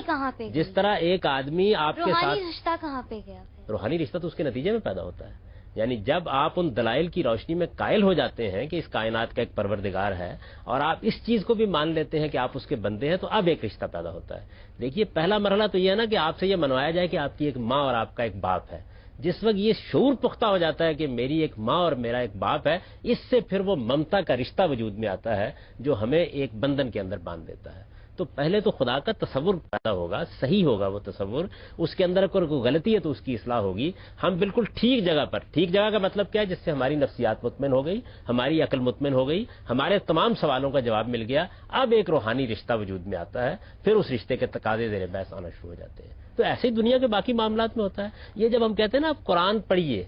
جس طرح ایک آدمی آپ کے ساتھ۔ روحانی رشتہ کہاں پہ گیا؟ روحانی رشتہ تو اس کے نتیجے میں پیدا ہوتا ہے۔ یعنی جب آپ ان دلائل کی روشنی میں قائل ہو جاتے ہیں کہ اس کائنات کا ایک پروردگار ہے اور آپ اس چیز کو بھی مان لیتے ہیں کہ آپ اس کے بندے ہیں، تو اب ایک رشتہ پیدا ہوتا ہے. دیکھیے پہلا مرحلہ تو یہ ہے نا کہ آپ سے یہ منوایا جائے کہ آپ کی ایک ماں اور آپ کا ایک باپ ہے. جس وقت یہ شعور پختہ ہو جاتا ہے کہ میری ایک ماں اور میرا ایک باپ ہے، اس سے پھر وہ ممتا کا رشتہ وجود میں آتا ہے جو ہمیں ایک بندھن کے اندر باندھ دیتا ہے. تو پہلے تو خدا کا تصور پیدا ہوگا، صحیح ہوگا وہ تصور، اس کے اندر کوئی غلطی ہے تو اس کی اصلاح ہوگی. ہم بالکل ٹھیک جگہ پر، ٹھیک جگہ کا مطلب کیا ہے؟ جس سے ہماری نفسیات مطمئن ہو گئی، ہماری عقل مطمئن ہو گئی، ہمارے تمام سوالوں کا جواب مل گیا. اب ایک روحانی رشتہ وجود میں آتا ہے، پھر اس رشتے کے تقاضے زیر بحث آنا شروع ہو جاتے ہیں. تو ایسے ہی دنیا کے باقی معاملات میں ہوتا ہے. یہ جب ہم کہتے ہیں نا آپ قرآن پڑھیے،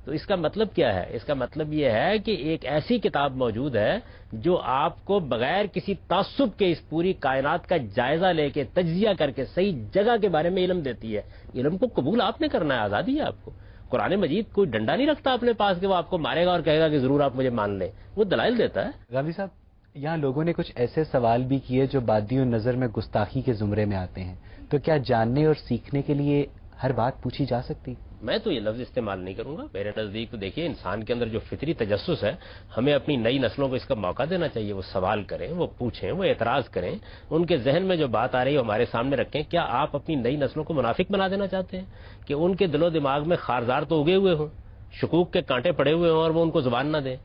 تو اس کا مطلب کیا ہے؟ اس کا مطلب یہ ہے کہ ایک ایسی کتاب موجود ہے جو آپ کو بغیر کسی تعصب کے اس پوری کائنات کا جائزہ لے کے تجزیہ کر کے صحیح جگہ کے بارے میں علم دیتی ہے. علم کو قبول آپ نے کرنا ہے، آزادی ہے آپ کو. قرآن مجید کوئی ڈنڈا نہیں رکھتا اپنے پاس کہ وہ آپ کو مارے گا اور کہے گا کہ ضرور آپ مجھے مان لیں. وہ دلائل دیتا ہے. غازی صاحب، یہاں لوگوں نے کچھ ایسے سوال بھی کیے جو بادی النظر میں گستاخی کے زمرے میں آتے ہیں، تو کیا جاننے اور سیکھنے کے لیے ہر بات پوچھی جا سکتی؟ میں تو یہ لفظ استعمال نہیں کروں گا. میرے نزدیک تو دیکھیے انسان کے اندر جو فطری تجسس ہے، ہمیں اپنی نئی نسلوں کو اس کا موقع دینا چاہیے. وہ سوال کریں، وہ پوچھیں، وہ اعتراض کریں، ان کے ذہن میں جو بات آ رہی ہے ہمارے سامنے رکھیں. کیا آپ اپنی نئی نسلوں کو منافق بنا دینا چاہتے ہیں کہ ان کے دل و دماغ میں خارزار تو اگے ہوئے ہوں، شکوک کے کانٹے پڑے ہوئے ہوں اور وہ ان کو زبان نہ دیں؟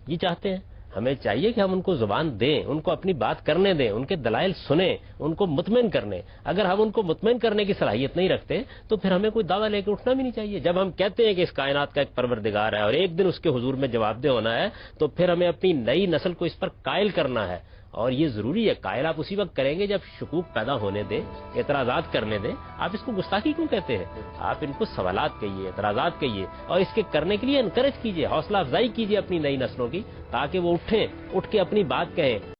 یہ چاہتے ہیں؟ ہمیں چاہیے کہ ہم ان کو زبان دیں، ان کو اپنی بات کرنے دیں، ان کے دلائل سنیں، ان کو مطمئن کرنے. اگر ہم ان کو مطمئن کرنے کی صلاحیت نہیں رکھتے تو پھر ہمیں کوئی دعویٰ لے کے اٹھنا بھی نہیں چاہیے. جب ہم کہتے ہیں کہ اس کائنات کا ایک پروردگار ہے اور ایک دن اس کے حضور میں جواب دہ ہونا ہے، تو پھر ہمیں اپنی نئی نسل کو اس پر قائل کرنا ہے. اور یہ ضروری ہے. قائل آپ اسی وقت کریں گے جب شکوک پیدا ہونے دیں، اعتراضات کرنے دیں. آپ اس کو گستاخی کیوں کہتے ہیں؟ آپ ان کو سوالات کہیے، اعتراضات کہیے، اور اس کے کرنے کے لیے انکریج کیجیے، حوصلہ افزائی کیجیے اپنی نئی نسلوں کی، تاکہ وہ اٹھیں، اٹھ کے اپنی بات کہیں.